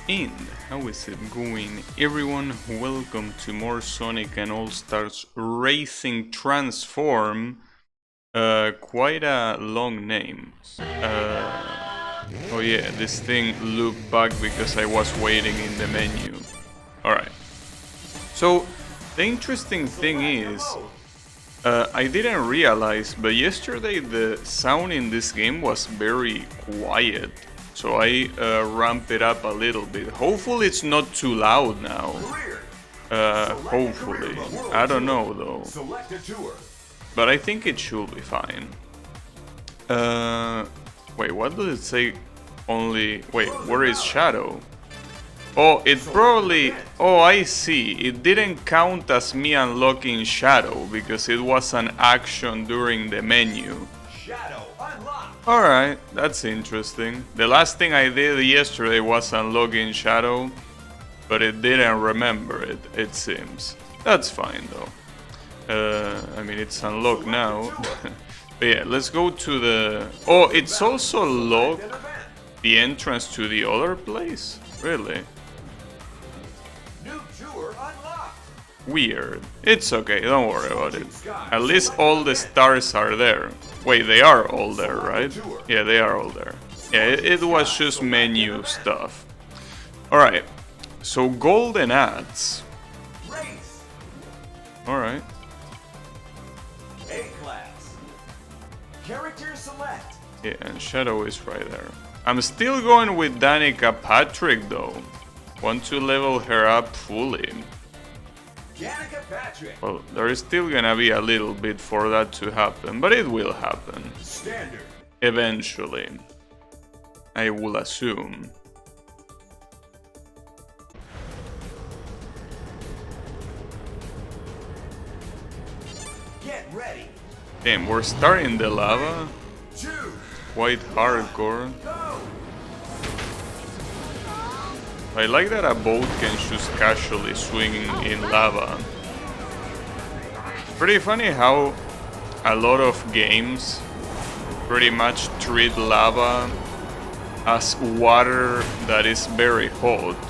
And how is it going, everyone? Welcome to more Sonic and All-Stars Racing Transform. Quite a long name. Oh yeah, this thing looped back because I was waiting in the menu. Alright. So, the interesting thing is, I didn't realize, but yesterday the sound in this game was very quiet. So I ramp it up a little bit. Hopefully it's not too loud now. Hopefully. I don't know though. But I think it should be fine. Wait, what does it say? Only... Wait, where is Shadow? Oh, it probably... Oh, I see. It didn't count as me unlocking Shadow because it was an action during the menu. Alright, that's interesting. The last thing I did yesterday was unlocking Shadow, but it didn't remember it, it seems. That's fine though. I mean, it's unlocked now. But yeah, let's go to the... Oh, it's also locked the entrance to the other place? Really? Weird. It's okay, don't worry about it. At least all the stars are there. Wait, they are all there, right? Yeah, they are all there. Yeah, it was just menu stuff. Alright, so golden ads. Alright. Yeah, and Shadow is right there. I'm still going with Danica Patrick though. Want to level her up fully. Well, there is still gonna be a little bit for that to happen, but it will happen. Eventually. I will assume. Get ready. Damn, we're starting the lava? Quite hardcore. I like that a boat can just casually swing in lava. Pretty funny how a lot of games pretty much treat lava as water that is very hot.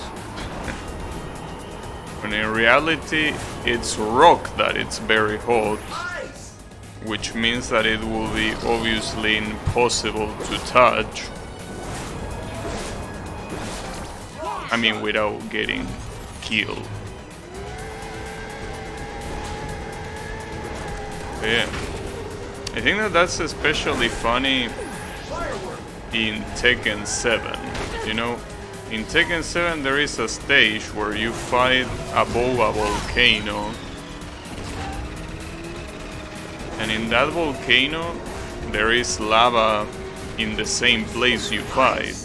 When in reality it's rock that it's very hot, which means that it will be obviously impossible to touch. I mean, without getting killed. But yeah, I think that that's especially funny in Tekken 7. You know, in Tekken 7 there is a stage where you fight above a volcano. And in that volcano there is lava in the same place you fight.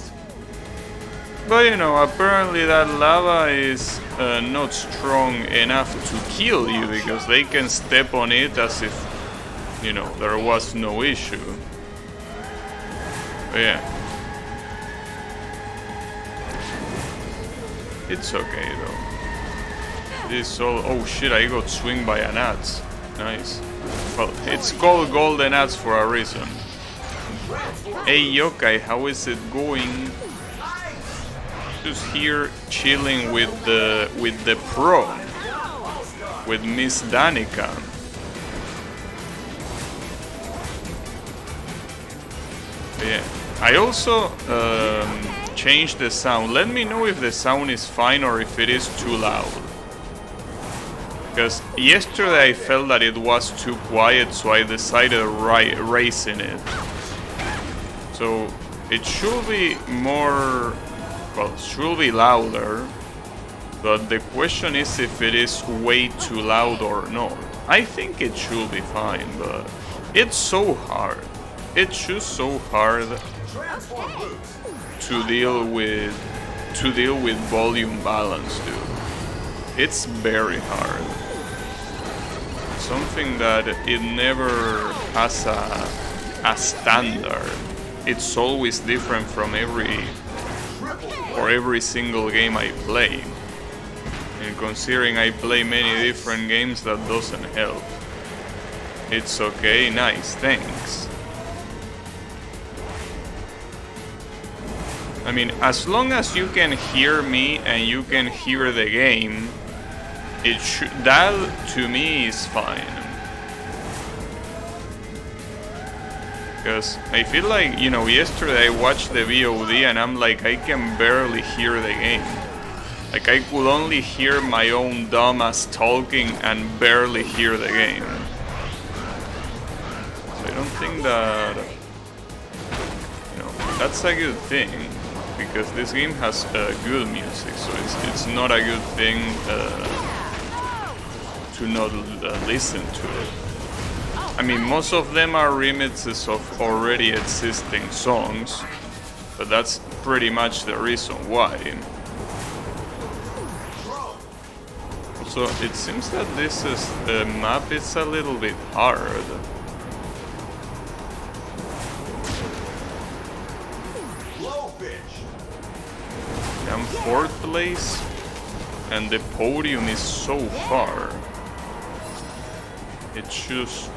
But you know, apparently that lava is not strong enough to kill you because they can step on it as if, you know, there was no issue. But yeah. It's okay though. This all... Oh shit, I got swinged by an axe. Nice. Well, it's called golden axe for a reason. Hey Yokai, how is it going? Just here chilling with the pro, with Miss Danica. Yeah, I also changed the sound. Let me know if the sound is fine or if it is too loud. Because yesterday I felt that it was too quiet, so I decided raising it. So it should be more... Well, it should be louder, but the question is if it is way too loud or not. I think it should be fine, but it's so hard. It's just so hard to deal with volume balance, dude. It's very hard. Something that it never has a standard. It's always different from every single game I play. And considering I play many different games, that doesn't help. It's okay, nice, thanks. I mean, as long as you can hear me and you can hear the game, that to me is fine. Because I feel like, you know, yesterday I watched the VOD and I'm like, I can barely hear the game. Like, I could only hear my own dumbass talking and barely hear the game. So I don't think that, you know, that's a good thing. Because this game has good music, so it's not a good thing to not listen to it. I mean, most of them are remixes of already existing songs, but that's pretty much the reason why. Also, it seems that this map is a little bit hard. I'm 4th place, and the podium is so far. It's just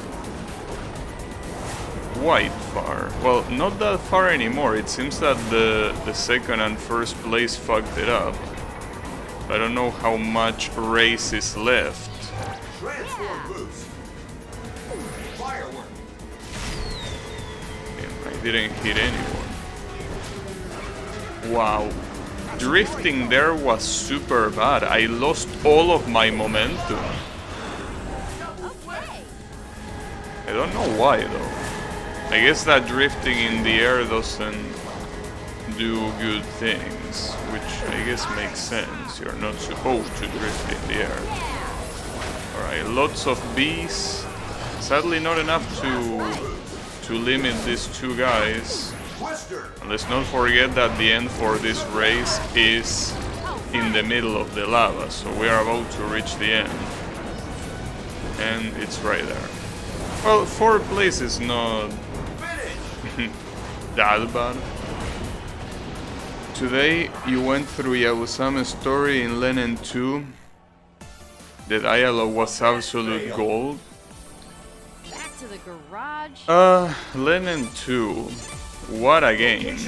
quite far. Well, not that far anymore. It seems that the 2nd and 1st place fucked it up. I don't know how much race is left. Damn, I didn't hit anyone. Wow. Drifting there was super bad. I lost all of my momentum. I don't know why though. I guess that drifting in the air doesn't do good things, which I guess makes sense. You're not supposed to drift in the air. Alright, lots of bees. Sadly not enough to limit these two guys. And let's not forget that the end for this race is in the middle of the lava, so we are about to reach the end. And it's right there. Well, 4th place is not that bad. Today you went through Yabusame's story in Lenen 2. The dialogue was absolute gold. Back to the garage. Lenen 2. What a game.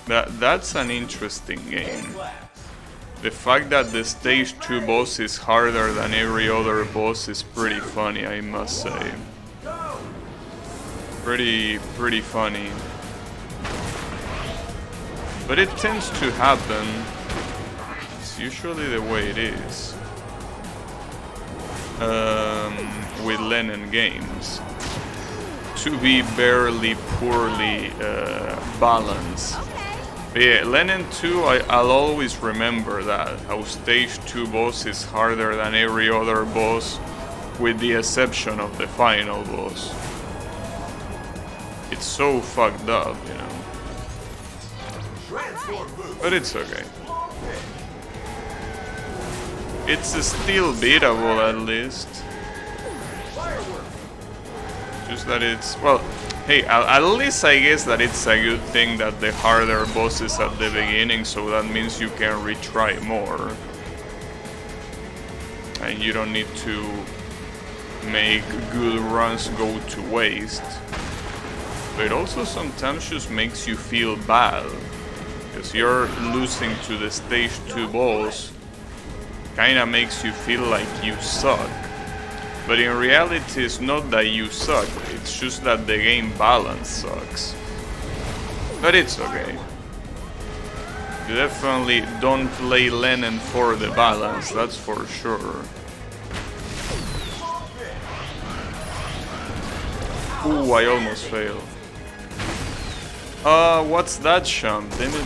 That's an interesting game. The fact that the stage 2 boss is harder than every other boss is pretty funny, I must say. Pretty funny. But it tends to happen. It's usually the way it is. With Lenen games. To be barely poorly balanced. But yeah, Lenen 2, I'll always remember that. How stage 2 boss is harder than every other boss, with the exception of the final boss. It's so fucked up, you know. But it's okay. It's still beatable at least. Just that it's, well, hey, at least I guess that it's a good thing that the harder bosses at the beginning, so that means you can retry more. And you don't need to make good runs go to waste. But it also sometimes just makes you feel bad. Because you're losing to the stage 2 boss, kinda makes you feel like you suck. But in reality, it's not that you suck, it's just that the game balance sucks. But it's okay. You definitely don't play Lenen for the balance, that's for sure. Ooh, I almost failed. What's that, Sham? Damn it.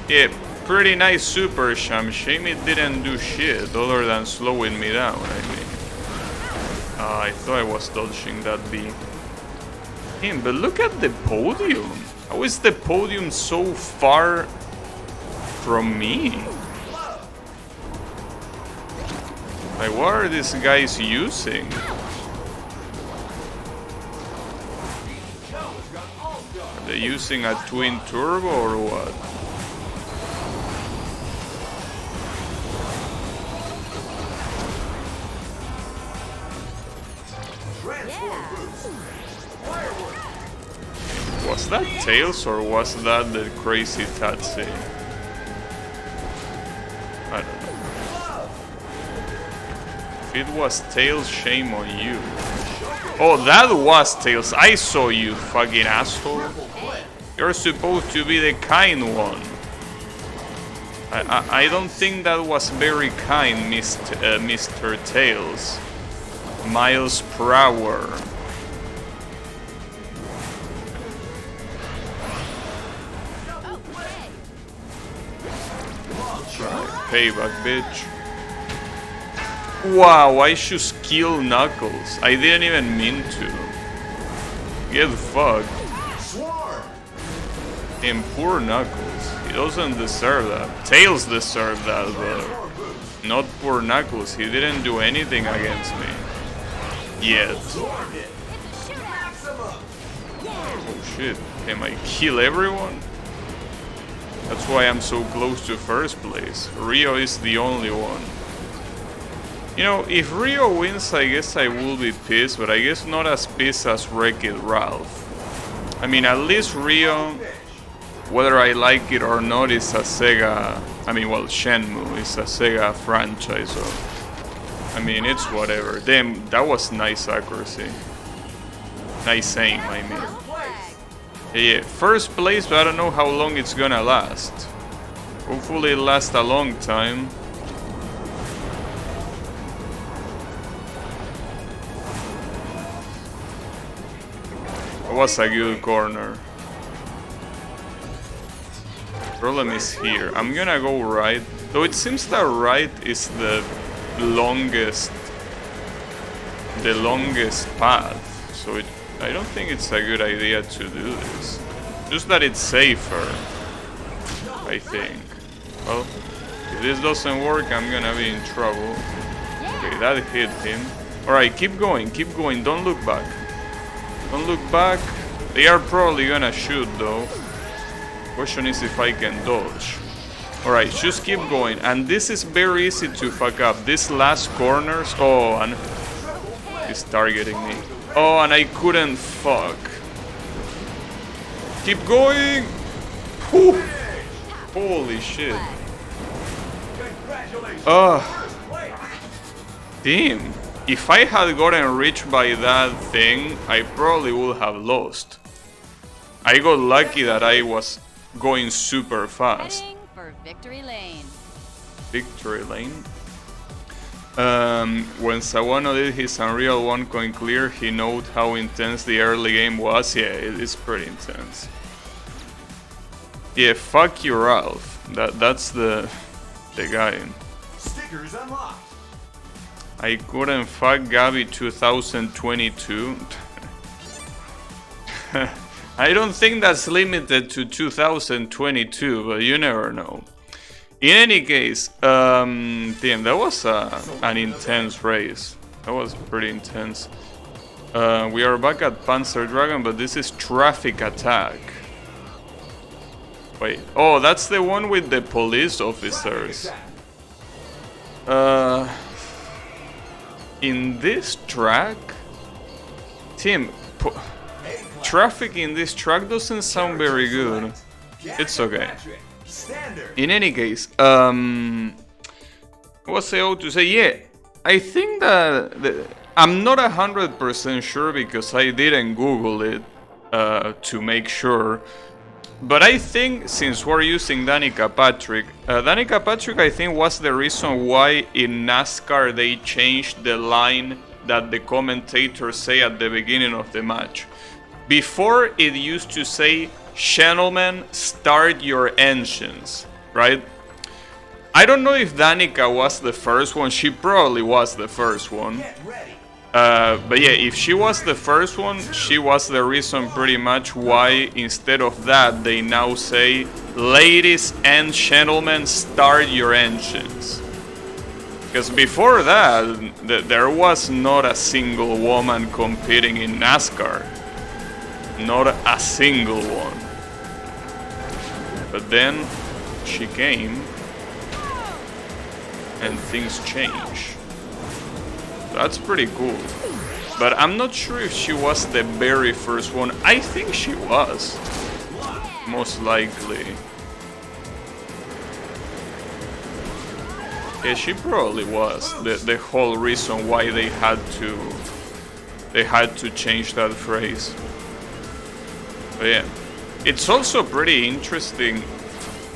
Yeah, pretty nice super, Sham. Shame it didn't do shit other than slowing me down, I mean. I thought I was dodging that bee. Damn, but look at the podium. How is the podium so far from me? Like, what are these guys using? Are they using a twin turbo or what? Was Was that Tails or was that the crazy Tatsi? I don't know. If it was Tails, shame on you. Oh, that was Tails. I saw you, fucking asshole. You're supposed to be the kind one. I don't think that was very kind, Mr. Tails. Miles per hour. Payback, bitch. Wow, I should kill Knuckles. I didn't even mean to. Get fucked. And poor Knuckles. He doesn't deserve that. Tails deserved that, but not poor Knuckles. He didn't do anything against me. Yet. Oh shit. Can I kill everyone? That's why I'm so close to first place. Rio is the only one. You know, if Rio wins, I guess I will be pissed, but I guess not as pissed as Wreck-It Ralph. I mean, at least Rio, whether I like it or not, is a Sega... I mean, well, Shenmue is a Sega franchise, so... I mean, it's whatever. Damn, that was nice accuracy. Nice aim, I mean. Yeah, first place, but I don't know how long it's gonna last. Hopefully it lasts a long time. It was a good corner. Problem is here. I'm gonna go right. Though it seems that right is the longest path. So I don't think it's a good idea to do this. Just that it's safer, I think. Well, if this doesn't work, I'm gonna be in trouble. Okay, that hit him. Alright, keep going, don't look back. Don't look back. They are probably gonna shoot though. Question is if I can dodge. Alright, just keep going. And this is very easy to fuck up. These last corners. Oh, and he's targeting me. Oh, and I couldn't fuck. Keep going! Whew. Holy shit. Damn. If I had gotten reached by that thing, I probably would have lost. I got lucky that I was going super fast. Heading for Victory Lane. Victory Lane? When Sawano did his Unreal 1 coin clear, he noted how intense the early game was. Yeah, it's pretty intense. Yeah, fuck you, Ralph. That's the guy. Stickers unlocked. I couldn't fuck Gabby 2022. I don't think that's limited to 2022, but you never know. In any case, damn, that was an intense race. That was pretty intense. We are back at Panzer Dragon, but this is Traffic Attack. Wait, oh, that's the one with the police officers. In this track, Tim, traffic in this track doesn't sound very good. It's okay. In any case, what's I ought to say? Yeah, I think that I'm not 100% sure because I didn't Google it to make sure. But I think since we're using Danica Patrick, Danica Patrick I think was the reason why in NASCAR they changed the line that the commentators say at the beginning of the match. Before it used to say, "Gentlemen, start your engines," right? I don't know if Danica was the first one. She probably was the first one. But yeah, if she was the first one, she was the reason pretty much why instead of that they now say, "Ladies and gentlemen, start your engines." Because before that, there was not a single woman competing in NASCAR. Not a single one. But then she came and things changed. That's pretty cool. but I'm not sure if she was the very first one. I think she was, most likely. Yeah, she probably was the whole reason why they had to change that phrase. But yeah, it's also pretty interesting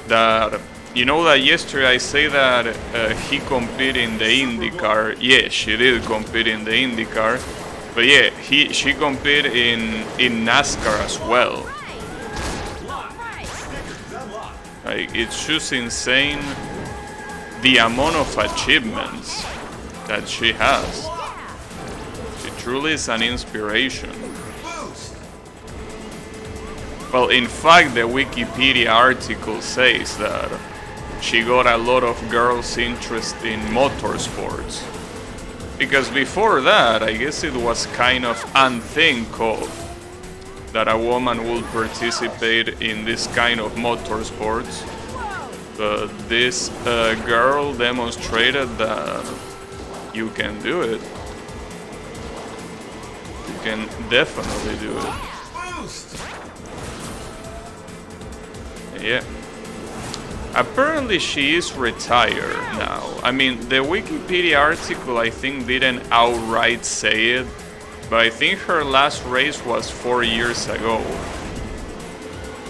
that, you know, that yesterday I say that he competed in the IndyCar. Yeah, she did compete in the IndyCar, but yeah, she competed in NASCAR as well. Like, it's just insane the amount of achievements that she has. She truly is an inspiration. Well, in fact, the Wikipedia article says that she got a lot of girls' interest in motorsports. Because before that, I guess it was kind of unthinkable that a woman would participate in this kind of motorsports. But this girl demonstrated that you can do it. You can definitely do it. Yeah. Apparently she is retired now. I mean, the Wikipedia article I think didn't outright say it, but I think her last race was 4 years ago.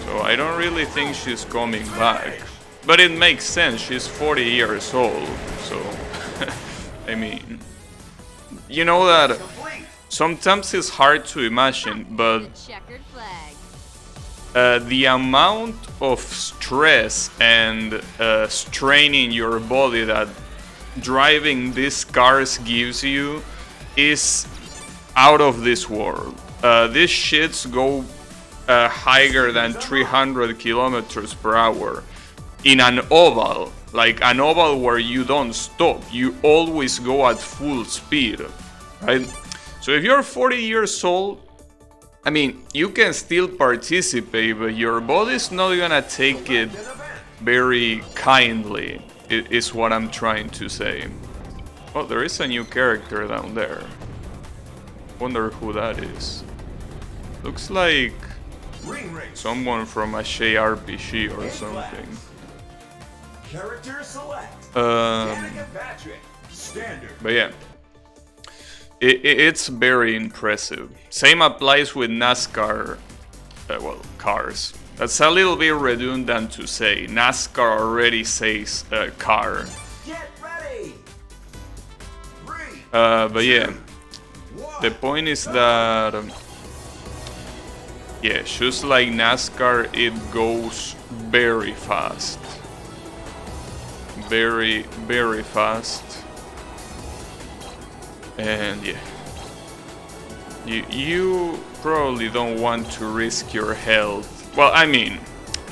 So I don't really think she's coming back. But it makes sense, she's 40 years old, so I mean, you know that sometimes it's hard to imagine, but the amount of stress and straining your body that driving these cars gives you is out of this world. These shits go higher than 300 kilometers per hour. In an oval, like an oval where you don't stop, you always go at full speed, right? So if you're 40 years old, I mean, you can still participate, but your body's not gonna take it very kindly, is what I'm trying to say. Oh, there is a new character down there. Wonder who that is. Looks like someone from a JRPG or something. Character select. But yeah, it's very impressive. Same applies with NASCAR, well, cars. That's a little bit redundant to say. NASCAR already says car. Get ready. But yeah, the point is that yeah, just like NASCAR, it goes very fast. Very, very fast. And yeah, you probably don't want to risk your health. Well, I mean,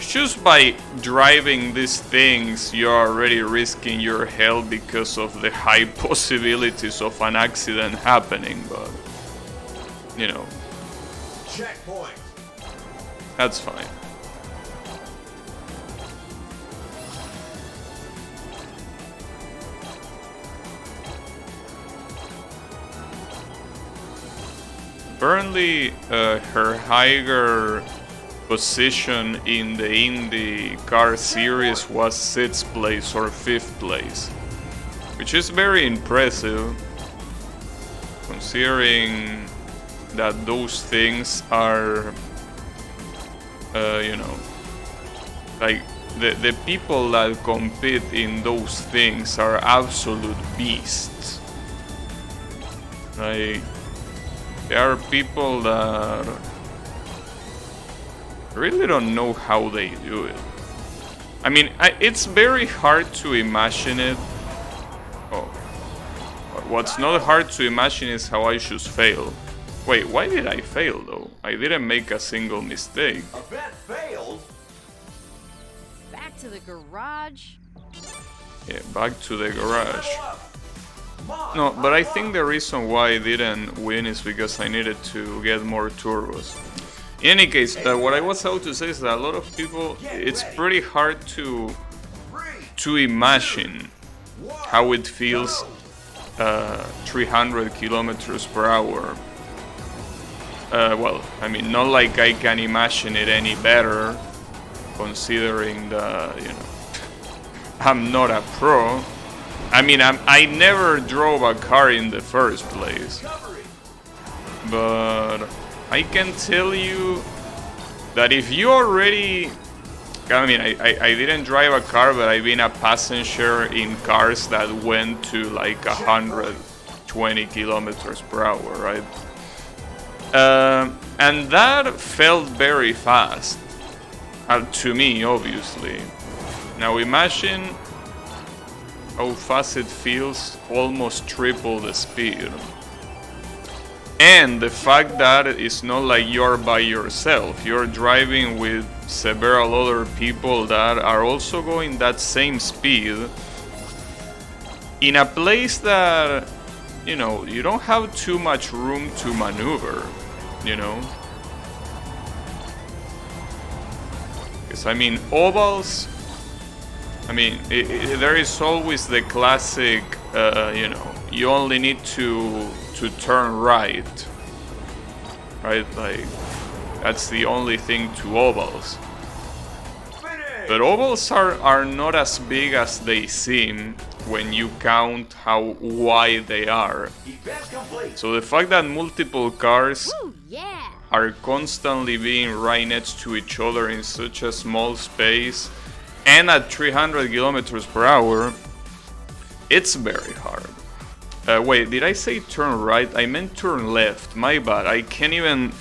just by driving these things, you're already risking your health because of the high possibilities of an accident happening, but you know, checkpoint. That's fine. Apparently, her higher position in the IndyCar series was 6th place or 5th place, which is very impressive, considering that those things are, you know, like the people that compete in those things are absolute beasts. Like, there are people that really don't know how they do it. I mean, it's very hard to imagine it. Oh, what's not hard to imagine is how I should fail. Wait, why did I fail though? I didn't make a single mistake. Event failed. Back to the garage. Yeah, back to the garage. No, but I think the reason why I didn't win is because I needed to get more turbos. In any case, what I was about to say is that a lot of people, it's pretty hard to imagine how it feels 300 kilometers per hour well, I mean, not like I can imagine it any better, considering the, you know, I'm not a pro. I mean, I never drove a car in the first place, but I can tell you that if you already, I mean, I didn't drive a car, but I've been a passenger in cars that went to like 120 kilometers per hour, right? And that felt very fast, to me, obviously. Now imagine how fast it feels, almost triple the speed. And the fact that it's not like you're by yourself, you're driving with several other people that are also going that same speed in a place that, you know, you don't have too much room to maneuver, you know? Because, I mean, ovals, I mean, there is always the classic, you know, you only need to turn right, right? Like, that's the only thing to ovals. But ovals are not as big as they seem when you count how wide they are. So the fact that multiple cars Ooh, yeah. are constantly being right next to each other in such a small space and at 300 kilometers per hour, it's very hard. Wait, did I say turn right? I meant turn left. My bad. I can't even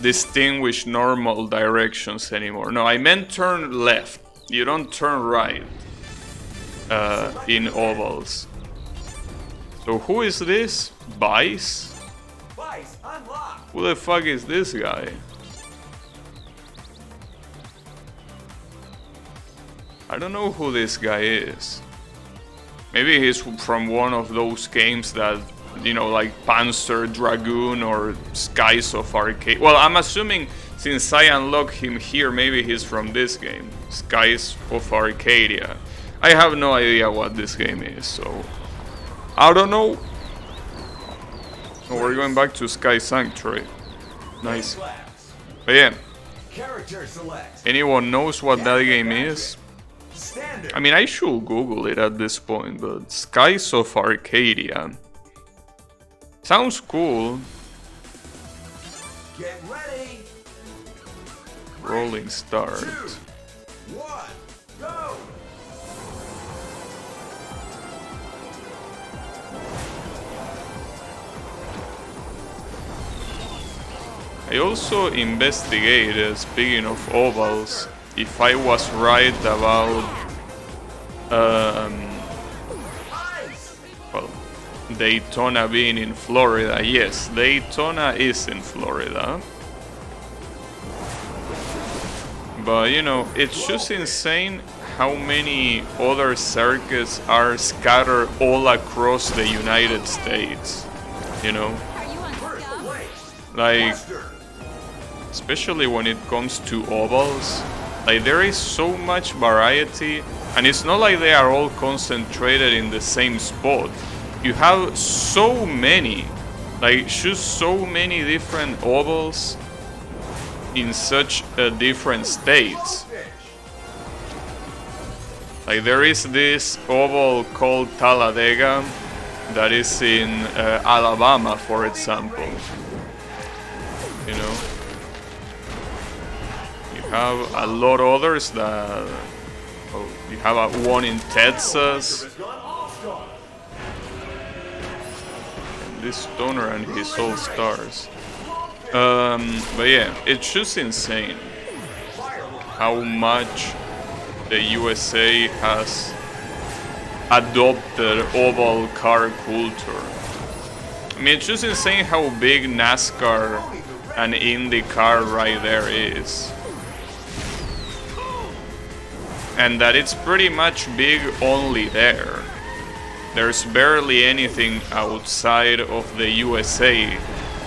distinguish normal directions anymore. No, I meant turn left. You don't turn right in ovals. So who is this? Vice? Vice unlocked. Who the fuck is this guy? I don't know who this guy is. Maybe he's from one of those games that, you know, like Panzer Dragoon or Skies of Arcadia. Well, I'm assuming since I unlocked him here, maybe he's from this game, Skies of Arcadia. I have no idea what this game is, so I don't know. Oh, we're going back to Sky Sanctuary. Nice. But yeah, Character select. anyone knows what that game is? Standard. I mean, I should Google it at this point, but Skies of Arcadia. Sounds cool. Get ready. Rolling start. 2, 1, go. I also investigated, speaking of ovals, if I was right about well, Daytona being in Florida. Yes, Daytona is in Florida. But you know, it's just insane how many other circuits are scattered all across the United States. You know, Are you on scuff? like, especially when it comes to ovals, like there is so much variety, and it's not like they are all concentrated in the same spot. You have so many, like just so many different ovals in such different states. Like there is this oval called Talladega that is in Alabama, for example. You know, you have a lot of others that, oh, you have one in Texas. And this stoner and his all stars. But yeah, it's just insane how much the USA has adopted oval car culture. I mean, it's just insane how big NASCAR and IndyCar right there is. And that it's pretty much big only there. There's barely anything outside of the USA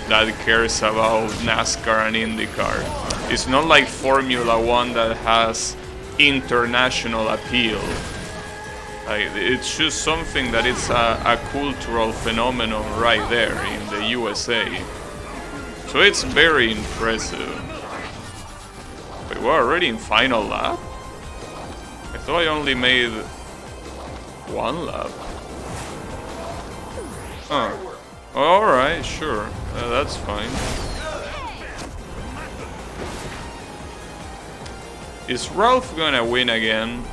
that cares about NASCAR and IndyCar. It's not like Formula One that has international appeal. Like, it's just something that it's a cultural phenomenon right there in the USA. So it's very impressive. Wait, we're already in final lap? I thought I only made one lap. Oh. Alright, sure. That's fine. Is Ralph gonna win again?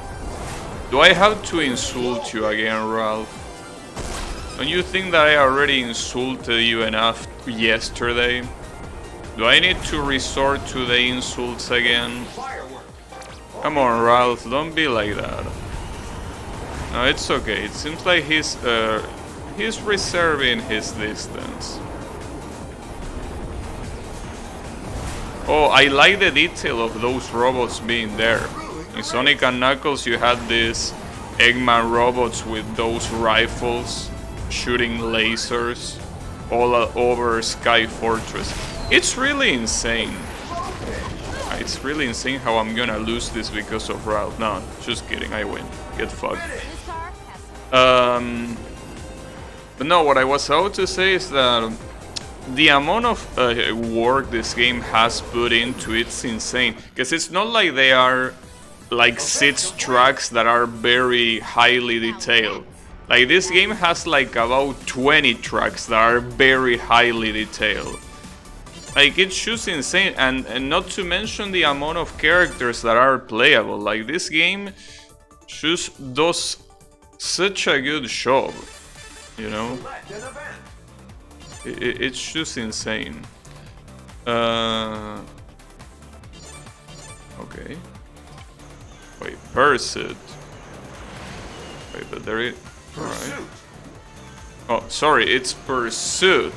Do I have to insult you again, Ralph? Don't you think that I already insulted you enough yesterday? Do I need to resort to the insults again? Come on, Ralph, don't be like that. No, it's okay. It seems like he's reserving his distance. Oh, I like the detail of those robots being there. In Sonic and Knuckles you had these Eggman robots with those rifles shooting lasers all over Sky Fortress. It's really insane. It's really insane how I'm gonna lose this because of Ralph. No, just kidding, I win. Get fucked. But no, what I was about to say is that the amount of work this game has put into it's insane. Because it's not like they are like 6 tracks that are very highly detailed. Like this game has like about 20 tracks that are very highly detailed. Like it's just insane, and not to mention the amount of characters that are playable. Like this game just does such a good job, you know? It's just insane. Okay. Wait, Pursuit. Wait, but there is... Alright. Oh, sorry, it's Pursuit.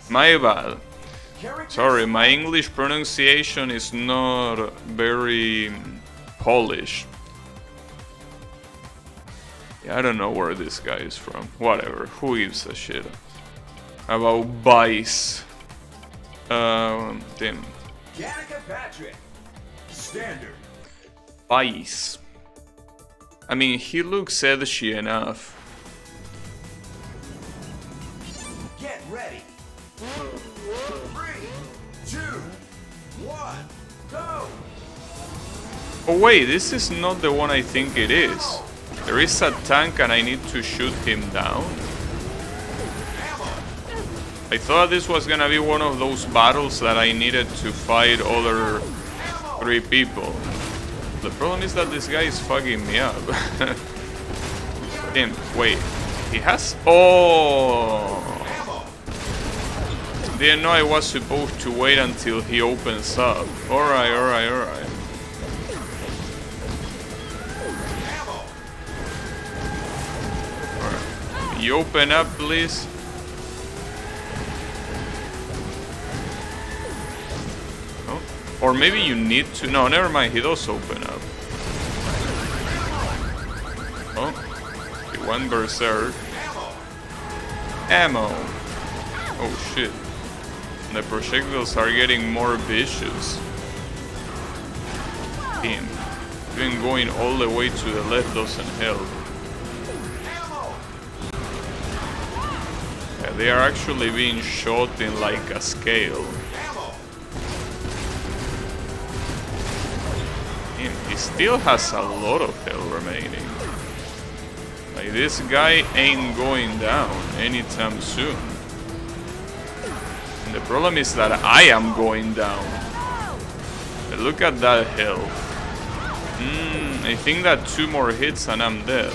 My bad. Sorry, my English pronunciation is not very polished. Yeah, I don't know where this guy is from. Whatever, who gives a shit about Vice? Damn. Danica Patrick. Standard. Vice. I mean, he looks edgy enough. Get ready. 3, 2, 1, go! Oh wait, this is not the one I think it is. There is a tank and I need to shoot him down. I thought this was gonna be one of those battles that I needed to fight other 3 people. The problem is that this guy is fucking me up. Damn, wait. He has... Oh! Didn't know I was supposed to wait until he opens up. Alright, alright, alright. Alright. You open up, please. Oh. Or maybe you need to... No, never mind. He does open up. Oh. He went berserk. Ammo. Oh shit. The projectiles are getting more vicious. Damn. Even going all the way to the left doesn't help. Yeah, they are actually being shot in like a scale. Damn, he still has a lot of health remaining. Like this guy ain't going down anytime soon. The problem is that I am going down. Look at that health. I think that 2 more hits and I'm dead.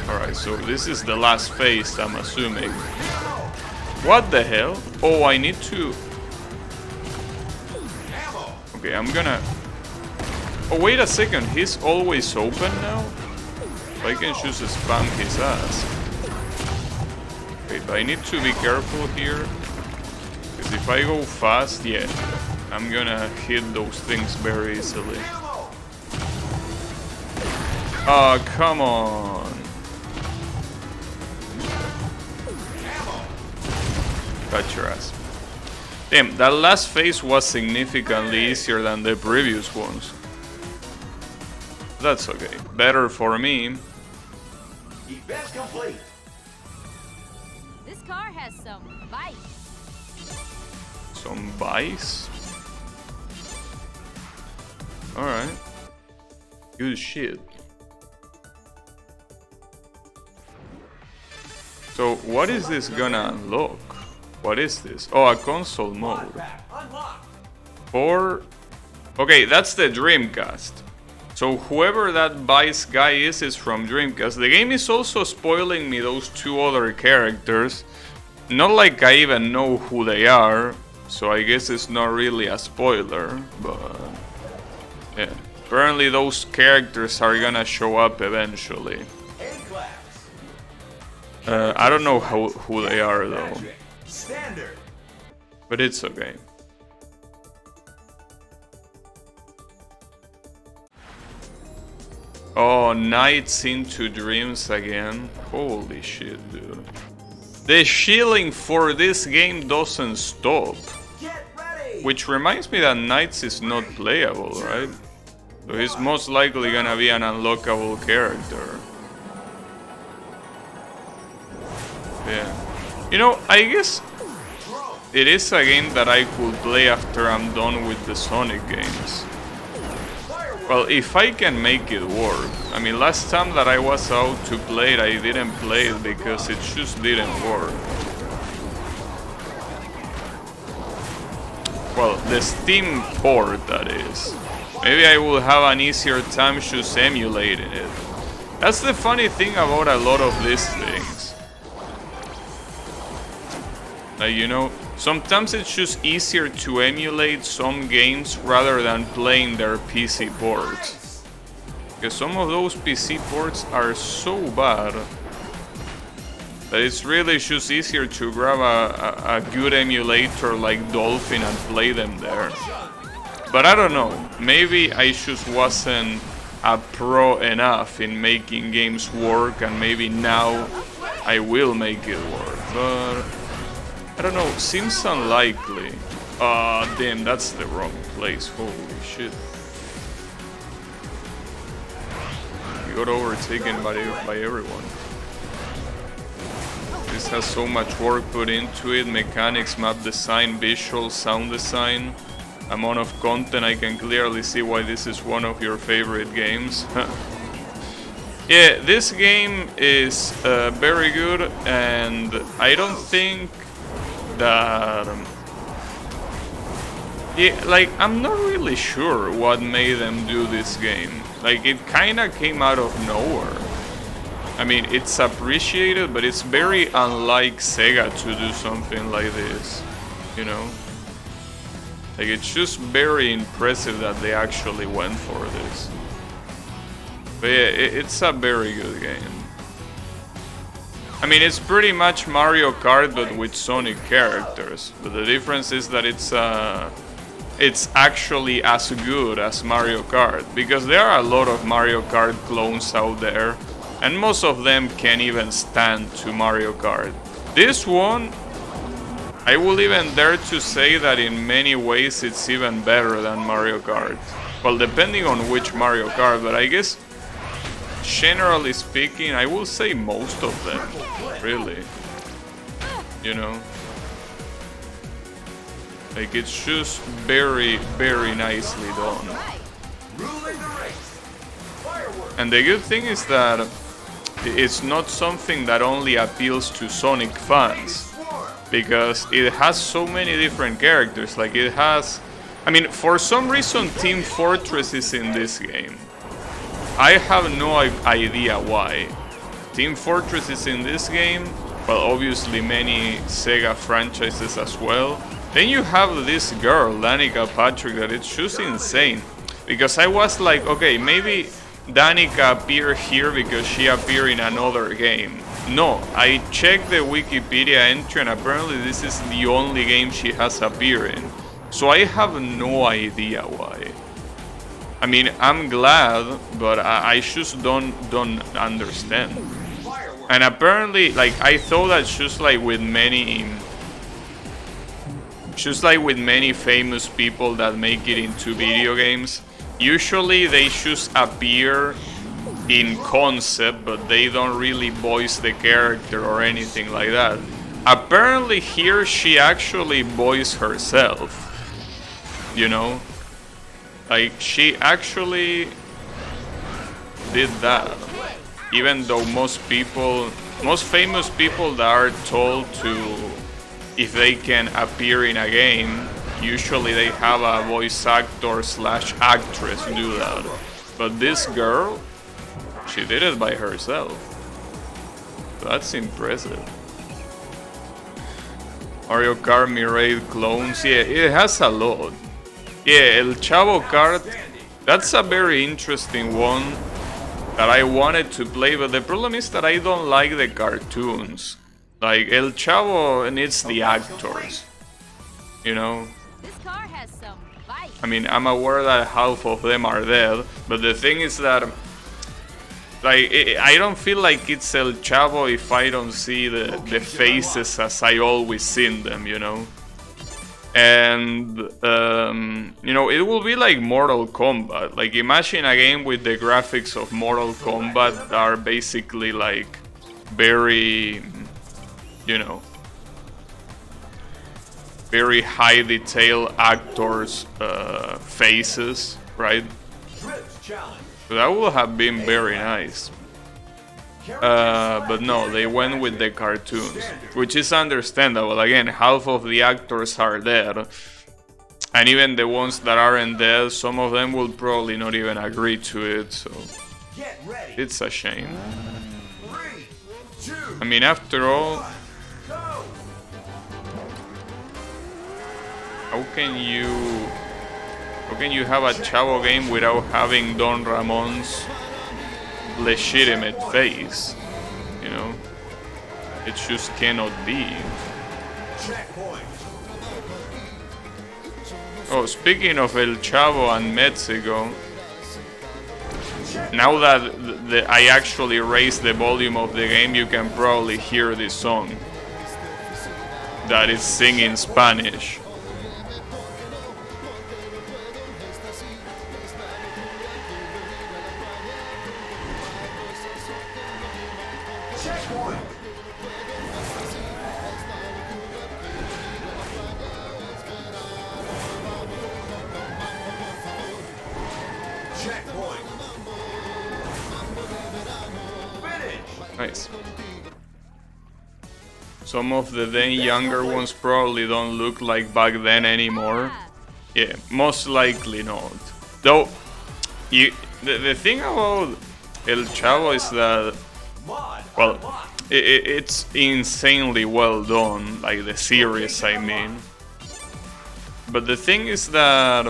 Alright, so this is the last phase, I'm assuming. What the hell? Oh, I need to... Okay, I'm gonna... Oh, wait a second. He's always open now? I can just spam his ass. Wait, but I need to be careful here. Because if I go fast, yeah, I'm gonna hit those things very easily. Oh, come on. Got your ass. Damn, that last phase was significantly easier than the previous ones. That's okay. Better for me. Event complete. has some bite. Some vice? Alright. Good shit. So, what is this gonna unlock? What is this? Oh, a console mode. Unlocked. Or... Okay, that's the Dreamcast. So whoever that Vice guy is from Dreamcast. The game is also spoiling me those two other characters. Not like I even know who they are. So I guess it's not really a spoiler. But... yeah. Apparently those characters are gonna show up eventually. A-class. I don't know who they are though. Patrick. Standard. But it's okay. Oh, Nights into Dreams again. Holy shit, dude. The shilling for this game doesn't stop. Get ready. Which reminds me that Nights is not playable, right? So he's most likely gonna be an unlockable character. Yeah. You know, I guess it is a game that I could play after I'm done with the Sonic games. Well, if I can make it work. I mean, last time that I was out to play it, I didn't play it because it just didn't work. Well, the Steam port, that is. Maybe I will have an easier time just emulating it. That's the funny thing about a lot of these things. Like, you know, sometimes it's just easier to emulate some games rather than playing their PC ports. Because some of those PC ports are so bad that it's really just easier to grab a good emulator like Dolphin and play them there. But I don't know, maybe I just wasn't a pro enough in making games work, and maybe now I will make it work. But I don't know, seems unlikely. Damn, that's the wrong place. Holy shit. You got overtaken by everyone. This has so much work put into it. Mechanics, map design, visual, sound design. Amount of content, I can clearly see why this is one of your favorite games. Yeah, this game is very good, and I don't think that... yeah, like, I'm not really sure what made them do this game. Like, it kinda came out of nowhere. I mean, it's appreciated, but it's very unlike Sega to do something like this, you know? Like, it's just very impressive that they actually went for this. But yeah, it's a very good game. I mean, it's pretty much Mario Kart, but with Sonic characters. But the difference is that it's actually as good as Mario Kart, because there are a lot of Mario Kart clones out there, and most of them can't even stand to Mario Kart. This one, I will even dare to say that in many ways it's even better than Mario Kart. Well, depending on which Mario Kart, but I guess generally speaking, I will say most of them, really. You know? Like, it's just very, very nicely done. And the good thing is that it's not something that only appeals to Sonic fans, because it has so many different characters. Like, it has... I mean, for some reason Team Fortress is in this game. I have no idea why. Team Fortress is in this game, well, obviously many Sega franchises as well. Then you have this girl, Danica Patrick, that it's just insane. Because I was like, okay, maybe Danica appeared here because she appeared in another game. No, I checked the Wikipedia entry and apparently this is the only game she has appeared in. So I have no idea why. I mean, I'm glad, but I just don't understand. And apparently, like, I thought that just like with many famous people that make it into video games, usually they just appear in concept, but they don't really voice the character or anything like that. apparently here she actually voiced herself. You know? Like, she actually did that. Even though most famous people that are told to, if they can appear in a game, usually they have a voice actor / actress do that. But this girl, she did it by herself. That's impressive. Mario Kart Mirade clones, yeah, it has a lot. Yeah, El Chavo Kart, that's a very interesting one that I wanted to play, but the problem is that I don't like the cartoons. Like, El Chavo needs the actors, you know? This car has some bite. I mean, I'm aware that half of them are dead, but the thing is that, like, I don't feel like it's El Chavo if I don't see the faces as I always seen them, you know? And, you know, it will be like Mortal Kombat. Like, imagine a game with the graphics of Mortal Kombat that are basically like very, you know, very high detail actors' faces, right? So that would have been very nice. But no, they went with the cartoons, which is understandable. Again, half of the actors are dead, and even the ones that aren't dead, some of them will probably not even agree to it, so it's a shame. I mean, after all, how can you have a Chavo game without having Don Ramon's legitimate face? You know, it just cannot be. Oh, speaking of El Chavo and Mexico, now that I actually raised the volume of the game, you can probably hear this song that is singing in Spanish. Nice. Some of the then younger ones probably don't look like back then anymore. Yeah, most likely not. Though, the thing about El Chavo is that, well, it's insanely well done, like the series, I mean. But the thing is that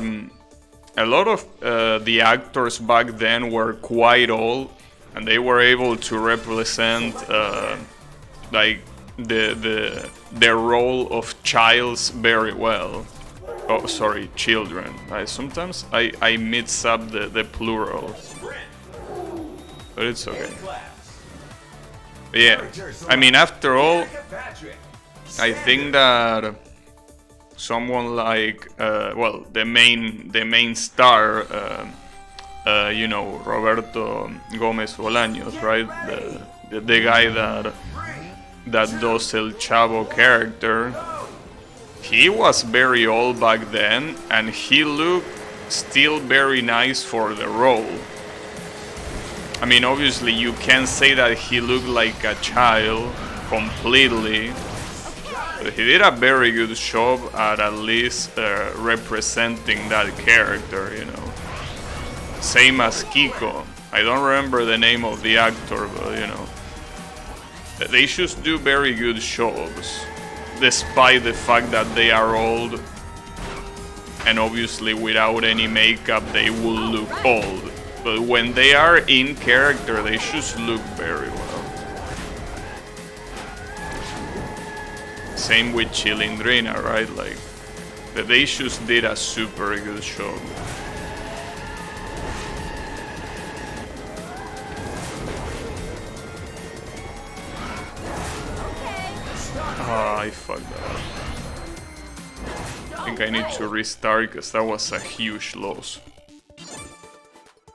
a lot of the actors back then were quite old, and they were able to represent like the role of childs very well. Oh, sorry, children. Sometimes I mix up the plural, but it's okay. But yeah, I mean, after all, I think that someone like well, the main star, you know, Roberto Gomez Bolaños, right? The guy that does El Chavo character. He was very old back then, and he looked still very nice for the role. I mean, obviously you can't say that he looked like a child completely, but he did a very good job at least representing that character, you know. Same as Kiko. I don't remember the name of the actor, but you know, they just do very good shows, despite the fact that they are old, and obviously without any makeup they will look old. But when they are in character, they just look very well. Same with Chilindrina, right? Like, they just did a super good show. Ah, I fucked that up. I think I need to restart because that was a huge loss.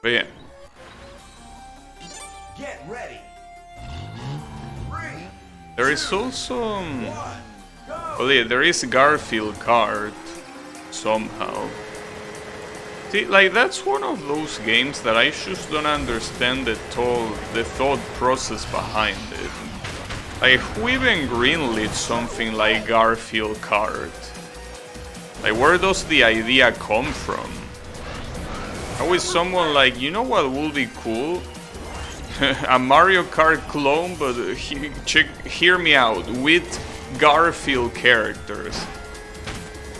But yeah. Get ready. 3, There is also... well, yeah, there is Garfield Kart, somehow. See, like, that's one of those games that I just don't understand the thought process behind it. Like, who even greenlit something like Garfield Kart? Like, where does the idea come from? How is someone like, you know what would be cool? A Mario Kart clone, but hear me out, with Garfield characters.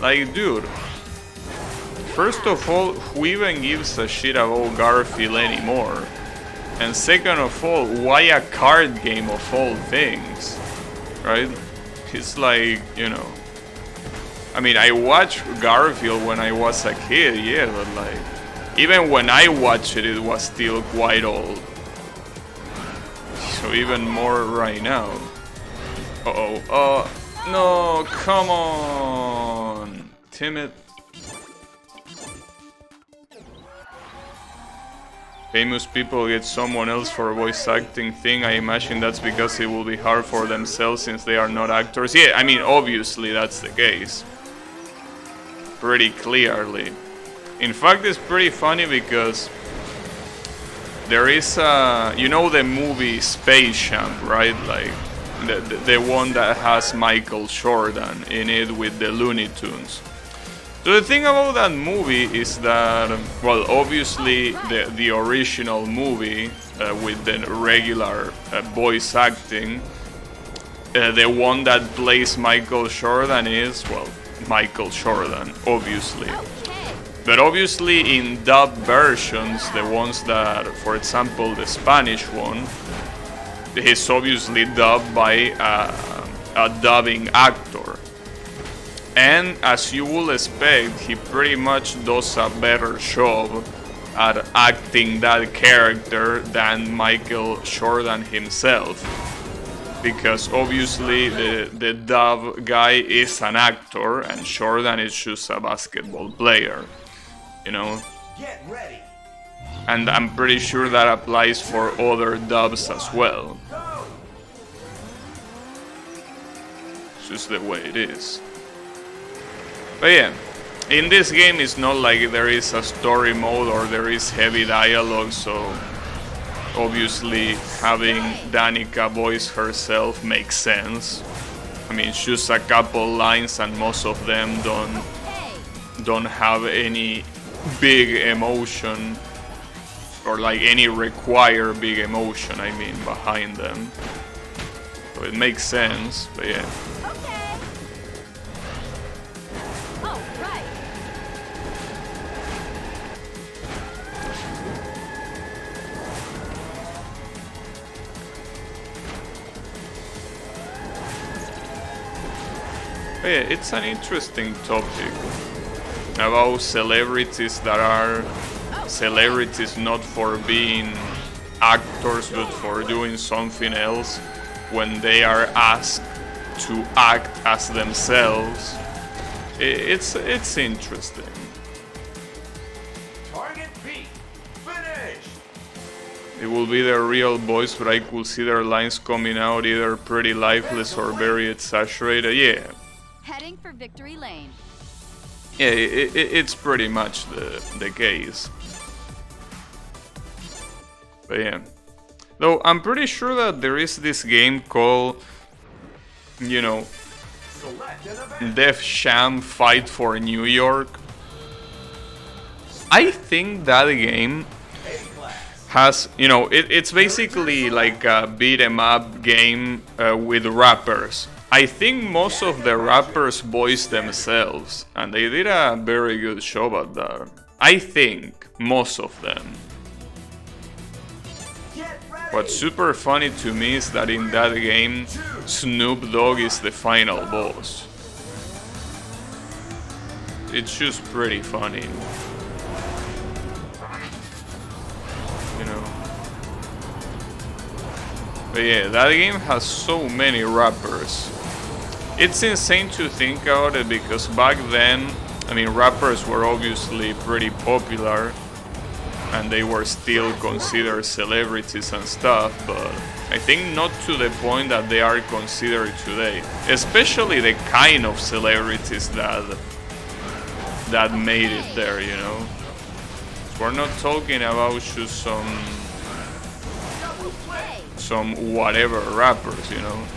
Like, dude. First of all, who even gives a shit about Garfield anymore? And second of all, why a card game of all things? Right? It's like, you know... I mean, I watched Garfield when I was a kid, yeah, but like... even when I watched it, it was still quite old. So even more right now. Uh-oh. No, come on! Timid. Famous people get someone else for a voice acting thing. I imagine that's because it will be hard for themselves since they are not actors. Yeah, I mean, obviously that's the case. Pretty clearly. In fact, it's pretty funny because there is a... you know the movie Space Jam, right? Like, the one that has Michael Jordan in it with the Looney Tunes. So the thing about that movie is that, well, obviously the original movie with the regular voice acting, the one that plays Michael Jordan is, well, Michael Jordan, obviously. But obviously in dub versions, the ones that, for example, the Spanish one, is obviously dubbed by a dubbing actor. And as you would expect, he pretty much does a better job at acting that character than Michael Jordan himself. Because obviously the dub guy is an actor and Jordan is just a basketball player, you know? Get ready. And I'm pretty sure that applies for other dubs as well. It's just the way it is. But yeah, in this game it's not like there is a story mode or there is heavy dialogue, so obviously having Danica voice herself makes sense. I mean, it's just a couple lines and most of them don't have any big emotion or like any required big emotion, I mean, behind them. So it makes sense, but yeah. But yeah, it's an interesting topic about celebrities that are celebrities not for being actors but for doing something else when they are asked to act as themselves. It's interesting. Target B. Finished. It will be their real voice, but I could see their lines coming out either pretty lifeless or very exaggerated. Yeah. Heading for victory lane. Yeah, it's pretty much the case. But yeah. Though I'm pretty sure that there is this game called, you know, Select an event. Def Jam Fight for New York. I think that game A-class. has, you know, it's basically like a beat 'em up game with rappers. I think most of the rappers voice themselves, and they did a very good job at that. I think most of them. Get ready. What's super funny to me is that in that game, Snoop Dogg is the final boss. It's just pretty funny. You know. But yeah, that game has so many rappers. It's insane to think about it because back then, I mean, rappers were obviously pretty popular. and they were still considered celebrities and stuff, but I think not to the point that they are considered today. Especially the kind of celebrities that made it there, you know. We're not talking about just some whatever rappers, you know.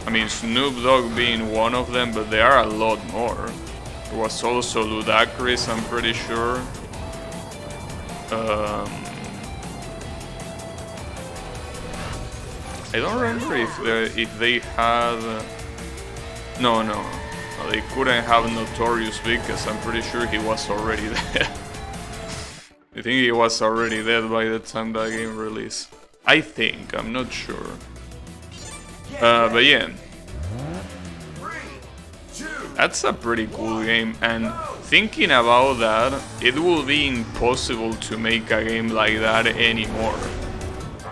I mean, Snoop Dogg being one of them, but there are a lot more. There was also Ludacris, I'm pretty sure. I don't remember if they had. No, they couldn't have Notorious Big because I'm pretty sure he was already dead. I think he was already dead by the time that game released. I think, I'm not sure. But yeah. That's a pretty cool game, and thinking about that, it will be impossible to make a game like that anymore.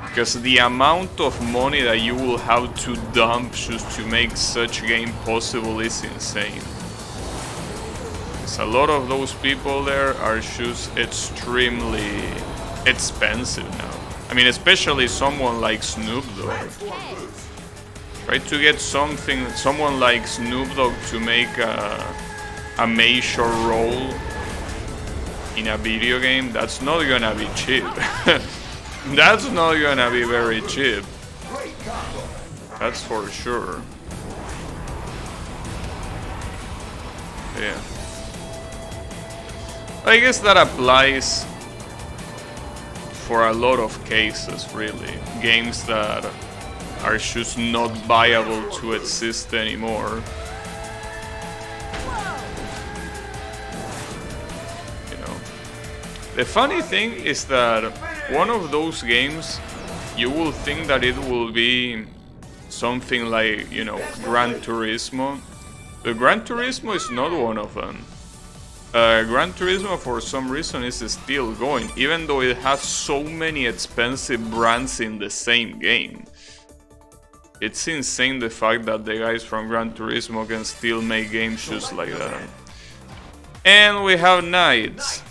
Because the amount of money that you will have to dump just to make such a game possible is insane. A lot of those people there are just extremely expensive now. I mean, especially someone like Snoop Dogg. Try to get someone like Snoop Dogg to make a major role in a video game. That's not gonna be cheap. That's not gonna be very cheap. That's for sure. Yeah. I guess that applies for a lot of cases, really. Games that are just not viable to exist anymore. You know. The funny thing is that one of those games, you will think that it will be something like, you know, Gran Turismo. The Gran Turismo is not one of them. Gran Turismo for some reason is still going, even though it has so many expensive brands in the same game. It's insane the fact that the guys from Gran Turismo can still make games just like that. And we have Nights.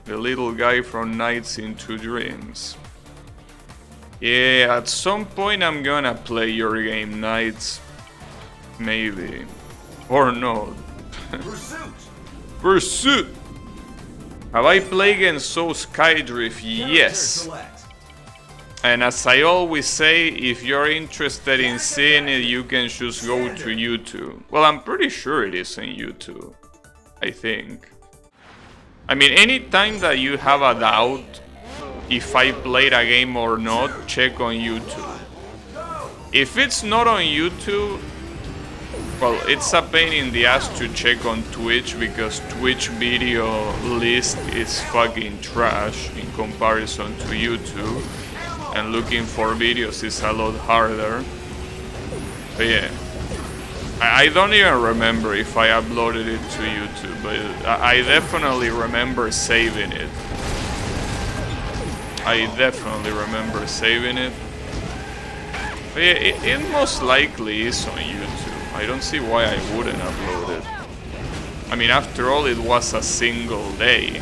The little guy from Nights into Dreams. Yeah, at some point I'm gonna play your game, Nights. Maybe. Or not. Pursuit! Have I played against So Skydrift? Yes. And as I always say, if you're interested in seeing it, you can just go to YouTube. Well, I'm pretty sure it is in YouTube. I think. I mean, anytime that you have a doubt if I played a game or not, check on YouTube. If it's not on YouTube, well, it's a pain in the ass to check on Twitch because Twitch video list is fucking trash in comparison to YouTube, and looking for videos is a lot harder. But yeah, I don't even remember if I uploaded it to YouTube, but I definitely remember saving it. I definitely remember saving it. But yeah, it most likely is on YouTube. I don't see why I wouldn't upload it. I mean, after all, it was a single day.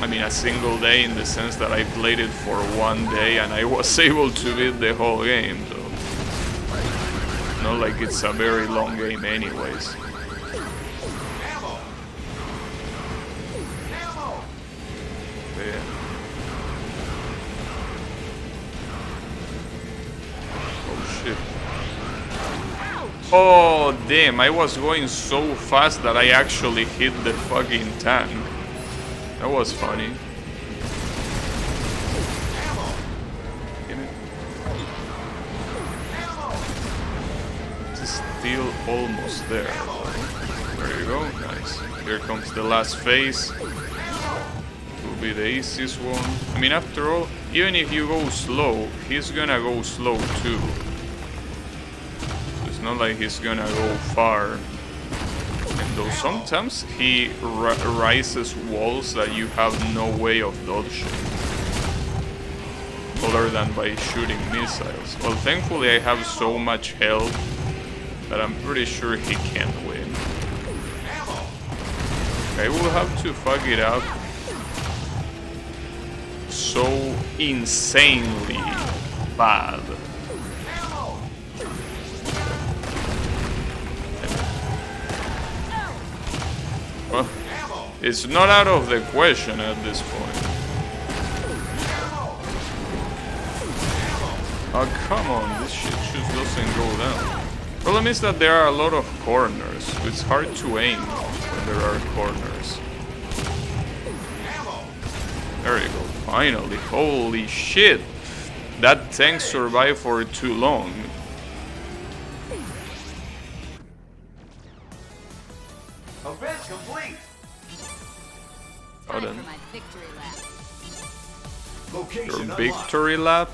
I mean, a single day in the sense that I played it for one day and I was able to beat the whole game, so... Not like it's a very long game anyways. Yeah. Oh shit. Oh damn, I was going so fast that I actually hit the fucking tank. That was funny. Damn it. It's still almost there. There you go, nice. Here comes the last phase. Will be the easiest one. I mean, after all, even if you go slow, he's gonna go slow too. It's not like he's gonna go far. And though sometimes he rises walls that you have no way of dodging, other than by shooting missiles. Well, thankfully I have so much health that I'm pretty sure he can't win. I will have to fuck it up so insanely bad. Well, it's not out of the question at this point. Oh, come on, this shit just doesn't go down. Problem is that there are a lot of corners, so it's hard to aim when there are corners. There you go, finally. Holy shit! That tank survived for too long. Event complete. Time then. for my victory lap. Location Your unlocked. victory lap.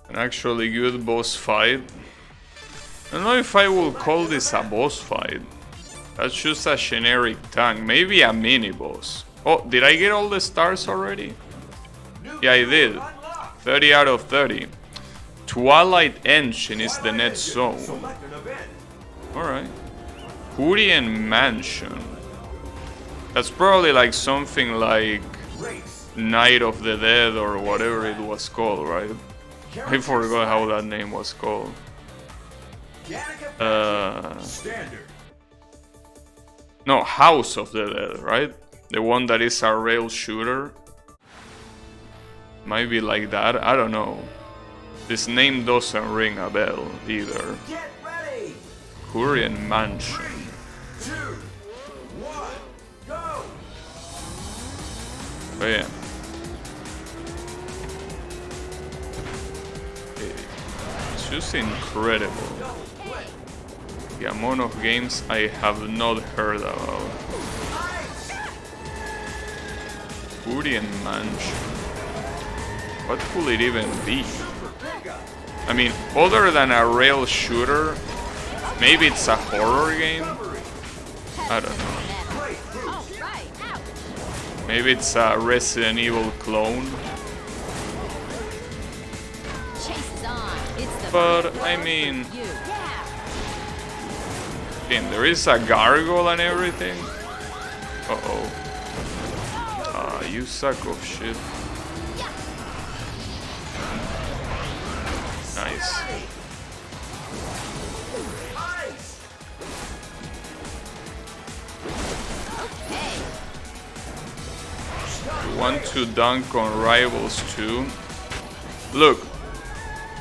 An actually good boss fight. I don't know if I will call this a boss fight. That's just a generic tank. Maybe a mini boss. Oh, did I get all the stars already? Yeah, I did. Unlocked. 30 out of 30. Twilight Engine is the next zone. Select an event. Alright. Hurien Mansion. That's probably like something like Race. Night of the Dead or whatever it was called, right? I forgot how that name was called. Gattaca Standard. No, House of the Dead, right? The one that is a rail shooter. Might be like that, I don't know. This name doesn't ring a bell either. Get ready. Hurien Mansion. 2, 1, go. Oh yeah. It's just incredible. The amount of games I have not heard about. Hurien Mansion. What could it even be? I mean, other than a rail shooter, maybe it's a horror game? I don't know. Oh, right. Out. Maybe it's a Resident Evil clone. Chase is on. It's the But, I mean, you. Yeah. again, there is a gargoyle and everything. Uh-oh. Ah, you suck of shit. Nice. Ice. Hey. Want to dunk on rivals too? Look,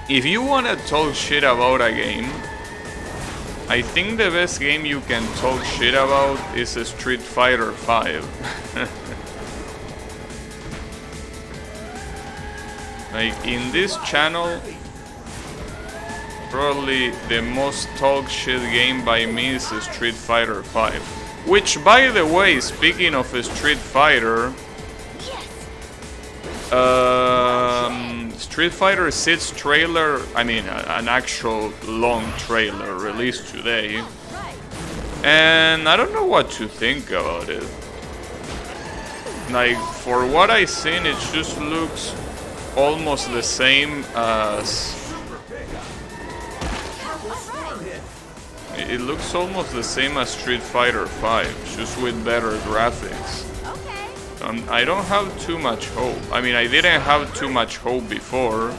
if you wanna talk shit about a game, I think the best game you can talk shit about is Street Fighter V. Like, in this channel, probably the most talk shit game by me is Street Fighter V. Which, by the way, speaking of Street Fighter, Street Fighter 6 trailer, I mean an actual long trailer released today, and I don't know what to think about it. Like, for what I seen, it just looks almost the same as... It looks almost the same as Street Fighter V, just with better graphics. I don't have too much hope. I mean, I didn't have too much hope before,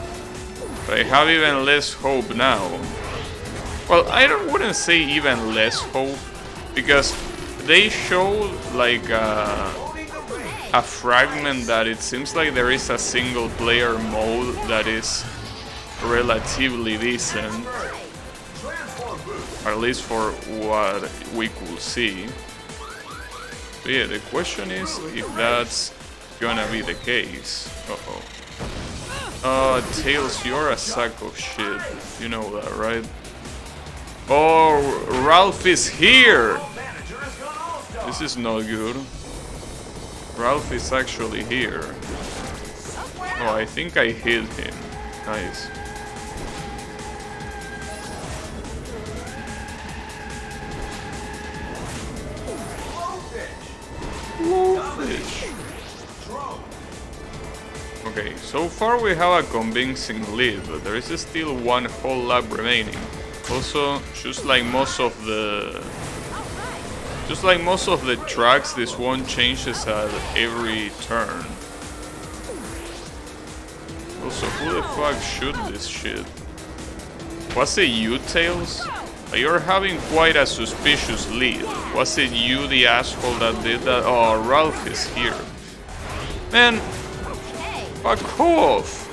but I have even less hope now. Well, I wouldn't say even less hope, because they showed like a fragment that it seems like there is a single player mode that is relatively decent, at least for what we could see. So yeah, the question is if that's gonna be the case. Uh-oh. Tails, you're a sack of shit. You know that, right? Oh, Ralph is here! This is not good. Ralph is actually here. Oh, I think I hit him. Nice. Blowfish. Okay, so far we have a convincing lead, but there is still one whole lap remaining. Also, just like most of the tracks, this one changes at every turn. Also, who the fuck shoot this shit? Was it you, Tails? You're having quite a suspicious lead. Was it you, the asshole, that did that? Oh, Ralph is here. Man, fuck off!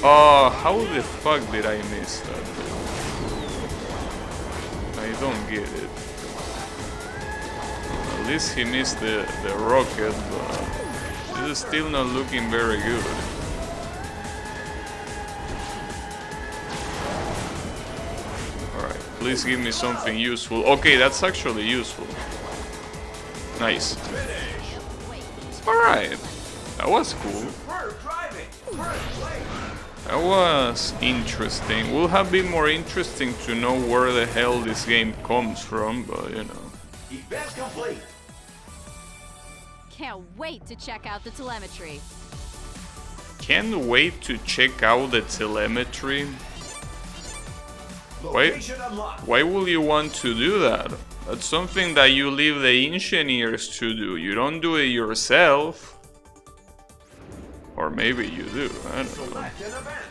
Oh, how the fuck did I miss that? I don't get it. At least he missed the rocket, but this is still not looking very good. Alright, please give me something useful. Okay, that's actually useful. Nice. Alright, that was cool. That was interesting. Would have been more interesting to know where the hell this game comes from, but you know. Event complete. Can't wait to check out the telemetry. Can't wait to check out the telemetry. Location unlocked. Why would you want to do that? That's something that you leave the engineers to do. You don't do it yourself. Or maybe you do, I don't know. Select an event.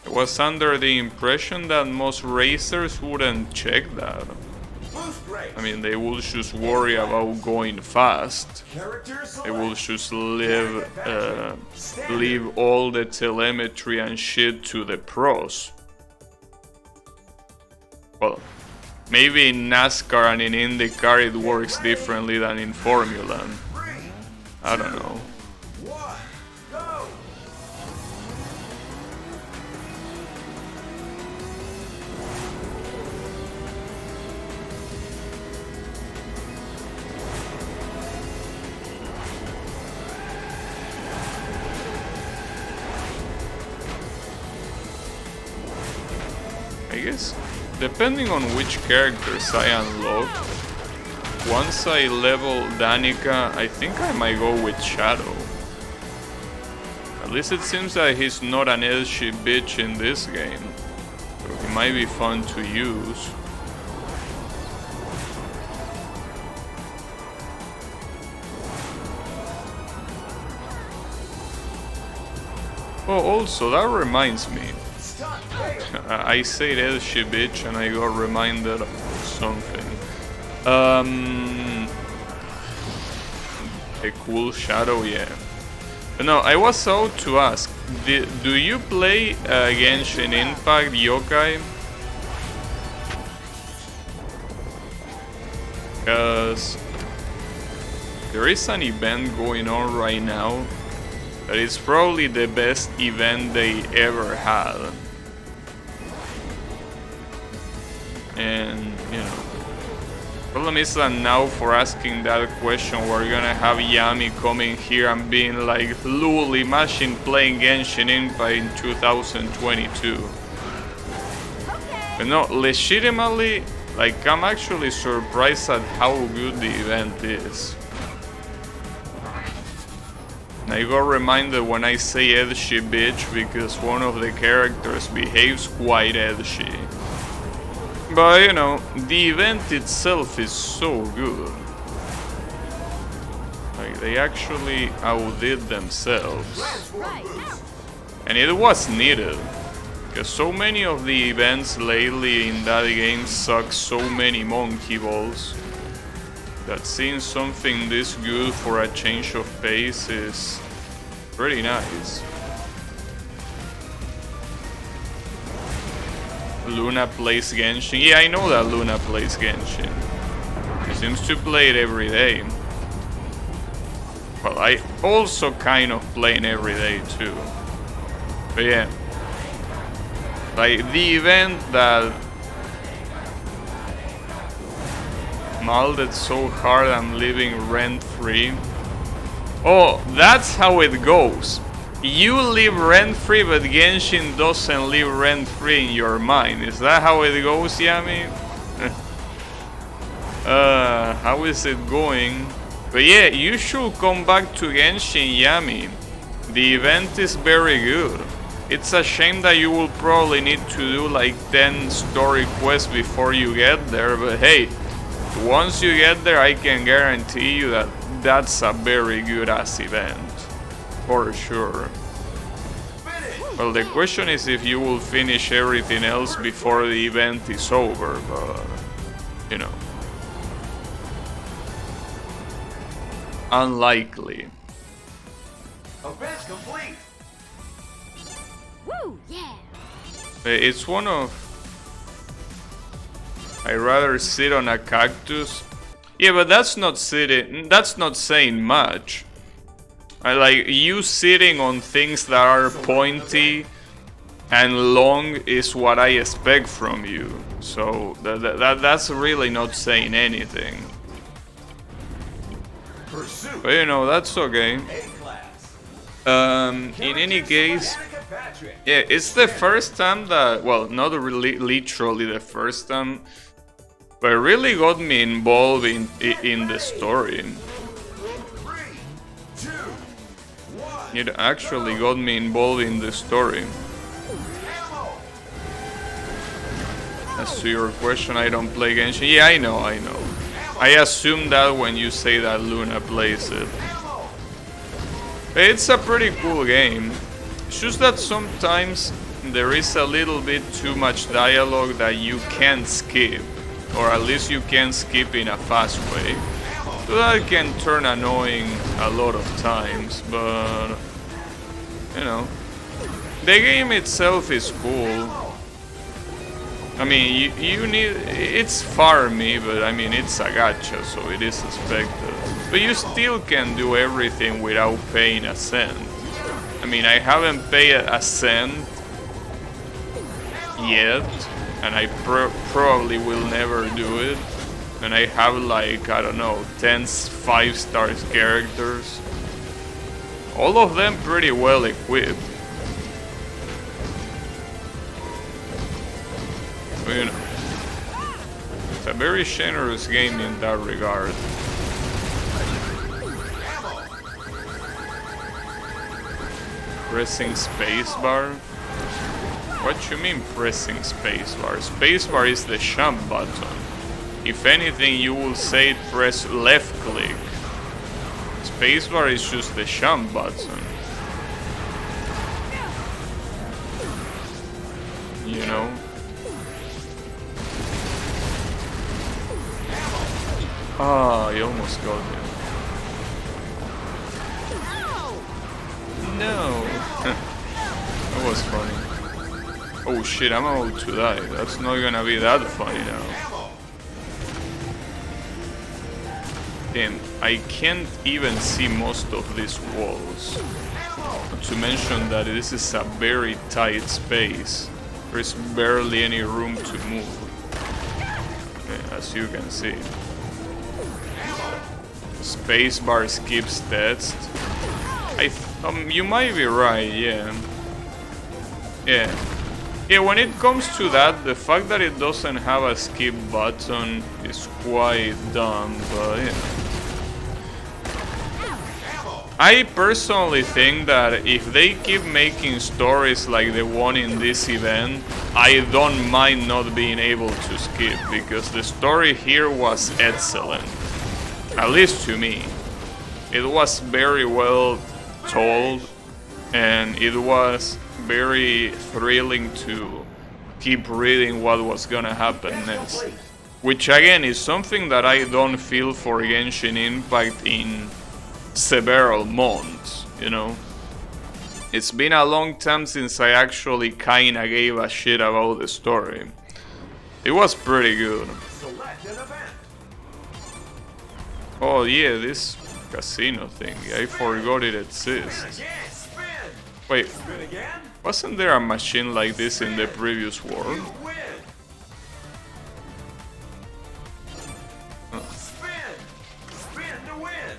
I was under the impression that most racers wouldn't check that. Boost race. I mean, they will just worry about going fast. Character select. They will just leave all the telemetry and shit to the pros. Well, maybe in NASCAR and in IndyCar it works differently than in Formula. I don't know. 1, go. I guess, depending on which characters I unlock, once I level Danica, I think I might go with Shadow. At least it seems that he's not an edgy bitch in this game, so he might be fun to use. Oh, also, that reminds me. Stunt fail. I said edgy bitch and I got reminded of something. A cool Shadow, yeah. No, I was out to ask, do you play Genshin Impact Yokai? Because there is an event going on right now that is probably the best event they ever had. And, you know, problem is that now for asking that question we're gonna have Yami coming here and being like, lol, imagine playing Genshin Impact in 2022. But no, legitimately, like, I'm actually surprised at how good the event is. And I got reminded when I say edgy bitch because one of the characters behaves quite edgy. But you know, the event itself is so good. Like, they actually outdid themselves. And it was needed. Because so many of the events lately in that game suck so many monkey balls that seeing something this good for a change of pace is pretty nice. Luna plays Genshin. Yeah, I know that Luna plays Genshin. She seems to play it every day. Well, I also kind of play it every day too. But yeah. Like, the event that molded so hard I'm living rent-free. Oh, that's how it goes. You live rent-free, but Genshin doesn't live rent-free in your mind. Is that how it goes, Yami? How is it going? But yeah, you should come back to Genshin, Yami. The event is very good. It's a shame that you will probably need to do like 10 story quests before you get there, but hey, once you get there, I can guarantee you that that's a very good ass event. For sure. Well, the question is if you will finish everything else before the event is over, but you know. Unlikely. Event complete. Woo, yeah. It's one of... I'd rather sit on a cactus. Yeah, but that's not sitting... That's not saying much. I like you sitting on things that are pointy and long is what I expect from you. So that's really not saying anything. Pursuit. But you know, that's okay. A-class. In any case, Danica Patrick. yeah, it's the first time that, well, not really literally the first time, but it really got me involved in the story. 3, 2, 1. It actually got me involved in the story. Ammo. As to your question, I don't play Genshin. Yeah, I know. I assume that when you say that Luna plays it. Ammo. It's a pretty cool game. It's just that sometimes there is a little bit too much dialogue that you can't skip. Or at least you can skip in a fast way. So that can turn annoying a lot of times, but you know, the game itself is cool. I mean, you need, it's farmy, but I mean it's a gacha, so it is expected. But you still can do everything without paying a cent. I mean, I haven't paid a cent yet, and I probably will never do it. And I have like, I don't know, 10 5-star characters. All of them pretty well equipped. But, you know, it's a very generous game in that regard. Pressing spacebar? What you mean pressing spacebar? Spacebar is the jump button. If anything, you will say press left click. Spacebar is just the jump button. You know? Ah, I almost got him. No! That was funny. Oh shit, I'm about to die. That's not gonna be that funny now. Damn, I can't even see most of these walls. Not to mention that this is a very tight space. There's barely any room to move. Okay, as you can see. Spacebar skips text. You might be right, yeah. Yeah, when it comes to that, the fact that it doesn't have a skip button is quite dumb, but yeah. I personally think that if they keep making stories like the one in this event, I don't mind not being able to skip, because the story here was excellent. At least to me. It was very well told, and it was very thrilling to keep reading what was gonna happen next. Which again is something that I don't feel for Genshin Impact in several months, you know. It's been a long time since I actually kinda gave a shit about the story. It was pretty good. Select an event. Oh yeah, this casino thing, I forgot it Spin exists. again. Spin. Wait, Spin again. wasn't there a machine like this in the previous world? You win. Spin. Spin to win.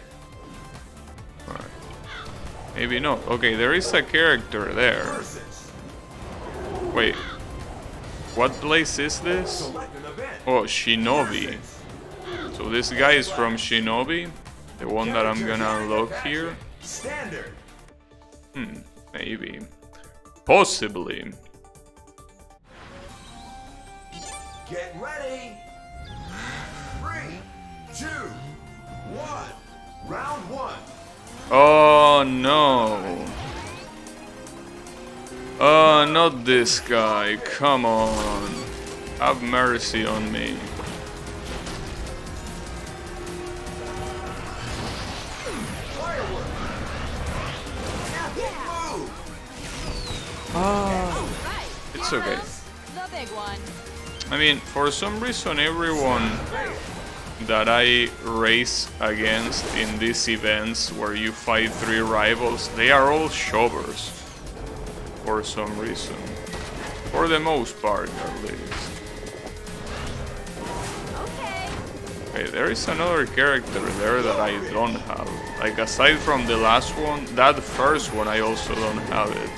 Maybe not. Okay, there is a character there. Versus. Wait, what place is this? Select an event. Oh, Shinobi. So this guy is from Shinobi, the one that I'm gonna unlock here. Standard. Maybe. Possibly. Get ready. 3, 2, 1. Round 1. Oh no. Oh, not this guy. Come on. Have mercy on me. Firework. Epic move. Right. It's Here okay. goes the big one. I mean, for some reason, everyone that I race against in these events where you fight 3 rivals, they are all shovers. For some reason. For the most part, at least. Okay. Okay, there is another character there that I don't have. Like, aside from the last one, that first one I also don't have it.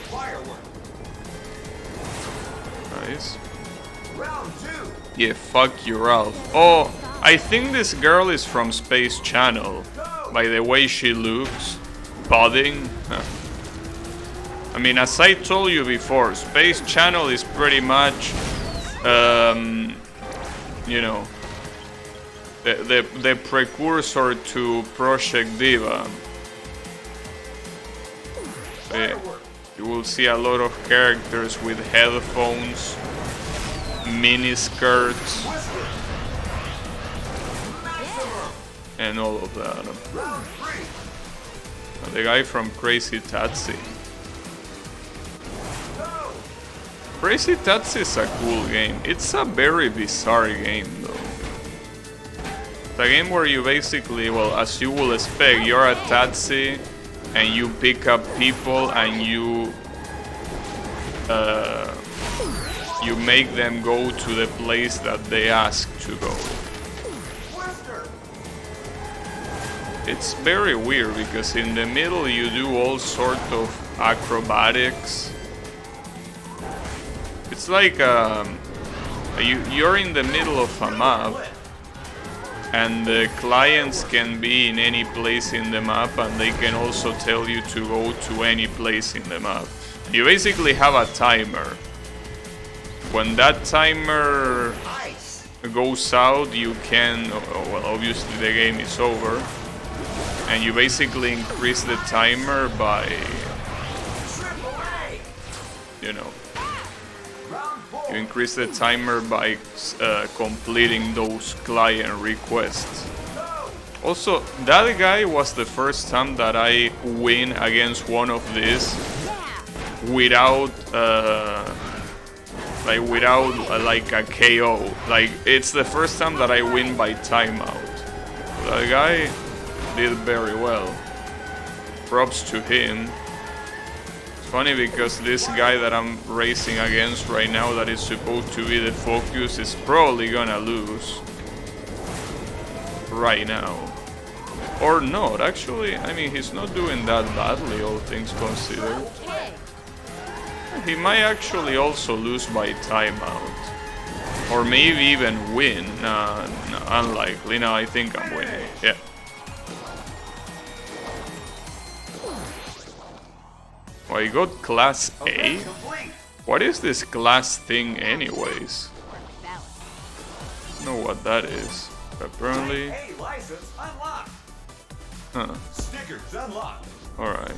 Firework. Nice. Round 2. Yeah, fuck you, Ralph. Oh, I think this girl is from Space Channel. By the way she looks. Pudding. I mean, as I told you before, Space Channel is pretty much, you know, the precursor to Project Diva. You will see a lot of characters with headphones, mini skirts, and all of that. Round 3. The guy from Crazy Taxi. Go. Crazy Taxi is a cool game. It's a very bizarre game though. It's a game where you basically, well, as you will expect, you're a taxi and you pick up people and you make them go to the place that they ask to go. Twister. It's very weird because in the middle you do all sort of acrobatics. It's like you're in the middle of a map and the clients can be in any place in the map and they can also tell you to go to any place in the map. You basically have a timer. When that timer Ice. goes out, you can, well, obviously the game is over, and you basically increase the timer by, Triple A. you know, Round 4. you increase the timer by completing those client requests. Go. Also, that guy was the first time that I win against one of these without like a KO. Like, it's the first time that I win by timeout. That guy did very well. Props to him. It's funny because this guy that I'm racing against right now, that is supposed to be the focus, is probably gonna lose right now. Or not, actually. I mean, he's not doing that badly, all things considered. Okay. He might actually also lose by timeout. Or maybe even win. No, unlikely. No, I think I'm winning. Yeah. Oh, I got Class A? Event complete. What is this class thing anyways? Balance. I don't know what that is. Apparently... A license unlocked. Huh. Stickers unlocked. Alright.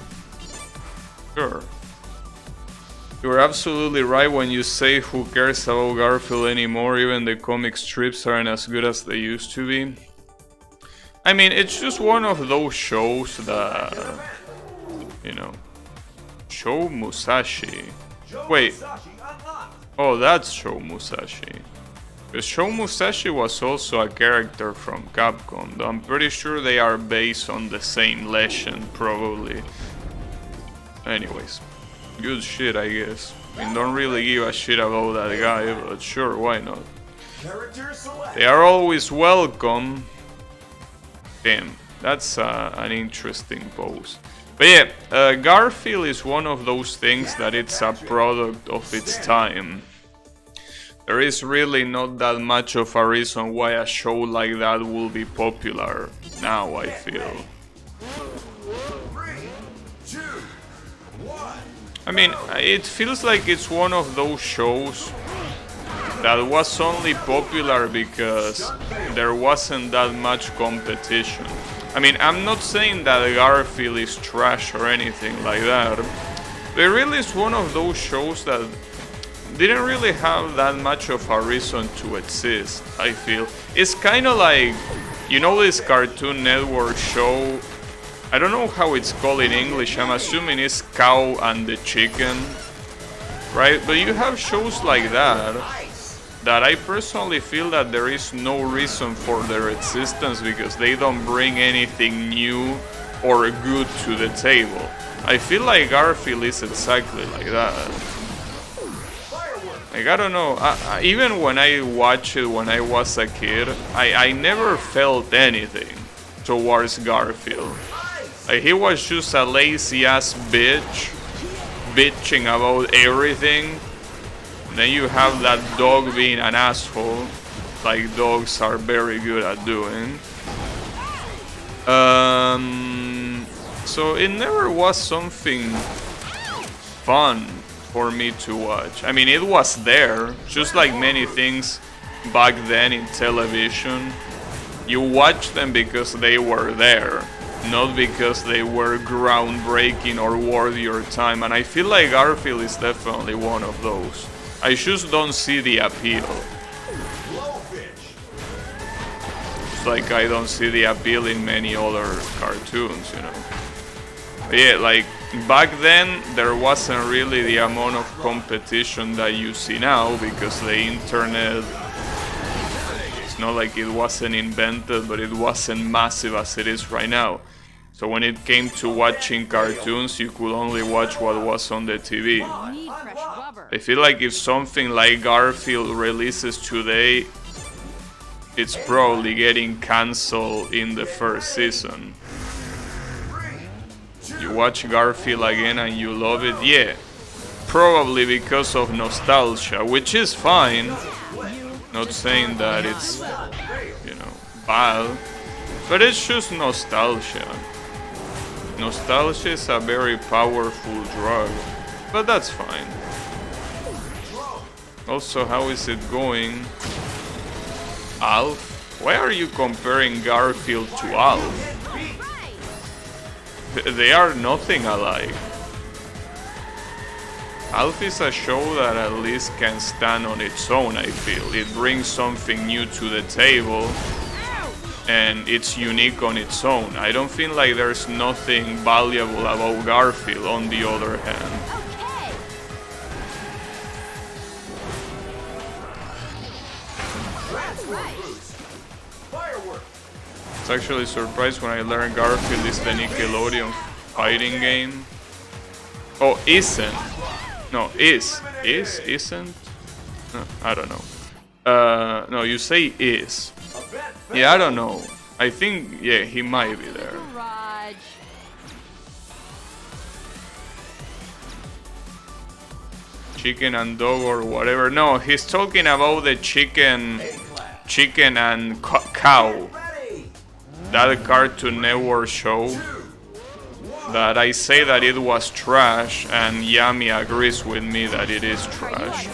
Sure. You're absolutely right when you say who cares about Garfield anymore, even the comic strips aren't as good as they used to be. I mean, it's just one of those shows that, you know, Sho Musashi. Joe Wait. Musashi unlocked. Oh, that's Sho Musashi. Because Sho Musashi was also a character from Capcom, though I'm pretty sure they are based on the same legend, probably. Anyways. Good shit, I guess. I mean, don't really give a shit about that guy, but sure, why not? Character select. They are always welcome. Damn, that's an interesting pose. But yeah, Garfield is one of those things that it's a product of its time. There is really not that much of a reason why a show like that will be popular now, I feel. 2, 1. I mean, it feels like it's one of those shows that was only popular because there wasn't that much competition. I mean, I'm not saying that Garfield is trash or anything like that, but it really is one of those shows that didn't really have that much of a reason to exist, I feel. It's kind of like, you know, this Cartoon Network show, I don't know how it's called in English, I'm assuming it's Cow and the Chicken, right? But you have shows like that I personally feel that there is no reason for their existence because they don't bring anything new or good to the table. I feel like Garfield is exactly like that. Like, I don't know, even when I watched it when I was a kid, I never felt anything towards Garfield. Like, he was just a lazy ass bitch, bitching about everything. And then you have that dog being an asshole, like dogs are very good at doing. So it never was something fun for me to watch. I mean, it was there, just like many things back then in television. You watch them because they were there, not because they were groundbreaking or worth your time. And I feel like Garfield is definitely one of those. I just don't see the appeal. Just like I don't see the appeal in many other cartoons, you know. But yeah, like back then there wasn't really the amount of competition that you see now because the internet, it's not like it wasn't invented, but it wasn't massive as it is right now. So when it came to watching cartoons, you could only watch what was on the TV. Need fresh rubber. I feel like if something like Garfield releases today, it's probably getting cancelled in the first season. You watch Garfield again and you love it, yeah. Probably because of nostalgia, which is fine. Not saying that it's, you know, bad, but it's just nostalgia. Nostalgia is a very powerful drug, but that's fine. Also, how is it going? Alf? Why are you comparing Garfield to Alf? They are nothing alike. Alf is a show that at least can stand on its own, I feel. It brings something new to the table and it's unique on its own. I don't feel like there's nothing valuable about Garfield on the other hand. I was actually surprised when I learned Garfield is the Nickelodeon fighting game. Oh, isn't. No, is. Is? Isn't? No, I don't know. No, you say is. Yeah, I don't know. I think, yeah, he might be there. Raj. Chicken and dog or whatever. No, he's talking about the chicken and cow. That Cartoon Network show that I say that it was trash and Yami agrees with me that it is trash.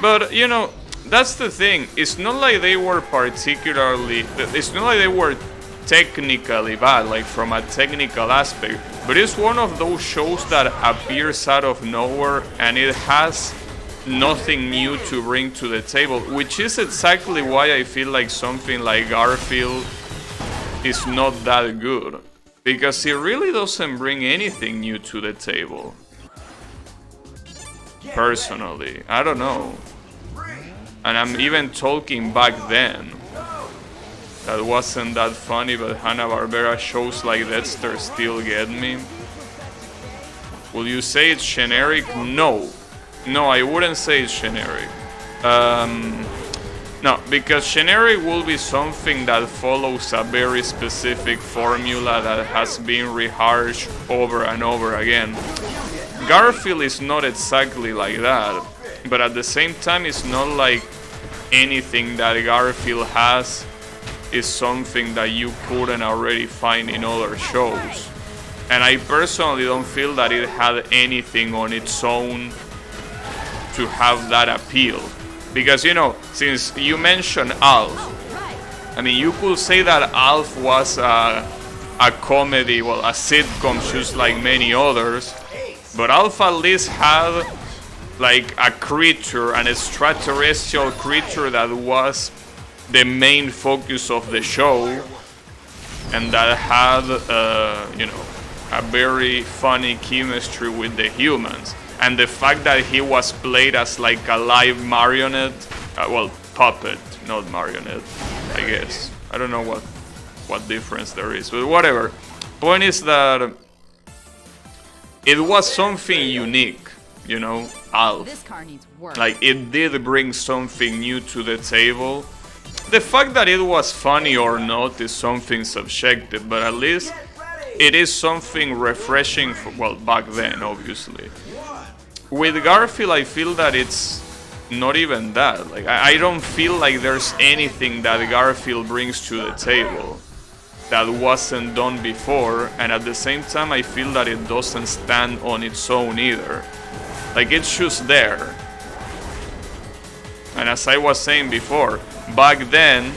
But, you know, that's the thing. It's not like they were particularly... It's not like they were technically bad, like from a technical aspect. But it's one of those shows that appears out of nowhere and it has nothing new to bring to the table. Which is exactly why I feel like something like Garfield is not that good. Because it really doesn't bring anything new to the table. Personally, I don't know. And I'm even talking back then. That wasn't that funny, but Hanna-Barbera shows like Dexter still get me. Will you say it's generic? No. No, I wouldn't say it's generic. No, because generic will be something that follows a very specific formula that has been reharshed over and over again. Garfield is not exactly like that, but at the same time it's not like anything that Garfield has is something that you couldn't already find in other shows. And I personally don't feel that it had anything on its own to have that appeal. Because, you know, since you mentioned Alf, I mean, you could say that Alf was a comedy, well, a sitcom just like many others, but Alf at least had like a creature, an extraterrestrial creature that was the main focus of the show, and that had, you know, a very funny chemistry with the humans. And the fact that he was played as like a live marionette, well, puppet, not marionette, I guess. I don't know what difference there is, but whatever. Point is that it was something unique, you know, Alf. This car needs work. Like, it did bring something new to the table. The fact that it was funny or not is something subjective, but at least it is something refreshing for, well, back then, obviously. With Garfield, I feel that it's not even that. Like, I don't feel like there's anything that Garfield brings to the table that wasn't done before, and at the same time, I feel that it doesn't stand on its own either. Like, it's just there. And as I was saying before, back then,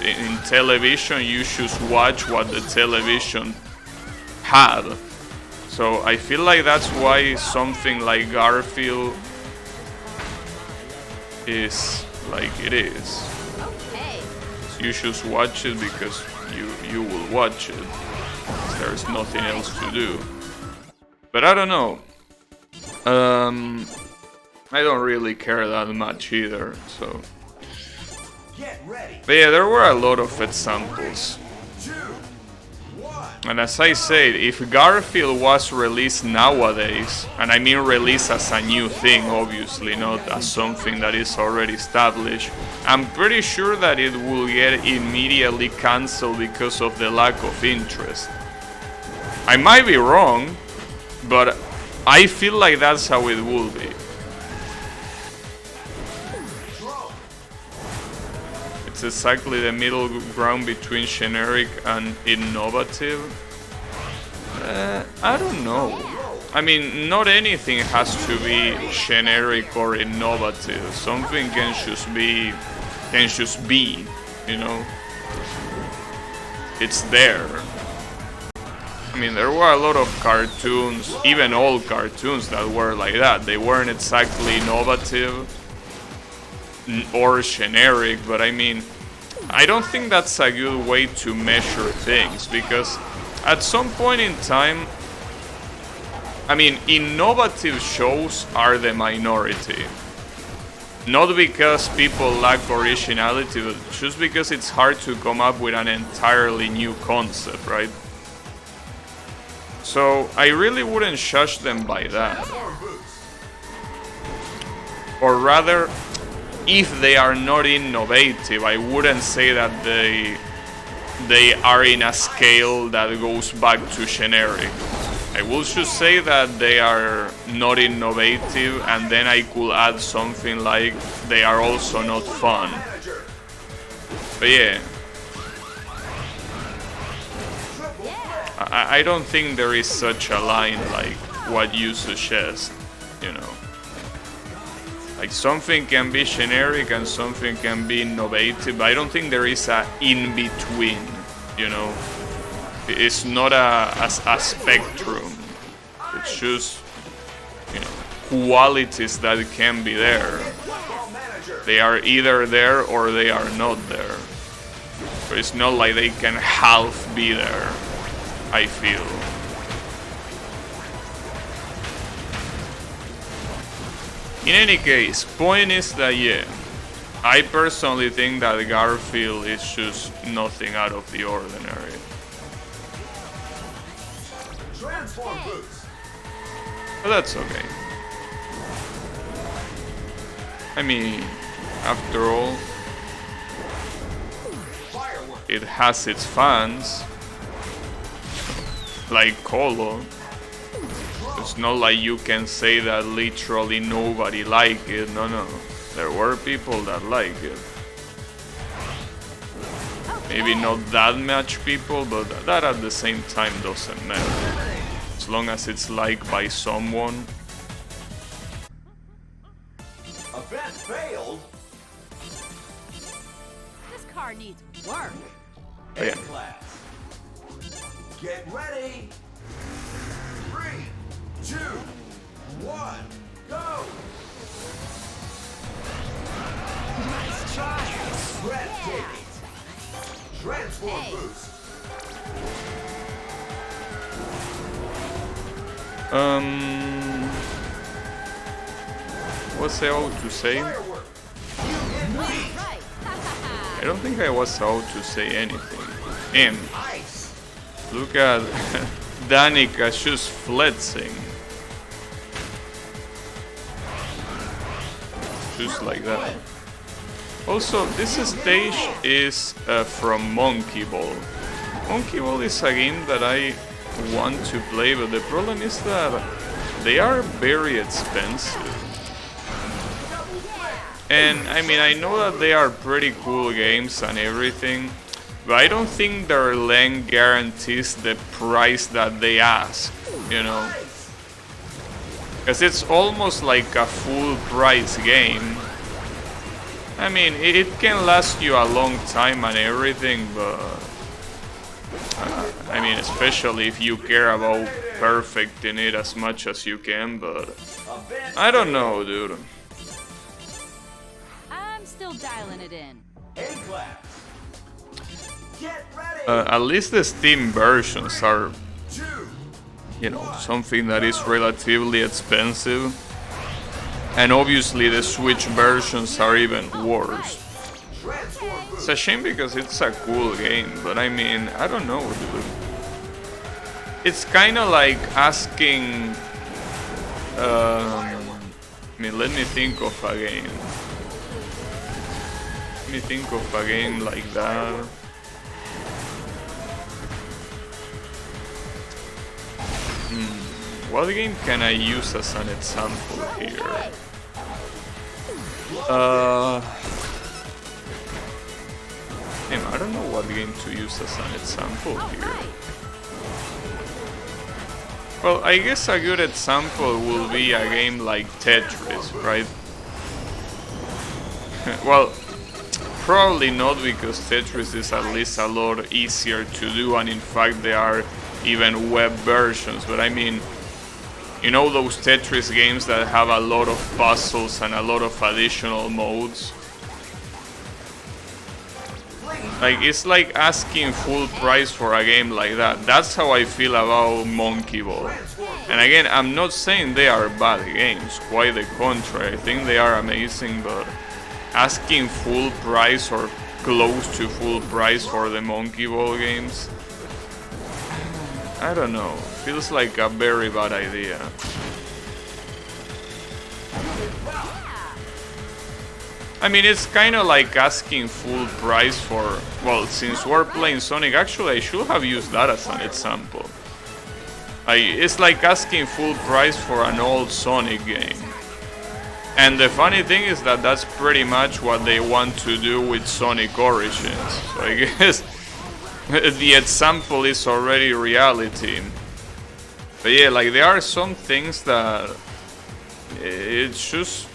in television, you should watch what the television had. So I feel like that's why something like Garfield is like it is. Okay. So you should watch it because you will watch it. There's nothing else to do. But I don't know. I don't really care that much either, so. But yeah, there were a lot of examples. And as I said, if Garfield was released nowadays, and I mean released as a new thing, obviously, not as something that is already established, I'm pretty sure that it will get immediately cancelled because of the lack of interest. I might be wrong, but I feel like that's how it will be. It's exactly the middle ground between generic and innovative. I don't know. I mean, not anything has to be generic or innovative. Something can just be, you know. It's there. I mean, there were a lot of cartoons, even old cartoons, that were like that. They weren't exactly innovative or generic, but I mean, I don't think that's a good way to measure things, because at some point in time, I mean, innovative shows are the minority. Not because people lack originality, but just because it's hard to come up with an entirely new concept, right? So I really wouldn't judge them by that. Or rather, if they are not innovative, I wouldn't say that they are in a scale that goes back to generic. I will just say that they are not innovative, and then I could add something like they are also not fun. But yeah, I don't think there is such a line like what you suggest, you know. Like, something can be generic and something can be innovative, but I don't think there is a in-between, you know. It's not a spectrum. It's just, you know, qualities that can be there. They are either there or they are not there. But it's not like they can half be there, I feel. In any case, point is that, yeah, I personally think that Garfield is just nothing out of the ordinary. But that's okay. I mean, after all, it has its fans, like Colo. It's not like you can say that literally nobody liked it. No. There were people that liked it. maybe not that much people, but that at the same time doesn't matter. As long as it's liked by someone. Event failed. This car needs work. Oh, yeah. Class. Get ready. 3, 2, 1, go. Nice try. Breathtaking. Transform boost. What's I ought to say? Firework. You hit me. Right. I don't think I was out to say anything. And Ice. look at Danica just flexing. Just like that. Also, this stage is from Monkey Ball. Monkey Ball is a game that I want to play, but the problem is that they are very expensive. And I mean, I know that they are pretty cool games and everything, but I don't think their length guarantees the price that they ask, you know? Because it's almost like a full price game. I mean, it can last you a long time and everything, but I mean, especially if you care about perfecting it as much as you can, but I don't know, dude. I'm still dialing it in. A-class. Get ready. At least the Steam versions are, 2, you know, something that is relatively expensive. And obviously the Switch versions are even worse. transform It's boost. a shame because it's a cool game, but I mean, I don't know, dude. It's kind of like asking... I mean, let me think of a game. Let me think of a game like that. What game can I use as an example here? Damn, I don't know what game to use as an example here. Well, I guess a good example will be a game like Tetris, right? Well, probably not, because Tetris is at least a lot easier to do, and in fact there are even web versions, but I mean, you know those Tetris games that have a lot of puzzles and a lot of additional modes? Like, it's like asking full price for a game like that. That's how I feel about Monkey Ball. And again, I'm not saying they are bad games, quite the contrary. I think they are amazing, but asking full price or close to full price for the Monkey Ball games, I don't know, feels like a very bad idea. I mean, it's kind of like asking full price for, well, since we're playing Sonic, actually I should have used that as an example. It's like asking full price for an old Sonic game. And the funny thing is that that's pretty much what they want to do with Sonic Origins. So I guess the example is already reality. But yeah, like, there are some things that it's just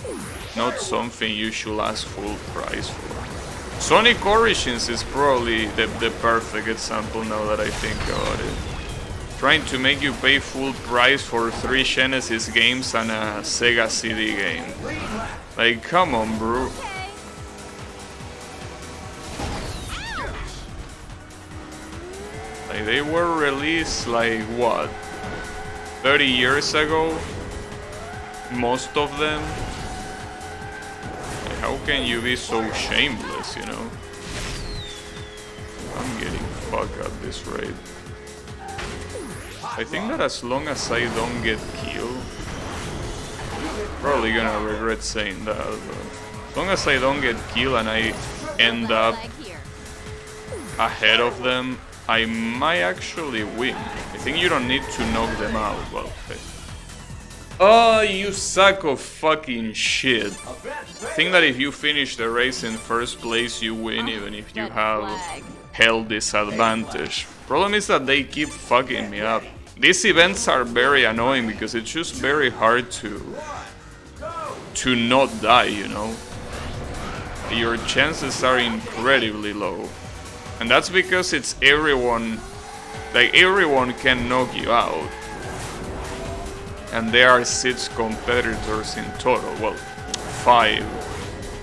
not something you should ask full price for. Sonic Origins is probably the perfect example now that I think about it. Trying to make you pay full price for 3 Genesis games and a Sega CD game. Like, come on, bro. Like, they were released, like, what, 30 years ago? Most of them? Like, how can you be so shameless, you know? I'm getting fucked at this rate. I think that as long as I don't get killed, probably gonna regret saying that, but as long as I don't get killed and I end up ahead of them, I might actually win. I think you don't need to knock them out. Well, okay. Oh, you sack of fucking shit. I think that if you finish the race in first place, you win, even if you have health disadvantage. Problem is that they keep fucking me up. These events are very annoying because it's just very hard to not die, you know. Your chances are incredibly low. And that's because it's everyone, like everyone can knock you out. And there are 6 competitors in total. Well, 5,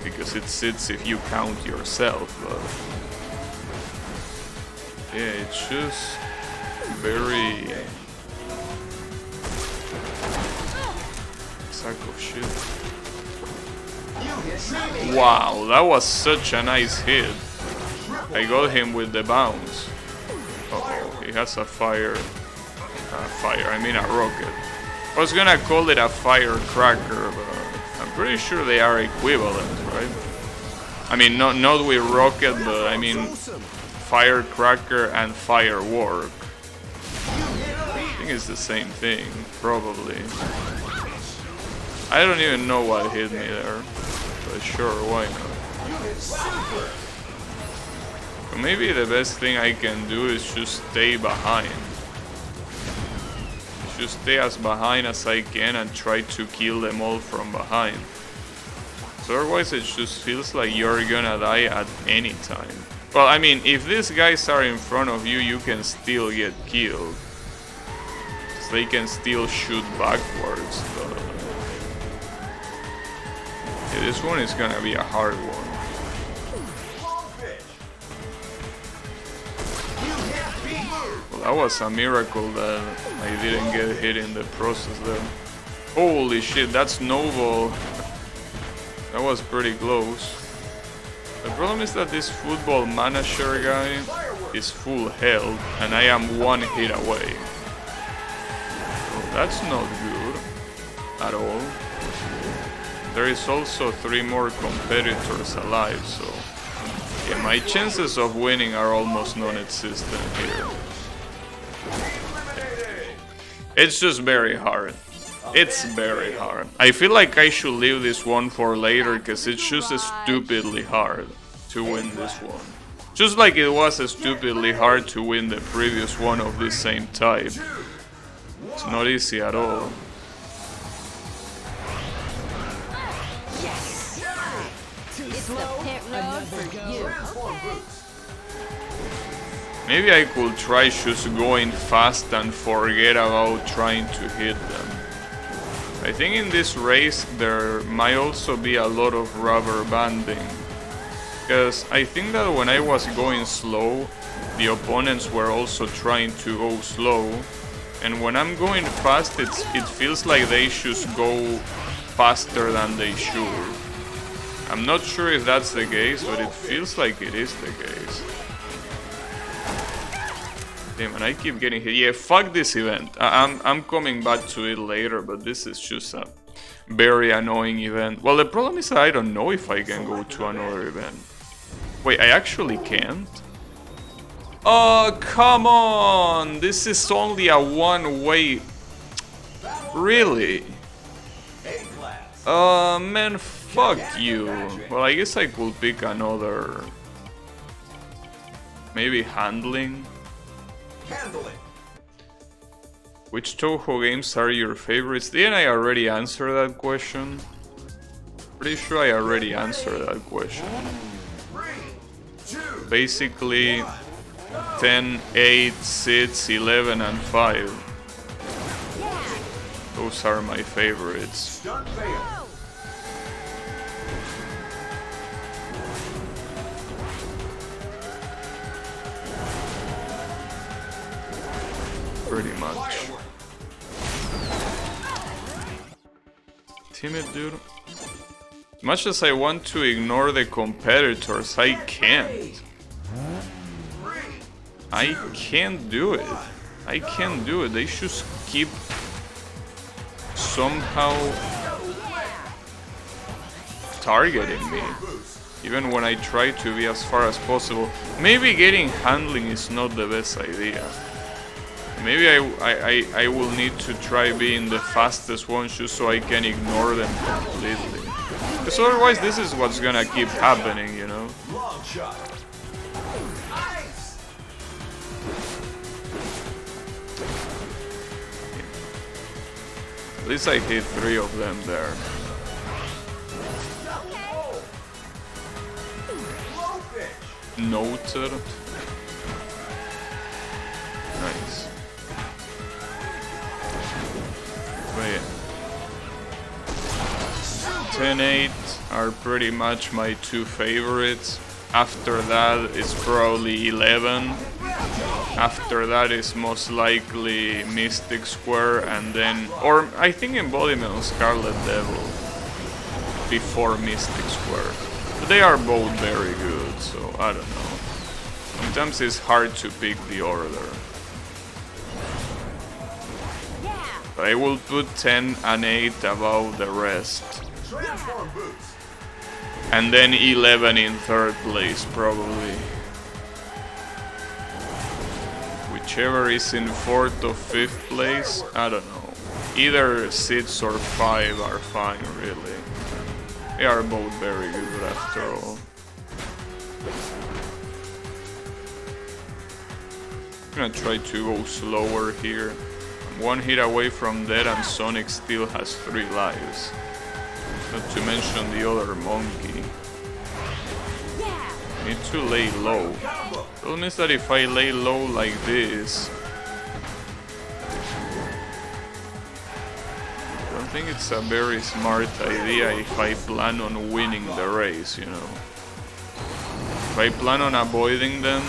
because it's 6 if you count yourself. But yeah, it's just very sack of shit. Wow, that was such a nice hit. I got him with the bounce. Uh-oh, he has a a rocket. I was gonna call it a firecracker, but I'm pretty sure they are equivalent, right? I mean, not with rocket, but I mean firecracker and firework. I think it's the same thing, probably. I don't even know what hit me there, but sure, why not? But maybe the best thing I can do is just stay behind. Just stay as behind as I can and try to kill them all from behind. So otherwise it just feels like you're gonna die at any time. Well, I mean, if these guys are in front of you, you can still get killed. So they can still shoot backwards, but yeah, this one is gonna be a hard one. Well, that was a miracle that I didn't get hit in the process there. Holy shit, that's Noble. That was pretty close. The problem is that this football manager guy is full health and I am 1 hit away. So that's not good at all. There is also 3 more competitors alive, so yeah, my chances of winning are almost non-existent here. It's just very hard. It's very hard. I feel like I should leave this one for later because it's just stupidly hard to win this one. Just like it was stupidly hard to win the previous one of this same type. It's not easy at all. It's the pit road for you. Maybe I could try just going fast and forget about trying to hit them. I think in this race there might also be a lot of rubber banding. Because I think that when I was going slow, the opponents were also trying to go slow. And when I'm going fast, it feels like they should go faster than they should. I'm not sure if that's the case, but it feels like it is the case. Damn, and I keep getting hit. Yeah, fuck this event. I'm coming back to it later, but this is just a very annoying event. Well, the problem is that I don't know if I can go to another event. Wait, I actually can't? Oh, come on! This is only a one-way... Really? Man, fuck you. Well, I guess I could pick another... Maybe handling? Which Touhou games are your favorites? Didn't I already answer that question? Pretty sure I already answered that question. Basically 10, 8, 6, 11 and 5. Those are my favorites. Pretty much. Timid dude. As much as I want to ignore the competitors, I can't. I can't do it. I can't do it. They should keep somehow targeting me. Even when I try to be as far as possible. Maybe getting handling is not the best idea. Maybe I will need to try being the fastest one just so I can ignore them completely. Because otherwise this is what's gonna keep happening, you know? At least I hit 3 of them there. Blowfish. Noted. Nice. Wait. 10-8 are pretty much my 2 favorites. After that it's probably 11. After that is most likely Mystic Square, and then, or I think Embodiment of Scarlet Devil before Mystic Square. But they are both very good, so I don't know. Sometimes it's hard to pick the order. But I will put 10 and 8 above the rest. Transform boots. And then 11 in 3rd place, probably. Whichever is in 4th or 5th place, I don't know. Either 6 or 5 are fine, really. They are both very good after all. I'm gonna try to go slower here. I'm 1 hit away from dead and Sonic still has 3 lives. Not to mention the other monkey. I need to lay low. That means that if I lay low like this, I don't think it's a very smart idea if I plan on winning the race, you know. If I plan on avoiding them,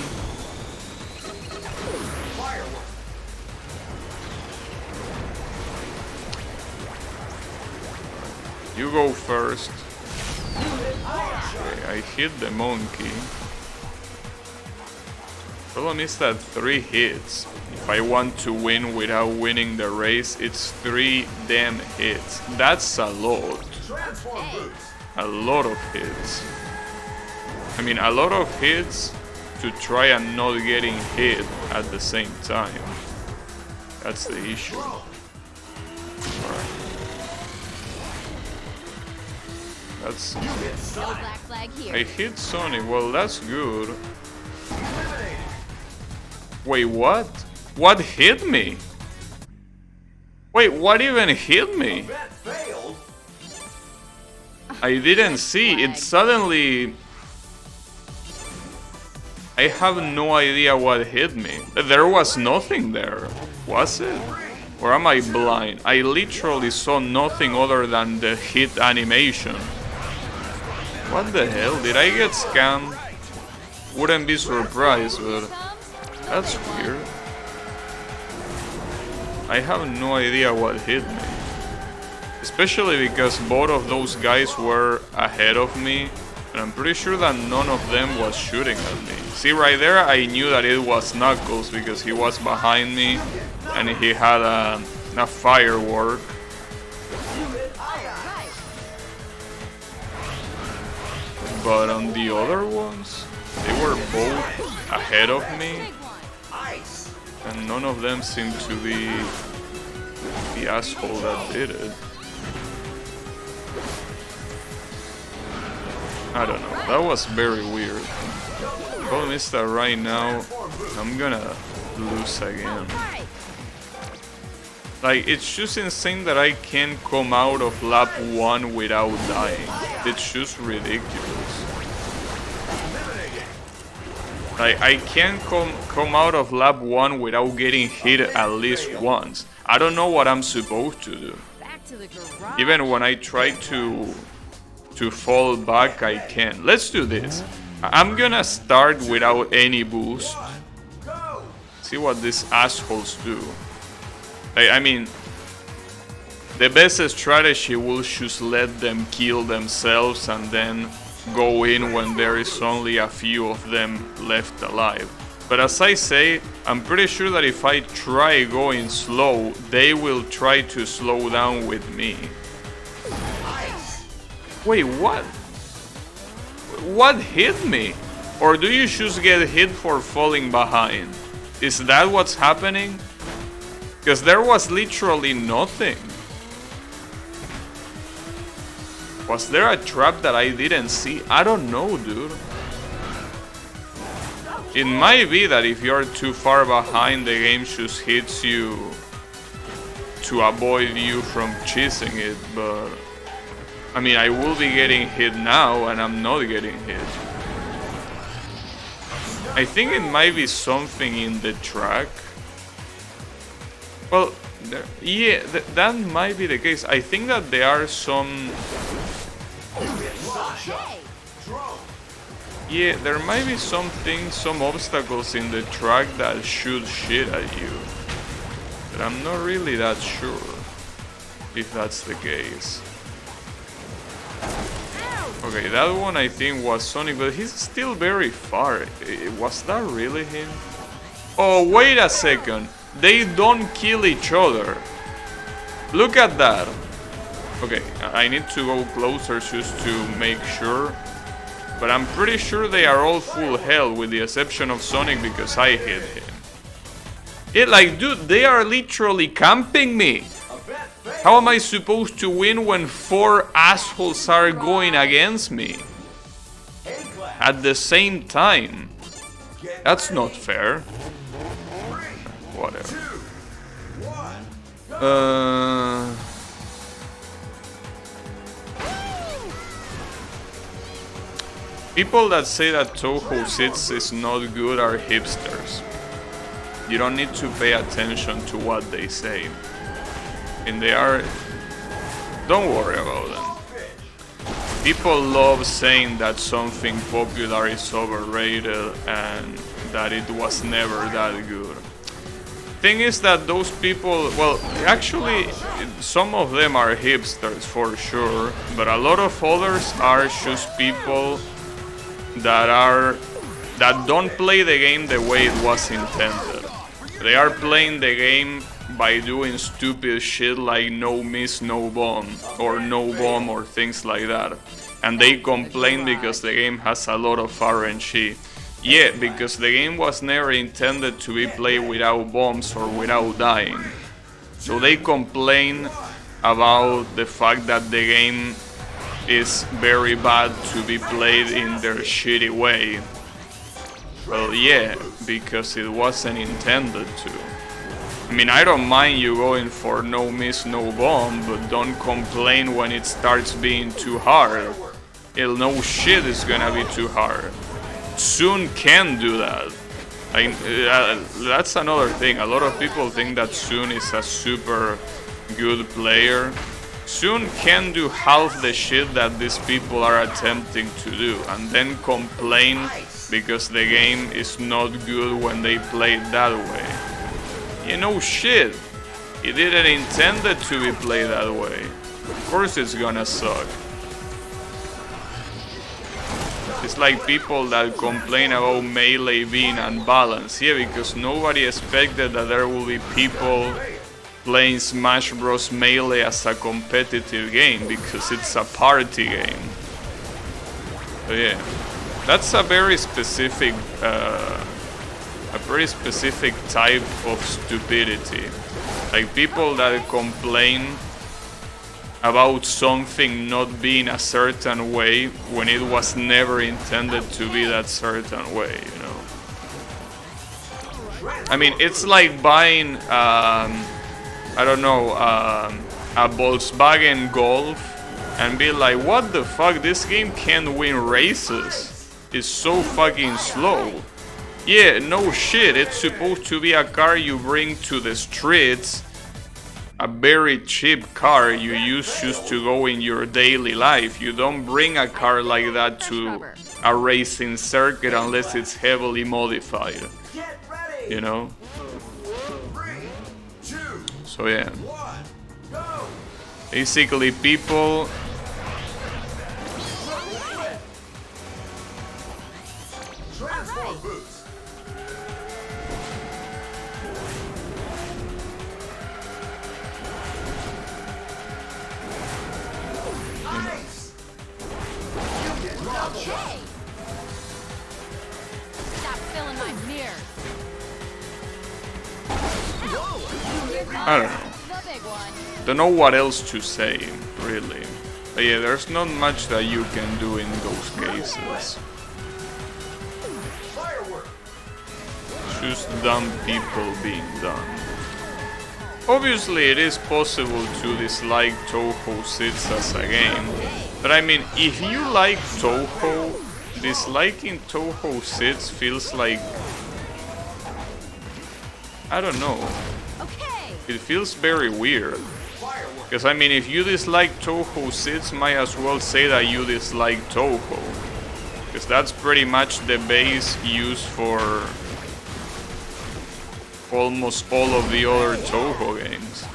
you go first. Okay, I hit the monkey. Problem is that 3 hits. If I want to win without winning the race, it's 3 damn hits. That's a lot. Transform boots. A lot of hits. I mean, a lot of hits to try and not getting hit at the same time. That's the issue. Alright. That's... No black flag here. I hit Sonic, well that's good. Wait, what? What hit me? Wait, what even hit me? Event failed. I didn't see, it suddenly... I have no idea what hit me. There was nothing there, was it? Or am I blind? I literally saw nothing other than the hit animation. What the hell? Did I get scammed? Wouldn't be surprised, but that's weird. I have no idea what hit me. Especially because both of those guys were ahead of me, and I'm pretty sure that none of them was shooting at me. See, right there, I knew that it was Knuckles because he was behind me and he had a firework. But on the other ones, they were both ahead of me, and none of them seemed to be the asshole that did it. I don't know, that was very weird. The problem is that right now, I'm gonna lose again. Like, it's just insane that I can't come out of lap 1 without dying. It's just ridiculous. Like, I can't come out of lap 1 without getting hit at least once. I don't know what I'm supposed to do. Even when I try to fall back, I can't. Let's do this. I'm gonna start without any boost. See what these assholes do. I mean, the best strategy will just let them kill themselves and then go in when there is only a few of them left alive. But as I say, I'm pretty sure that if I try going slow, they will try to slow down with me. Wait, what? What hit me? Or do you just get hit for falling behind? Is that what's happening? Because there was literally nothing. Was there a trap that I didn't see? I don't know, dude. It might be that if you're too far behind, the game just hits you to avoid you from cheesing it, but I mean, I will be getting hit now, and I'm not getting hit. I think it might be something in the track. Well, yeah, that might be the case. I think that there are some... Hey. Yeah, there might be some things, some obstacles in the track that shoot shit at you. But I'm not really that sure if that's the case. Okay, that one I think was Sonic, but he's still very far. Was that really him? Oh, wait a second. They don't kill each other. Look at that. Okay, I need to go closer just to make sure. But I'm pretty sure they are all full health with the exception of Sonic because I hit him. Yeah, like, dude, they are literally camping me. How am I supposed to win when 4 assholes are going against me at the same time? That's not fair. Whatever. People that say that Touhou Sits is not good are hipsters. You don't need to pay attention to what they say. And they are... Don't worry about them. People love saying that something popular is overrated and that it was never that good. Thing is that those people, well, actually, some of them are hipsters for sure, but a lot of others are just people that don't play the game the way it was intended. They are playing the game by doing stupid shit like no miss, no bomb, or no bomb, or things like that. And they complain because the game has a lot of RNG. Yeah, because the game was never intended to be played without bombs or without dying. So they complain about the fact that the game is very bad to be played in their shitty way. Well, yeah, because it wasn't intended to. I mean, I don't mind you going for no miss, no bomb, but don't complain when it starts being too hard. No shit is gonna be too hard. Soon can do that. That's another thing. A lot of people think that Soon is a super good player. Soon can do half the shit that these people are attempting to do, and then complain because the game is not good when they play it that way. You know shit. It didn't intend it to be played that way. Of course it's gonna suck. It's like people that complain about Melee being unbalanced. Yeah, because nobody expected that there will be people playing Smash Bros. Melee as a competitive game, because it's a party game. So yeah, that's a very specific type of stupidity. Like people that complain about something not being a certain way when it was never intended to be that certain way, you know. I mean, it's like buying, I don't know, a Volkswagen Golf and be like, what the fuck, this game can't win races. It's so fucking slow. Yeah, no shit, it's supposed to be a car you bring to the streets. A very cheap car you use just to go in your daily life. You don't bring a car like that to a racing circuit unless it's heavily modified. You know? So yeah. Basically people... Hey! Stop filling my mirror. I don't know. The big one. Don't know what else to say, really. But yeah, there's not much that you can do in those cases. Just dumb people being dumb. obviously it is possible to dislike Touhou Sits as a game, but I mean, if you like Touhou, disliking Touhou Sits feels like, I don't know, it feels very weird. Because I mean, if you dislike Touhou Sits, might as well say that you dislike Touhou. Because that's pretty much the base used for almost all of the other Touhou games.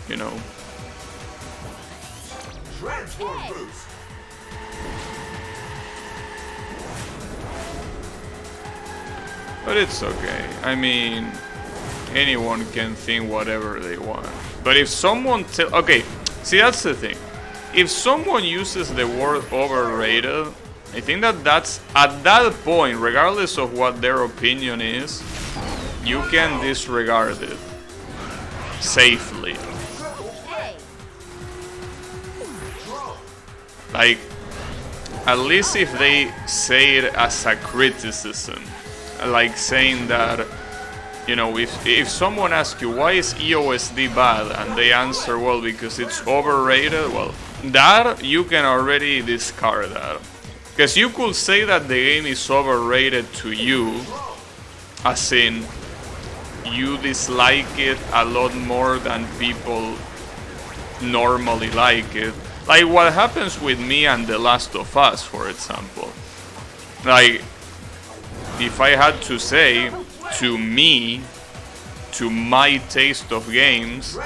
You know. Transform boost. But it's okay. I mean, anyone can think whatever they want. But if someone okay, see, that's the thing. If someone uses the word overrated, I think that's at that point, regardless of what their opinion is, you can disregard it safely. Like, at least if they say it as a criticism, like saying that, you know, if someone asks you why is EOSD bad and they answer, well, because it's overrated, well, that you can already discard that. Because you could say that the game is overrated to you, as in you dislike it a lot more than people normally like it. Like what happens with me and The Last of Us, for example. Like, if I had to say, to me, to my taste of games,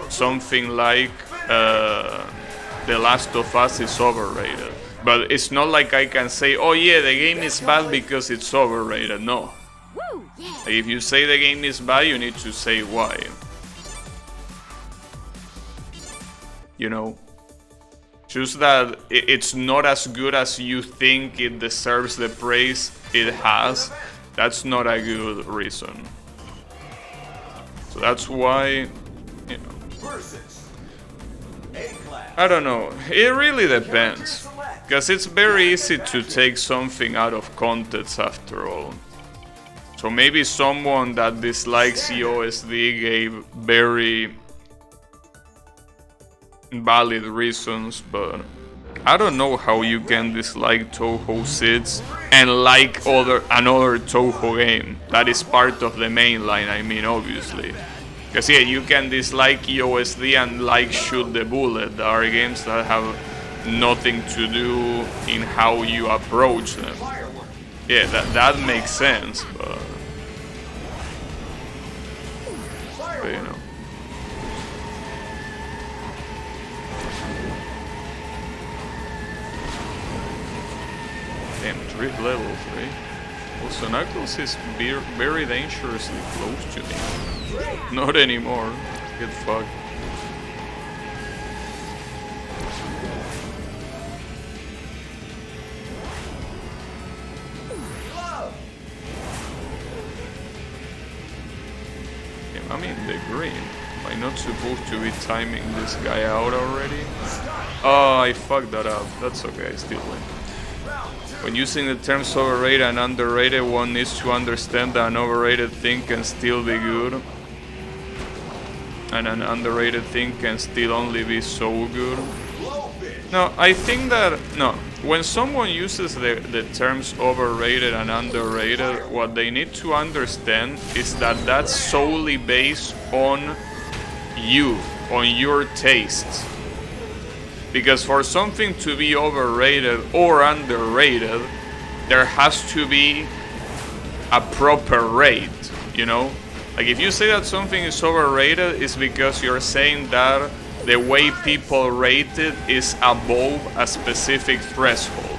something like The Last of Us is overrated. But it's not like I can say, oh yeah, the game is bad because it's overrated. No. Like, if you say the game is bad, you need to say why. You know? Just that it's not as good as you think it deserves the praise it has. That's not a good reason. So that's why, you know, I don't know. It really depends. Because it's very easy to take something out of context after all. So maybe someone that dislikes EOSD gave very valid reasons, but I don't know how you can dislike Touhou Sits and like another Touhou game that is part of the main line, I mean, obviously. Because yeah, you can dislike EOSD and like Shoot the Bullet. There are games that have nothing to do in how you approach them. Yeah, that makes sense, but you know. Damn, Drift level 3. Also, Knuckles is very dangerously close to me. Not anymore. Get fucked. Damn, I'm in the green. Am I not supposed to be timing this guy out already? Oh, I fucked that up. That's okay, I still win. When using the terms overrated and underrated, one needs to understand that an overrated thing can still be good, and an underrated thing can still only be so good. No, I think that, no, when someone uses the terms overrated and underrated, what they need to understand is that that's solely based on you, on your tastes. Because for something to be overrated or underrated, there has to be a proper rate, you know? Like if you say that something is overrated, it's because you're saying that the way people rate it is above a specific threshold.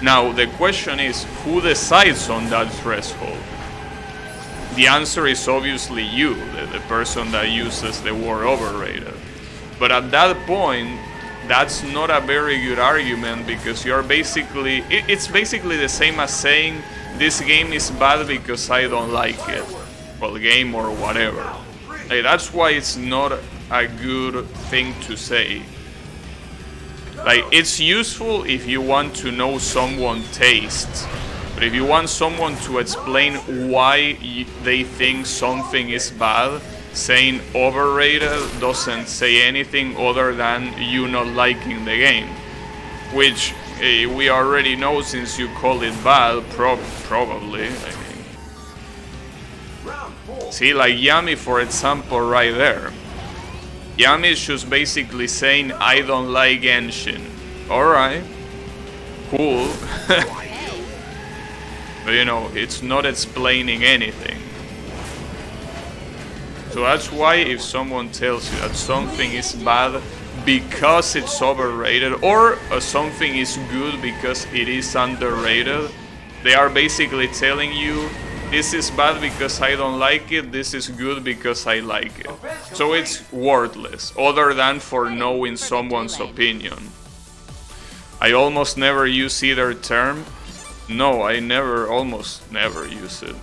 Now, the question is, who decides on that threshold? The answer is obviously you, the person that uses the word overrated. But at that point, that's not a very good argument because you're basically, it's basically the same as saying this game is bad because I don't like it. Well, game or whatever. Like, that's why it's not a good thing to say. Like, it's useful if you want to know someone's tastes. But if you want someone to explain why they think something is bad, saying overrated doesn't say anything other than you not liking the game. Which we already know since you call it bad, probably. I mean. See, like Yami, for example, right there. Yami is just basically saying, I don't like Genshin. Alright. Cool. But you know, it's not explaining anything. So that's why if someone tells you that something is bad because it's overrated, or something is good because it is underrated, they are basically telling you, this is bad because I don't like it, this is good because I like it. So it's worthless, other than for knowing someone's opinion. I almost never use either term. No, I almost never use it.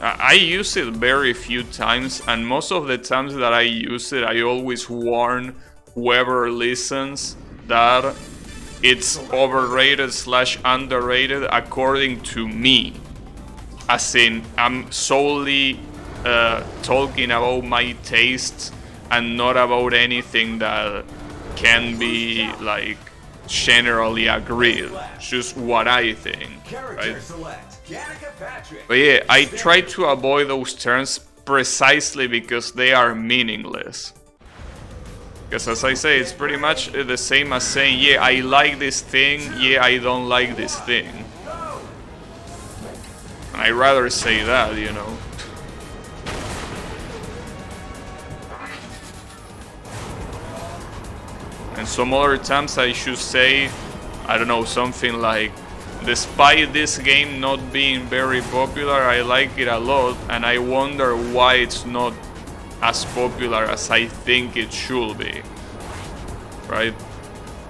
I use it very few times, and most of the times that I use it, I always warn whoever listens that it's overrated / underrated according to me. As in, I'm solely talking about my tastes and not about anything that can be like generally agreed. Just what I think, right? But yeah, I try to avoid those terms precisely because they are meaningless. Because as I say, it's pretty much the same as saying, yeah, I like this thing, yeah, I don't like this thing. And I'd rather say that, you know. And some other times I should say, I don't know, something like, despite this game not being very popular, I like it a lot, and I wonder why it's not as popular as I think it should be. Right?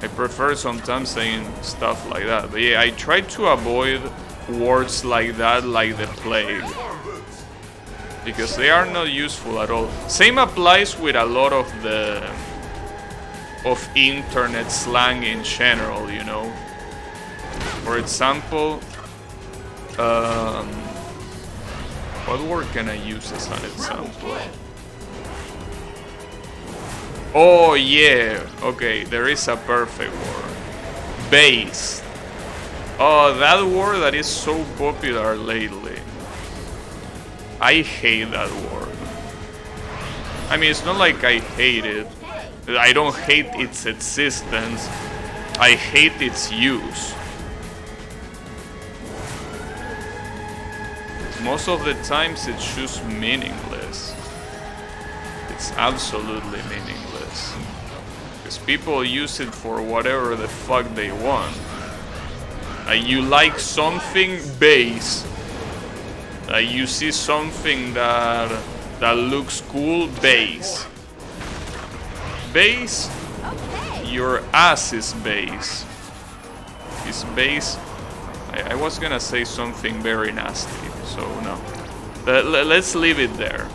I prefer sometimes saying stuff like that. But yeah, I try to avoid words like that like the plague, because they are not useful at all. Same applies with a lot of the internet slang in general, you know. For example, what word can I use as an example? Oh yeah, okay, there is a perfect word. Base. Oh, that word that is so popular lately. I hate that word. I mean, it's not like I hate it. I don't hate its existence. I hate its use. Most of the times it's just meaningless. It's absolutely meaningless. Because people use it for whatever the fuck they want. You like something, base. You see something that looks cool, base. Base? Your ass is base. Is base? I was gonna say something very nasty, so no. Let's leave it there.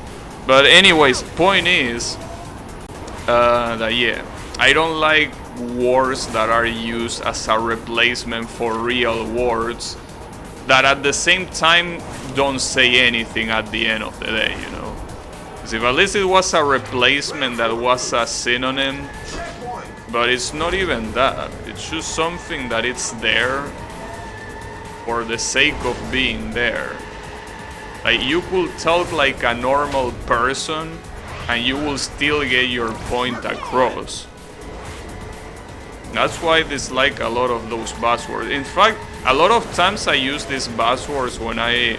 But anyways, point is that yeah, I don't like words that are used as a replacement for real words that at the same time don't say anything at the end of the day, you know. Because if at least it was a replacement that was a synonym, but it's not even that. It's just something that it's there for the sake of being there. Like, you could talk like a normal person and you will still get your point across. That's why I dislike a lot of those buzzwords. In fact, a lot of times I use these buzzwords when I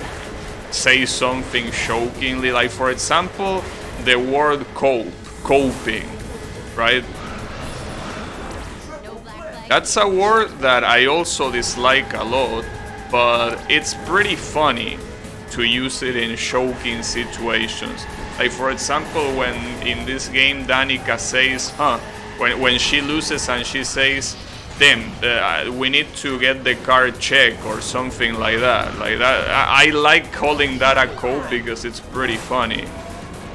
say something jokingly. Like, for example, the word coping, right? That's a word that I also dislike a lot, but it's pretty funny to use it in joking situations. Like, for example, when in this game Danica says, when she loses and she says, damn, we need to get the car checked or something like that. I like calling that a cope because it's pretty funny.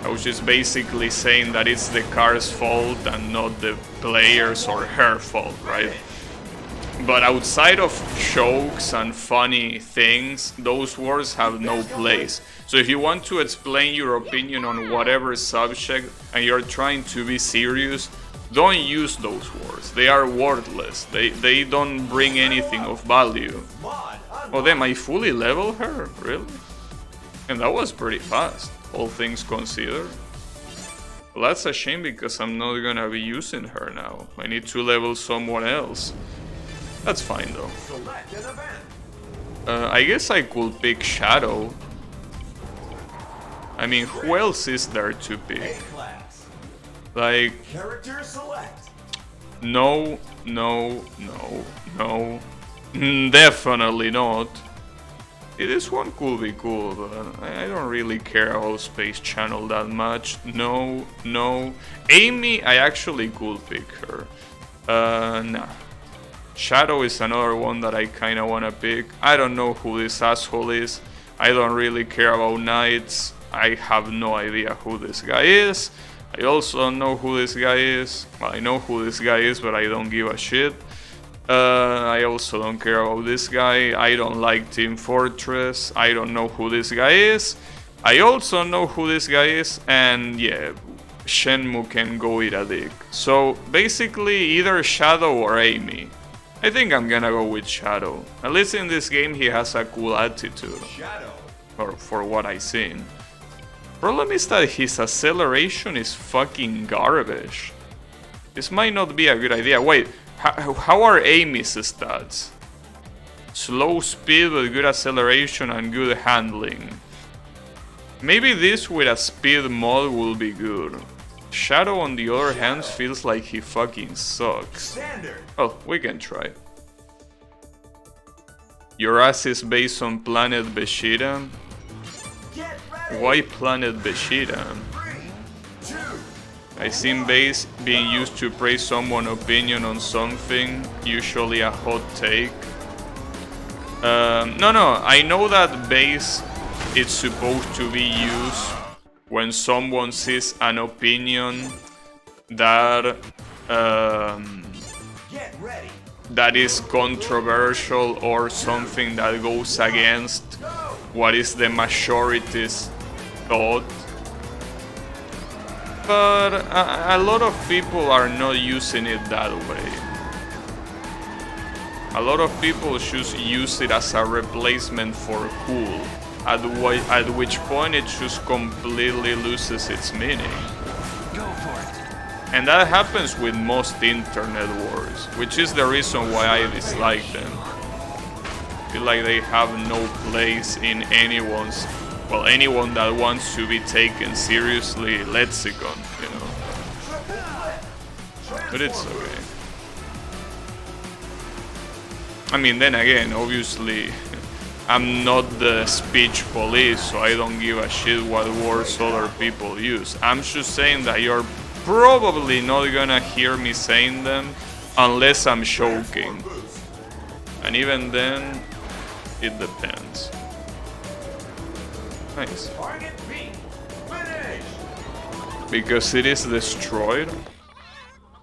I was just basically saying that it's the car's fault and not the player's or her fault, right? But outside of jokes and funny things, those words have no place. So if you want to explain your opinion on whatever subject and you're trying to be serious, don't use those words. They are worthless. They don't bring anything of value. Oh damn, I fully leveled her? Really? And that was pretty fast, all things considered. Well, that's a shame because I'm not gonna be using her now. I need to level someone else. That's fine though. I guess I could pick Shadow. I mean, who else is there to pick? Like, no, definitely not. This one could be cool, but I don't really care about Space Channel that much. No. Amy, I actually could pick her. Nah. Shadow is another one that I kinda wanna pick. I don't know who this asshole is. I don't really care about Knights. I have no idea who this guy is. I also don't know who this guy is. Well, I know who this guy is, but I don't give a shit. I also don't care about this guy. I don't like Team Fortress. I don't know who this guy is. I also know who this guy is. And yeah, Shenmue can go eat a dick. So basically either Shadow or Amy. I think I'm gonna go with Shadow. At least in this game he has a cool attitude. Or for what I've seen. Problem is that his acceleration is fucking garbage. This might not be a good idea. Wait, how are Amy's stats? Slow speed with good acceleration and good handling. Maybe this with a speed mod will be good. Shadow on the other hand feels like he fucking sucks. Oh, we can try. Your ass is based on Planet Vegeta? Why Planet Vegeta? I seen base being used to praise someone's opinion on something, usually a hot take. No, I know that base is supposed to be used when someone says an opinion that that is controversial or something that goes against what is the majority's thought. But a lot of people are not using it that way. A lot of people just use it as a replacement for cool, at which point it just completely loses its meaning. Go for it. And that happens with most internet wars, which is the reason why I dislike them. I feel like they have no place in anyone's, well, anyone that wants to be taken seriously lexicon, you know. But it's okay. I mean, then again, obviously, I'm not the speech police, so I don't give a shit what words other people use. I'm just saying that you're probably not gonna hear me saying them unless I'm joking. And even then, it depends. Nice. Because it is destroyed.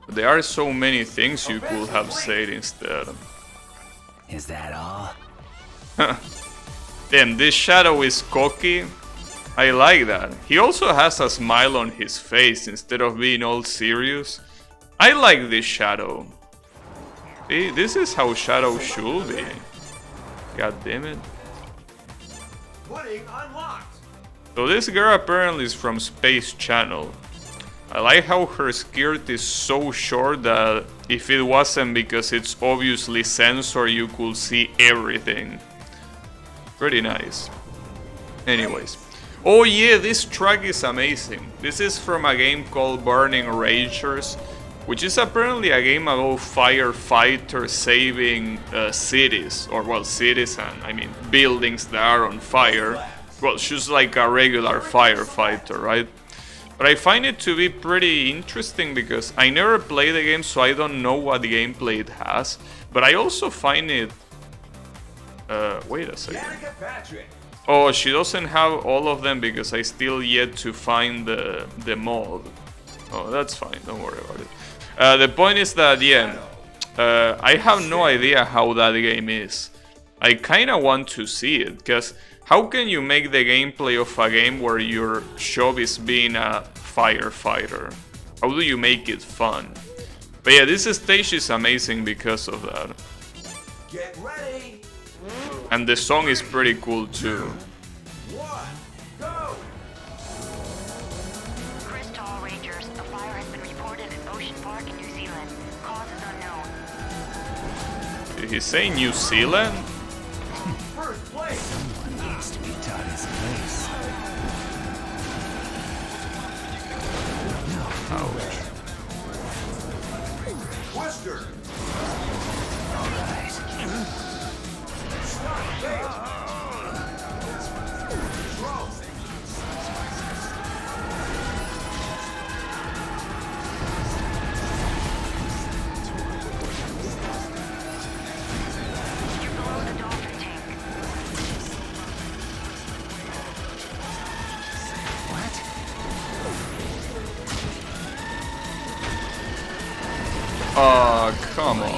There are so many things you could have said instead. Is that all? Damn, this Shadow is cocky. I like that. He also has a smile on his face instead of being all serious. I like this Shadow. See, this is how Shadow should be. God damn it. So this girl apparently is from Space Channel. I like how her skirt is so short that if it wasn't because it's obviously censored, you could see everything. Pretty nice. Anyways. Oh yeah, this track is amazing. This is from a game called Burning Rangers, which is apparently a game about firefighters saving cities, or well, cities and I mean buildings that are on fire. Well, she's like a regular firefighter, right? But I find it to be pretty interesting because I never played the game, so I don't know what gameplay it has. But I also find it... wait a second. Oh, she doesn't have all of them because I still yet to find the mod. Oh, that's fine, don't worry about it. The point is that, yeah, I have no idea how that game is. I kinda want to see it, because how can you make the gameplay of a game where your job is being a firefighter? How do you make it fun? But yeah, this stage is amazing because of that. Get ready. And the song is pretty cool too. 1, go. Crystal Rangers, a fire has been reported at Ocean Park in New Zealand. Cause is unknown. Did he say New Zealand? First place. Someone needs to be taught his place. Ouch. Twister. Right. Stop there. Throw. You're below the dolphin tank. What? Oh, come on.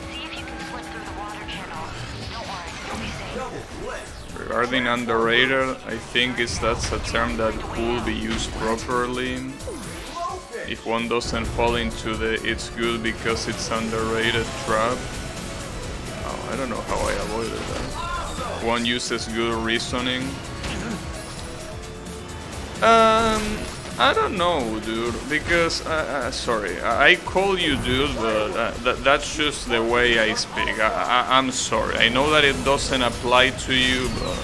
See if you can slip through the water channel. Don't worry, you'll be safe. Double flip. Regarding underrated, I think that's a term that could be used properly. Low If one doesn't fall into the "it's good because it's underrated" trap. Oh, I don't know how I avoided that. One uses good reasoning. I don't know, dude, because, sorry, I call you dude, but that's just the way I speak. I'm sorry. I know that it doesn't apply to you, but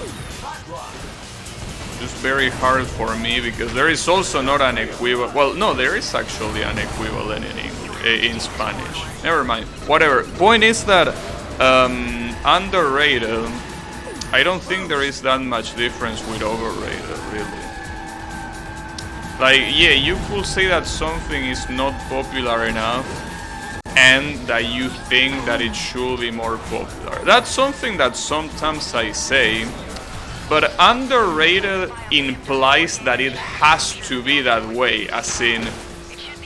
it's very hard for me because there is also not an equivalent. Well, no, there is actually an equivalent in English, in Spanish. Never mind. Whatever. Point is that underrated, I don't think there is that much difference with overrated, really. Like, yeah, you could say that something is not popular enough and that you think that it should be more popular. That's something that sometimes I say, but underrated implies that it has to be that way, as in,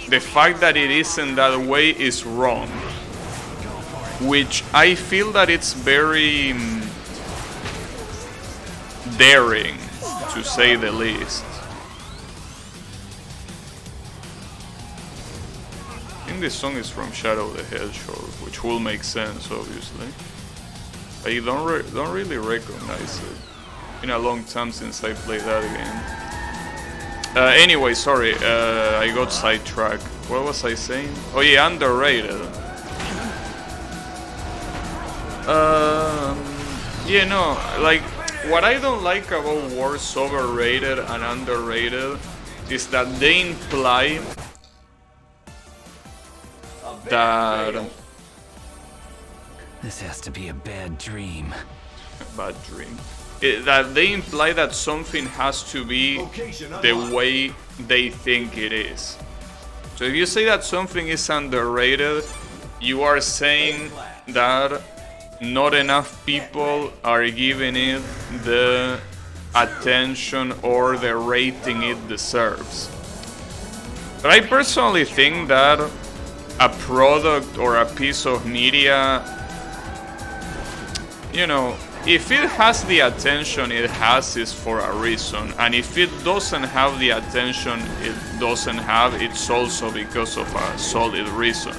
the fact that it isn't that way is wrong. Which I feel that it's very daring, to say the least. I think this song is from Shadow the Hedgehog, which will make sense, obviously. I don't really recognize it. Been a long time since I played that game. Anyway, sorry, I got sidetracked. What was I saying? Oh yeah, underrated. Yeah, no, like, what I don't like about words overrated and underrated is that they imply that... This has to be a bad dream. Bad dream. That they imply that something has to be the way they think it is. So if you say that something is underrated, you are saying that not enough people are giving it the attention or the rating it deserves. But I personally think that a product or a piece of media, you know, if it has the attention it has, is for a reason, and if it doesn't have the attention it doesn't have, it's also because of a solid reason.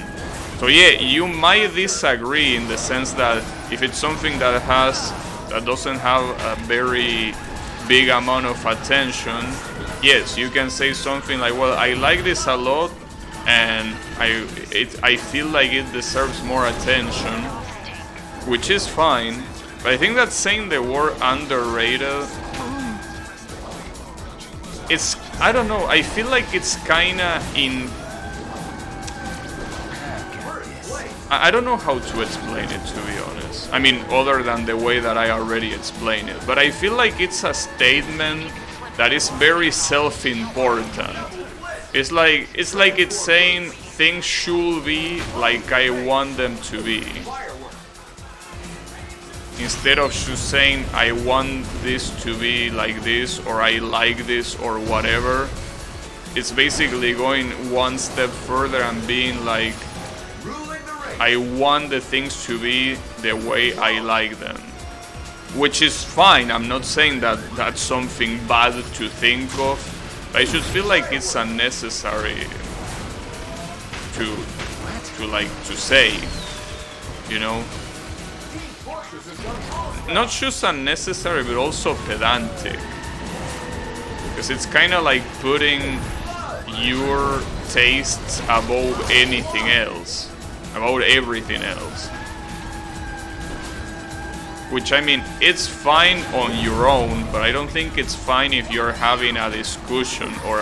So yeah, you might disagree in the sense that if it's something that doesn't have a very big amount of attention, yes, you can say something like, well, I like this a lot and I feel like it deserves more attention, which is fine. But I think that saying the word underrated, it's, I don't know, I feel like it's kinda in... I don't know how to explain it, to be honest. I mean, other than the way that I already explained it. But I feel like it's a statement that is very self-important. It's like it's saying things should be like I want them to be. instead of just saying I want this to be like this or I like this or whatever, it's basically going one step further and being like, Ruling the race. I want the things to be the way I like them. Which is fine, I'm not saying that that's something bad to think of, but I just feel like it's unnecessary to say, you know? Fortress has gone wrong. Not just unnecessary, but also pedantic. Because it's kind of like putting your tastes above anything else, about everything else. Which, I mean, it's fine on your own, but I don't think it's fine if you're having a discussion or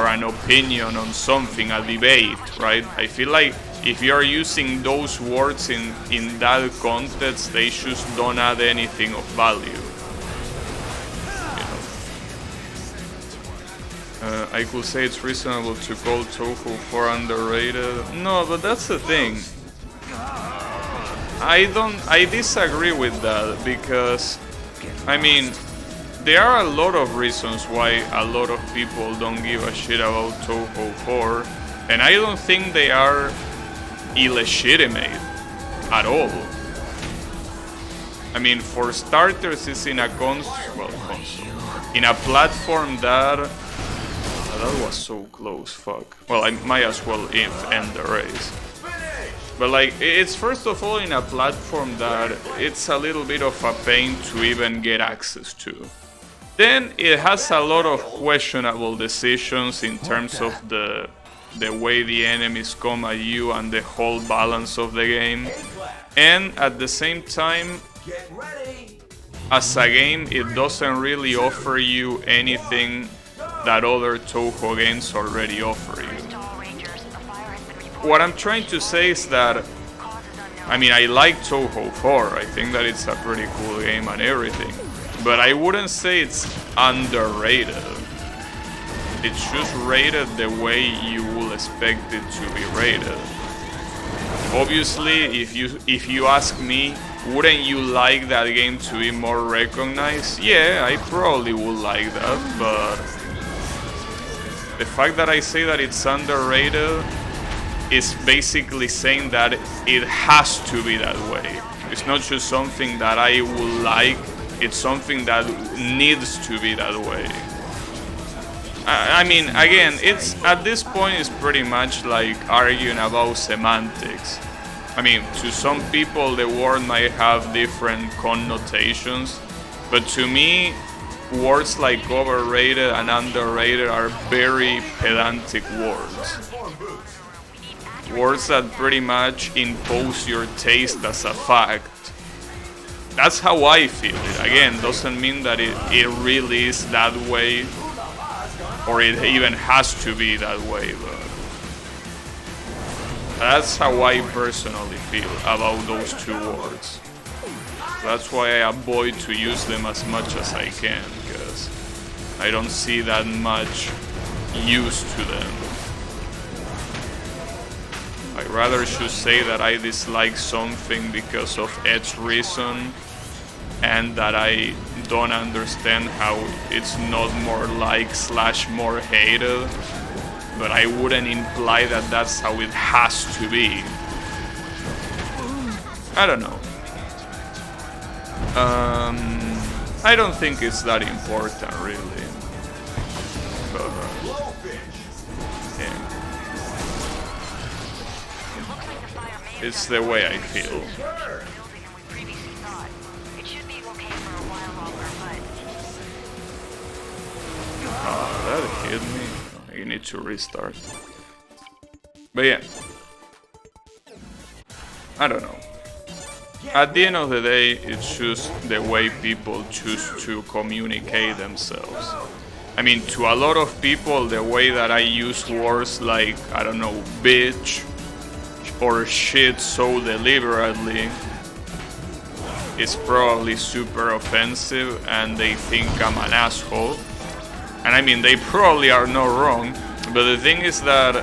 an opinion on something, a debate, right? I feel like if you're using those words in that context, they just don't add anything of value. I could say it's reasonable to call Touhou 4 underrated. No, but that's the thing. I disagree with that because, I mean, there are a lot of reasons why a lot of people don't give a shit about Touhou 4, and I don't think they are illegitimate at all. I mean, for starters, it's in a console, in a platform that was so close, fuck. Well, I might as well end the race. But like, it's first of all in a platform that it's a little bit of a pain to even get access to. Then it has a lot of questionable decisions in terms of the way the enemies come at you and the whole balance of the game. And at the same time, Get ready. as a game, it doesn't really offer you anything that other Touhou games already offer you. To all Rangers, a fire has been reported. What I'm trying to say is that, Causes unknown. I mean, I like Touhou 4, I think that it's a pretty cool game and everything, but I wouldn't say it's underrated. It's just rated the way you will expect it to be rated. Obviously, if you ask me, wouldn't you like that game to be more recognized? Yeah, I probably would like that, but the fact that I say that it's underrated is basically saying that it has to be that way. It's not just something that I would like, it's something that needs to be that way. I mean, again, it's at this point it's pretty much like arguing about semantics. I mean, to some people the word might have different connotations, but to me, words like overrated and underrated are very pedantic words. Words that pretty much impose your taste as a fact. That's how I feel it. Again, doesn't mean that it really is that way, or it even has to be that way, but that's how I personally feel about those two words. That's why I avoid to use them as much as I can, because I don't see that much use to them. I'd rather just say that I dislike something because of X reason, and that I don't understand how it's not more like / more hated, but I wouldn't imply that that's how it has to be. I don't know. I don't think it's that important, really. But, yeah. It's the way I feel. Building than we previously thought. It should be okay for a while longer, but That hit me. You need to restart. But yeah. I don't know. At the end of the day, it's just the way people choose to communicate themselves. I mean, to a lot of people, the way that I use words like, I don't know, bitch or shit so deliberately is probably super offensive, and they think I'm an asshole. And I mean, they probably are not wrong, but the thing is that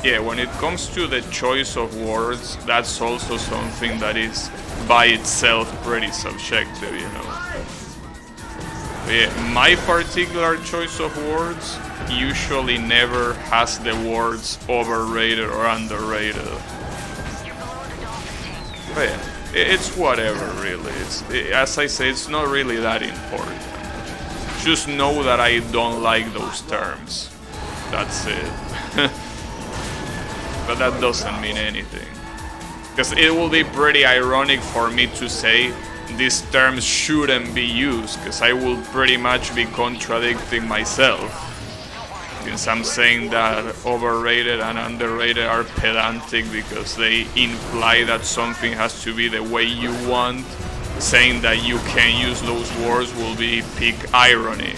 yeah, when it comes to the choice of words, that's also something that is by itself pretty subjective, you know. But yeah, my particular choice of words usually never has the words overrated or underrated. But yeah, it's whatever, really. As I say, it's not really that important. Just know that I don't like those terms. That's it. But that doesn't mean anything. Because it will be pretty ironic for me to say these terms shouldn't be used, because I will pretty much be contradicting myself. Since I'm saying that overrated and underrated are pedantic because they imply that something has to be the way you want, saying that you can use those words will be peak irony.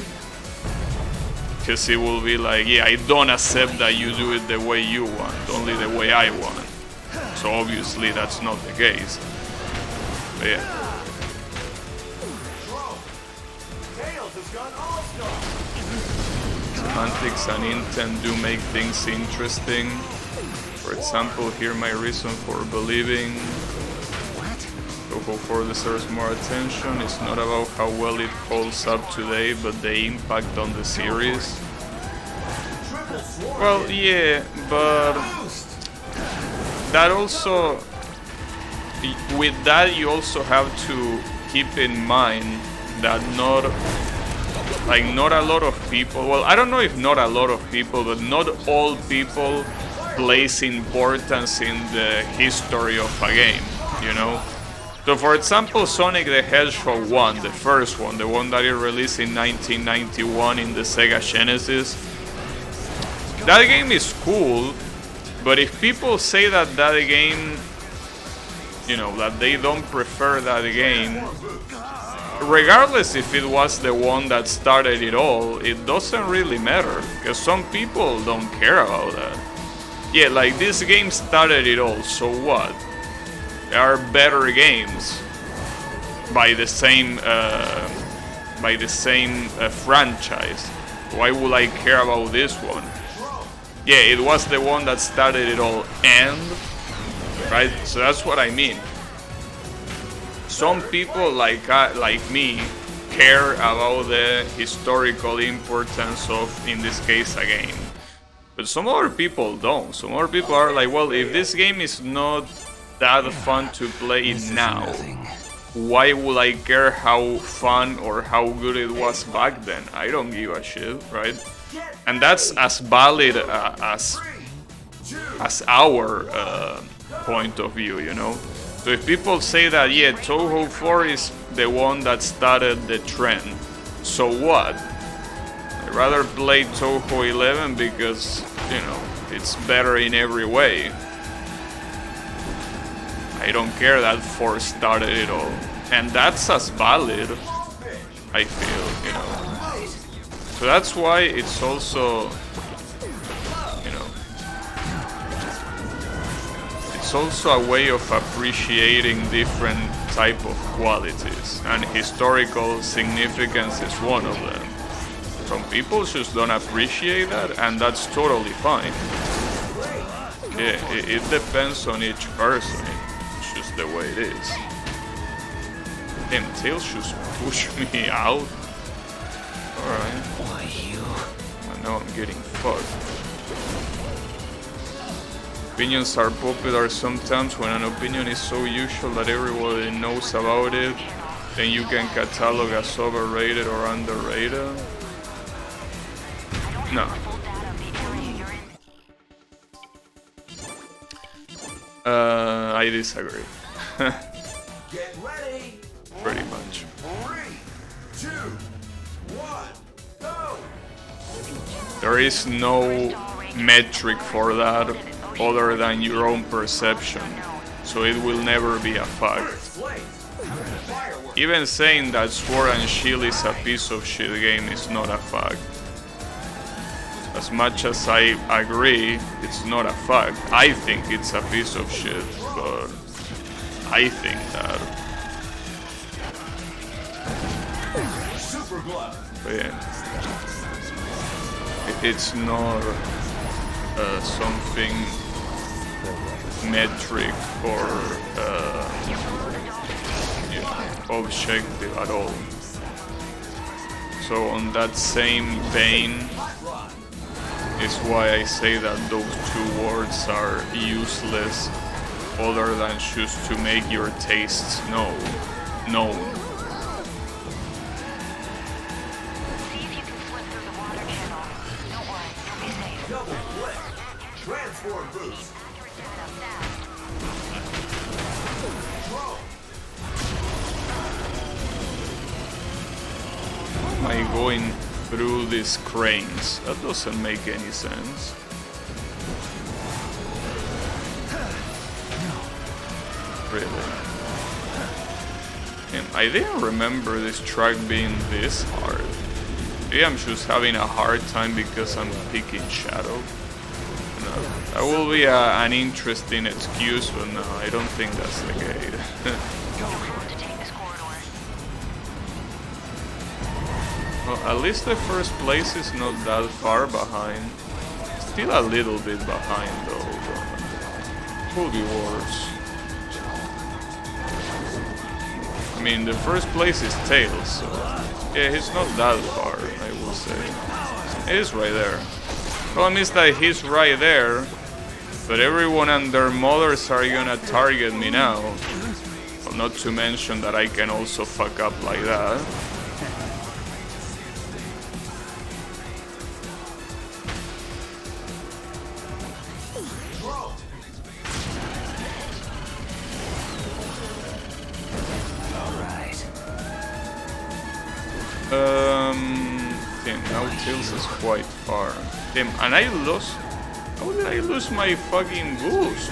Because it will be like, yeah, I don't accept that you do it the way you want, only the way I want. So obviously that's not the case. But yeah. Semantics and intent do make things interesting. For example, here my reason for believing Touhou 4 deserves more attention. It's not about how well it holds up today, but the impact on the series. Well, yeah, but that also, with that you also have to keep in mind that not a lot of people, well, I don't know if not a lot of people, but not all people place importance in the history of a game, you know? So for example, Sonic the Hedgehog 1, the first one, the one that it released in 1991 in the Sega Genesis, that game is cool, but if people say that that game, you know, that they don't prefer that game, regardless if it was the one that started it all, it doesn't really matter, because some people don't care about that. Yeah, like this game started it all, so what? There are better games by the same franchise. Why would I care about this one? Yeah, it was the one that started it all, and right. So that's what I mean. Some people like me care about the historical importance of, in this case, a game. But some other people don't. Some other people are like, well, if this game is not that fun to play now, why would I care how fun or how good it was back then? I don't give a shit, right? And that's as valid as our point of view, you know? So if people say that, yeah, Touhou 4 is the one that started the trend, so what? I'd rather play Touhou 11 because, you know, it's better in every way. I don't care that 4 started it all. And that's as valid, I feel, you know. So that's why it's also, you know, it's also a way of appreciating different type of qualities, and historical significance is one of them. Some people just don't appreciate that, and that's totally fine. Yeah, it depends on each person. It's just the way it is. Damn, Tails just pushed me out. Alright. Why you? I know I'm getting fucked. Opinions are popular sometimes. When an opinion is so usual that everybody knows about it, then you can catalog as overrated or underrated. No. I disagree. Get ready. Pretty much. 3, 2, 1, go. There is no metric for that other than your own perception, so it will never be a fact. Even saying that Sword and Shield is a piece of shit game is not a fact. As much as I agree, it's not a fact. I think it's a piece of shit, but I think that. But yeah. It's not. something metric or objective at all. So on that same vein is why I say that those two words are useless, other than just to make your tastes known. See if you can slip through the water channel. Don't worry, you'll be safe. Double flip. Transform boost. Accurate data fast. Throw. Am I going through these cranes? That doesn't make any sense. Really? I didn't remember this track being this hard. Maybe I'm just having a hard time because I'm picking Shadow. No, that will be an interesting excuse, but no, I don't think that's the case. You're forced to take this corridor. Well, at least the first place is not that far behind. Still a little bit behind though, but could be worse. I mean, the first place is Tails, so yeah, he's not that far, I will say. He's right there. Problem is that he's right there, but everyone and their mothers are gonna target me now. Well, not to mention that I can also fuck up like that. Damn, now Tails is quite far. Damn, and I lost... How did I lose my fucking boost?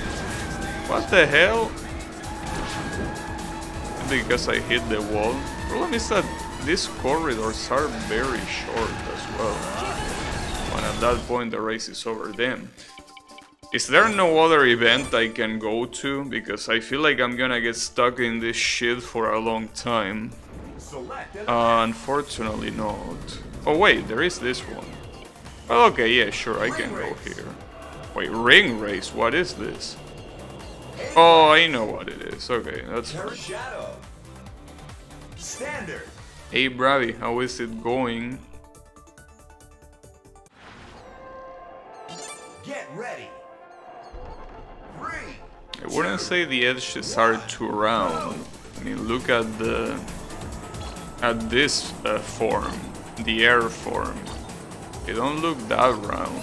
What the hell? Because I hit the wall. Problem is that these corridors are very short as well. And at that point the race is over. Damn. Is there no other event I can go to? Because I feel like I'm gonna get stuck in this shit for a long time. Unfortunately not. Oh wait, there is this one. Well, okay, yeah, sure, I can go here. Wait, ring race, what is this? Oh, I know what it is. Okay, that's fine. Shadow. Standard. Hey Bravi, how is it going? Get ready. 3. I wouldn't say the edges are too round. I mean, look at this form, the air form. They don't look that round.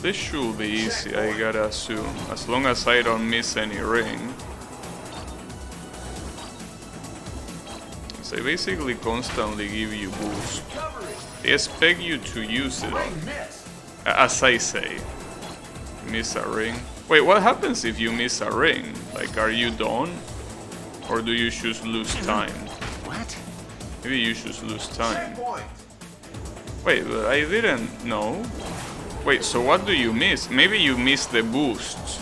This should be easy, I gotta assume, as long as I don't miss any ring. They basically constantly give you boost. They expect you to use it all. As I say. Miss a ring. Wait, what happens if you miss a ring? Like, are you done? Or do you just lose time? What? Maybe you just lose time. Wait, but I didn't know. Wait, so what do you miss? Maybe you miss the boost.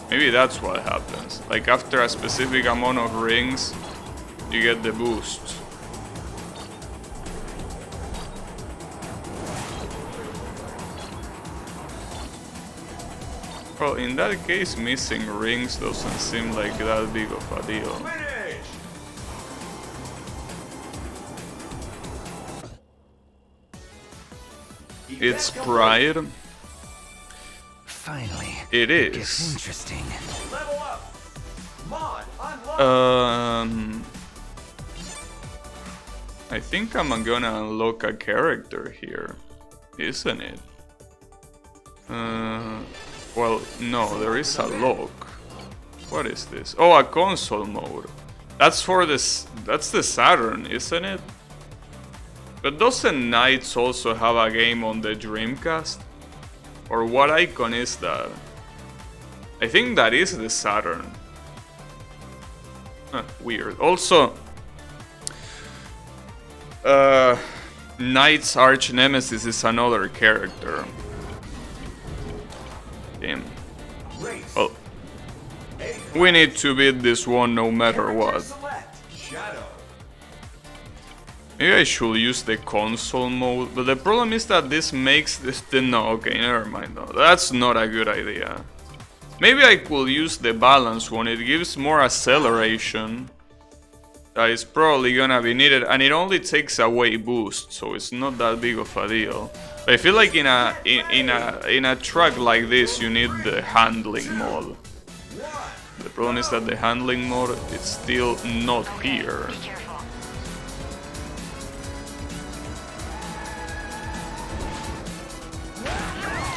Maybe that's what happens. Like, after a specific amount of rings, you get the boost. Well, in that case, missing rings doesn't seem like that big of a deal. Finish. It's Pride. Finally. It It gets is. interesting. Level up. Mod unlocked. I think I'm gonna unlock a character here, isn't it? Well, no, there is a lock. What is this? Oh, a console mode. That's for this. That's the Saturn, isn't it? But doesn't Knights also have a game on the Dreamcast? Or what icon is that? I think that is the Saturn. Huh, weird. Also, Knight's arch nemesis is another character. We need to beat this one no matter what. Select Shadow. Maybe I should use the console mode, but the problem is that this makes this... No, okay, never mind. No, that's not a good idea. Maybe I could use the balance one, it gives more acceleration. That is probably gonna be needed, and it only takes away boost, so it's not that big of a deal. But I feel like in a track like this, you need the handling mode. The problem is that the handling mode is still not here. Be careful.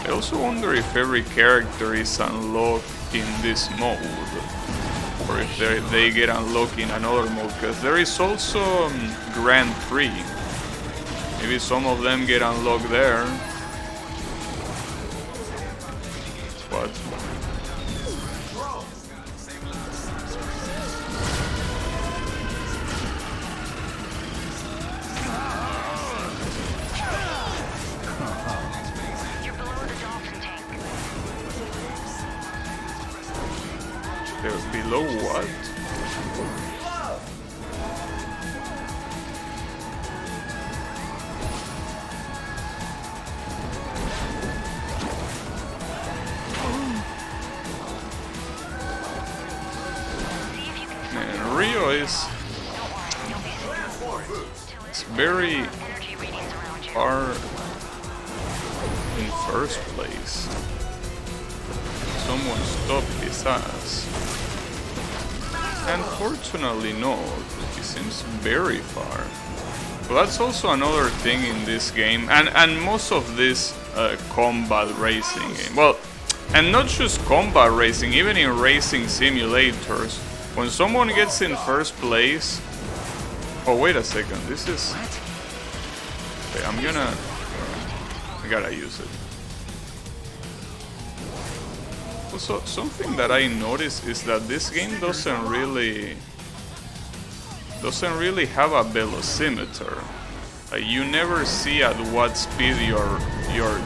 I also wonder if every character is unlocked in this mode, or if they get unlocked in another mode, because there is also Grand Prix. Maybe some of them get unlocked there. But You're below the dolphin tank. they're below what? See if you can Man, Rio is... It's very energy readings around you. far in first place. Someone stop his ass. Unfortunately no, he seems very far. Well, that's also another thing in this game, and most of this combat racing game. Well, and not just combat racing, even in racing simulators, when someone gets in first place... Oh, wait a second, this is... Okay, I gotta use it. Also, something that I noticed is that this game doesn't really have a velocimeter. You never see at what speed you're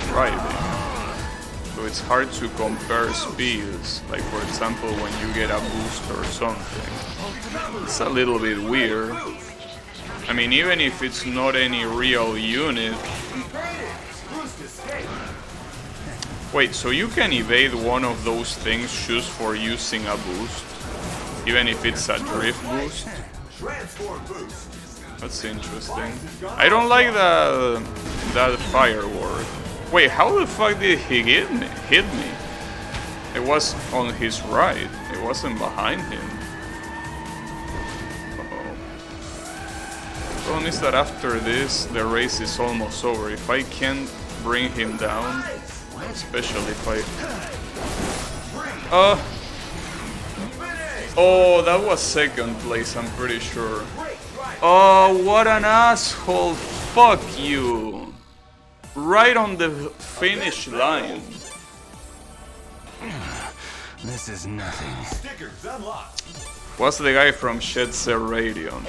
driving, so it's hard to compare speeds. Like for example, when you get a boost or something, it's a little bit weird. I mean, even if it's not any real unit. Wait, so you can evade one of those things just for using a boost? Even if it's a drift boost? Transform boost. That's interesting. I don't like that firework. Wait, how the fuck did he hit me? It was on his right. It wasn't behind him. Uh-oh. The problem is that after this, the race is almost over. If I can't bring him down, especially if I... Oh, that was second place, I'm pretty sure. Oh, what an asshole. Fuck you. Right on the finish line. This is nothing. Stickers unlocked. What's the guy from Shed Set Radio?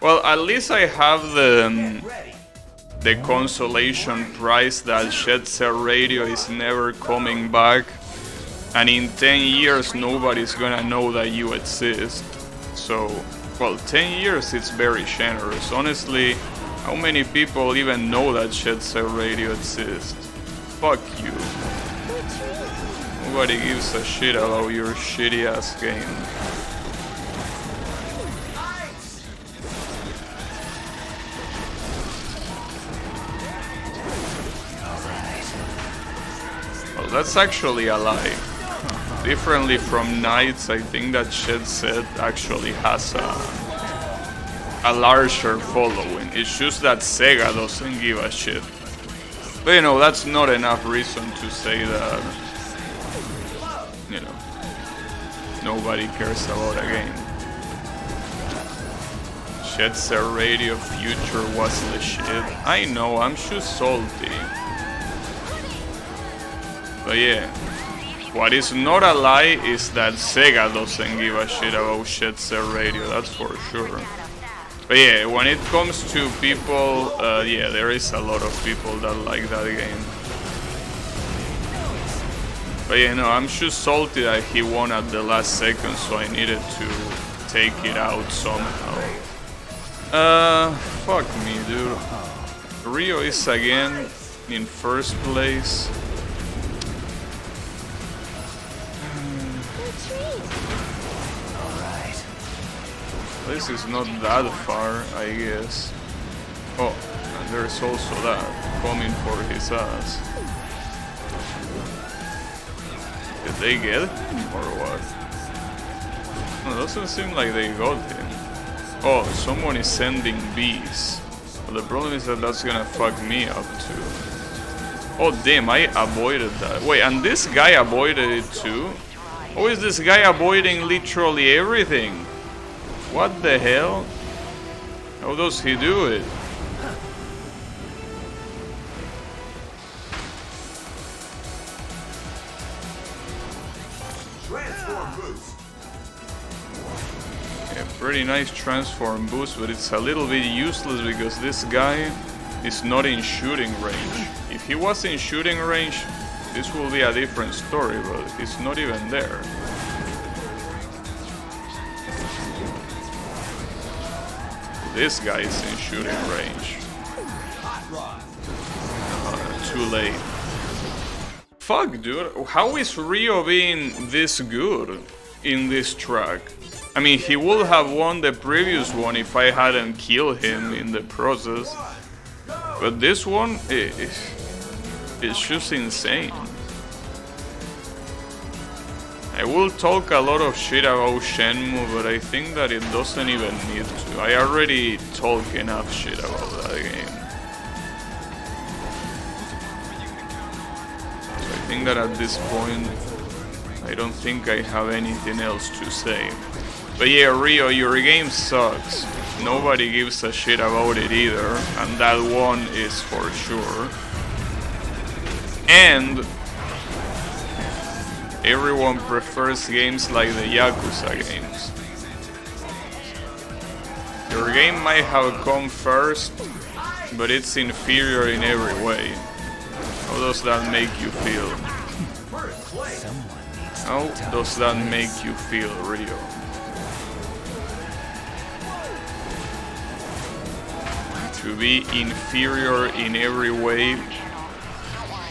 Well, at least I have the consolation prize that Shed Set Radio is never coming back, and in 10 years nobody's gonna know that you exist. So, well, 10 years it's very generous. Honestly, how many people even know that Shed Set Radio exists? Fuck you. Nobody gives a shit about your shitty ass game. Well, that's actually a lie. Differently from Knights, I think that Shed Set actually has a larger following. It's just that Sega doesn't give a shit. But you know, that's not enough reason to say that, you know, nobody cares about a game. Shed Set Radio Future was the shit. I know, I'm just salty. But yeah, what is not a lie is that Sega doesn't give a shit about Shed Set Radio, that's for sure. But yeah, when it comes to people, yeah, there is a lot of people that like that game. But yeah, no, I'm just salty that he won at the last second, so I needed to take it out somehow. Fuck me, dude. Rio is again in first place. This is not that far, I guess. Oh, and there's also that coming for his ass. Did they get him or what? No, it doesn't seem like they got him. Oh, someone is sending bees. But the problem is that that's gonna fuck me up too. Oh damn, I avoided that. Wait, and this guy avoided it too? How is this guy avoiding literally everything? What the hell? How does he do it? Transform boost. Yeah, pretty nice transform boost, but it's a little bit useless because this guy is not in shooting range. If he was in shooting range, this will be a different story, but he's not even there. This guy is in shooting range. Too late. Fuck, dude. How is Rio being this good in this track? I mean, he would have won the previous one if I hadn't killed him in the process. But this one, it's just insane. I will talk a lot of shit about Shenmue, but I think that it doesn't even need to. I already talk enough shit about that game. So I think that at this point, I don't think I have anything else to say. But yeah, Rio, your game sucks. Nobody gives a shit about it either, and that one is for sure. And everyone prefers games like the Yakuza games. Your game might have come first, but it's inferior in every way. How does that make you feel? How does that make you feel, Rio? To be inferior in every way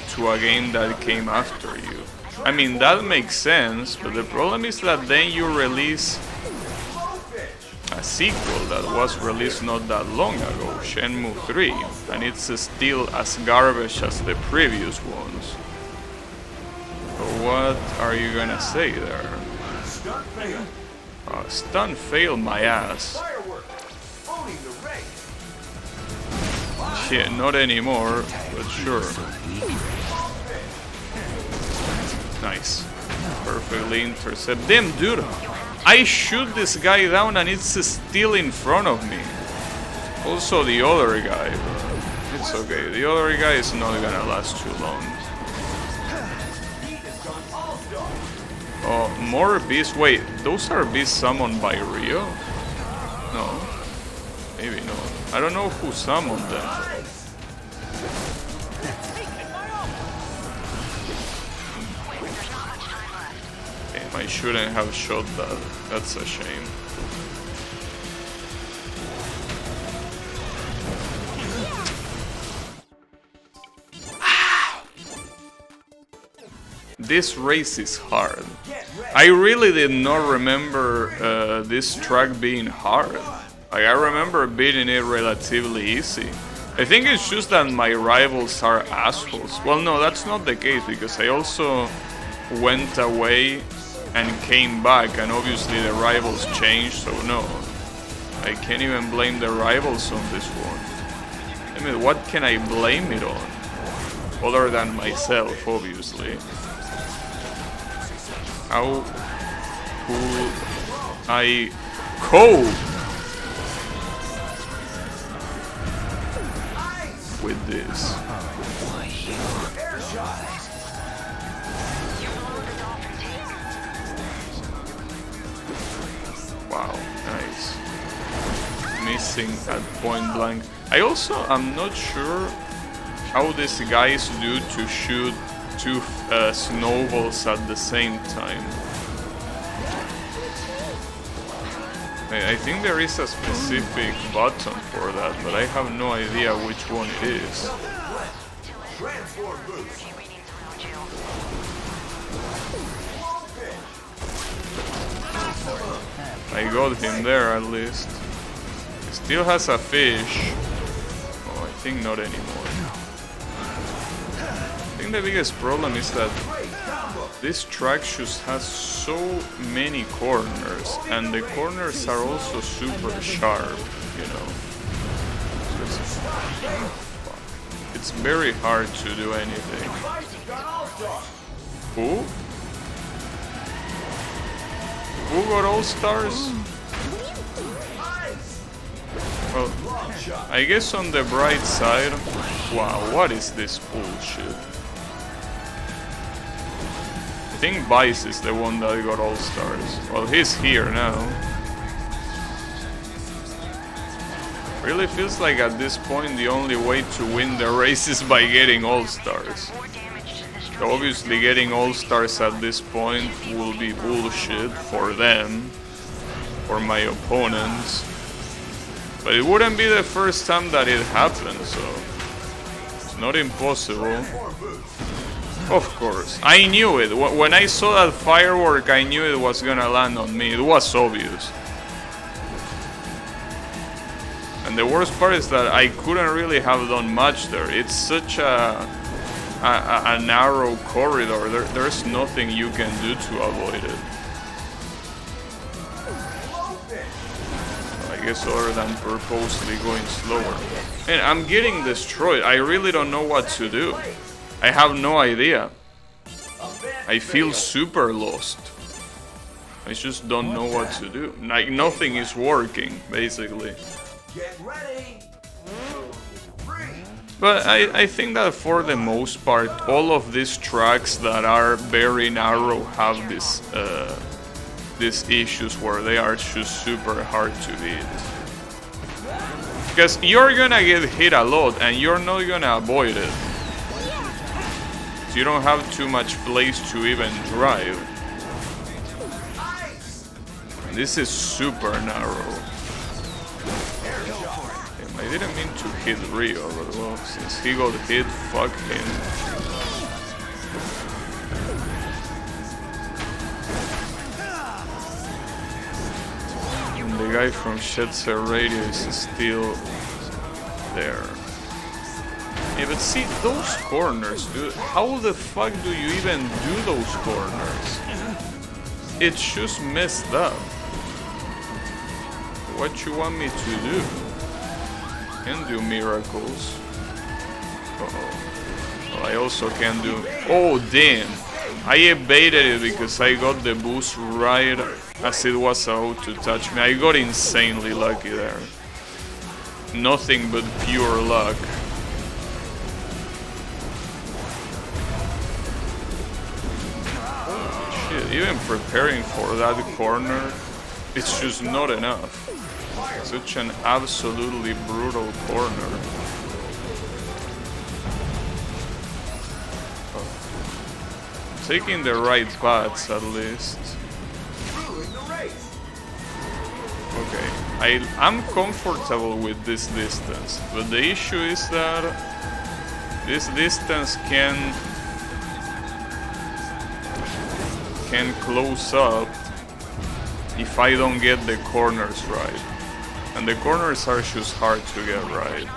to a game that came after you. I mean, that makes sense, but the problem is that then you release a sequel that was released not that long ago, Shenmue 3, and it's still as garbage as the previous ones. So what are you gonna say there? Stunt fail. Stunt fail my ass. Firework. Owning the race. Shit, not anymore, but sure. Nice. Perfectly intercept. Damn, dude. I shoot this guy down and it's still in front of me. Also the other guy. It's okay. The other guy is not gonna last too long. Oh, more beasts. Wait, those are beasts summoned by Rio? No. Maybe not. I don't know who summoned them. I shouldn't have shot that. That's a shame. This race is hard. I really did not remember this track being hard. Like, I remember beating it relatively easy. I think it's just that my rivals are assholes. Well, no, that's not the case, because I also went away and came back, and obviously the rivals changed, so no. I can't even blame the rivals on this one. I mean, what can I blame it on? Other than myself, obviously. How could I cope with this? Wow, nice. Missing at point blank. I also am not sure how these guys do to shoot two snowballs at the same time. I think there is a specific button for that, but I have no idea which one it is. Transform boost. I got him there at least. Still has a fish. Oh, I think not anymore. I think the biggest problem is that this track just has so many corners, and the corners are also super sharp, you know. It's very hard to do anything. Who? Who got all stars? Well, I guess on the bright side. Wow, what is this bullshit? I think Vice is the one that got all stars. Well, he's here now. Really feels like at this point the only way to win the race is by getting all stars. So obviously getting all stars at this point will be bullshit for them, for my opponents. But it wouldn't be the first time that it happened, so it's not impossible. Of course, I knew it. When I saw that firework, I knew it was gonna land on me. It was obvious. And the worst part is that I couldn't really have done much there. It's such a narrow corridor. There's nothing you can do to avoid it. I guess other than purposely going slower. And I'm getting destroyed. I really don't know what to do. I have no idea. I feel super lost. I just don't know what to do. Like nothing is working, basically. Get ready. But I think that for the most part, all of these tracks that are very narrow have these issues where they are just super hard to beat. Because you're gonna get hit a lot and you're not gonna avoid it. So you don't have too much place to even drive. This is super narrow. I didn't mean to hit Rio, but well, since he got hit, fuck him. And the guy from Shetzer Radio is still there. Yeah, but see, those corners, dude, how the fuck do you even do those corners? It's just messed up. What you want me to do? Can do miracles. Uh-oh. Well, I also can do... Oh, damn. I evaded it because I got the boost right as it was about to touch me. I got insanely lucky there. Nothing but pure luck. Shit, even preparing for that corner, it's just not enough. Such an absolutely brutal corner. Oh. Taking the right paths at least. Okay, I'm comfortable with this distance, but the issue is that this distance can close up if I don't get the corners right. And the corners are just hard to get right.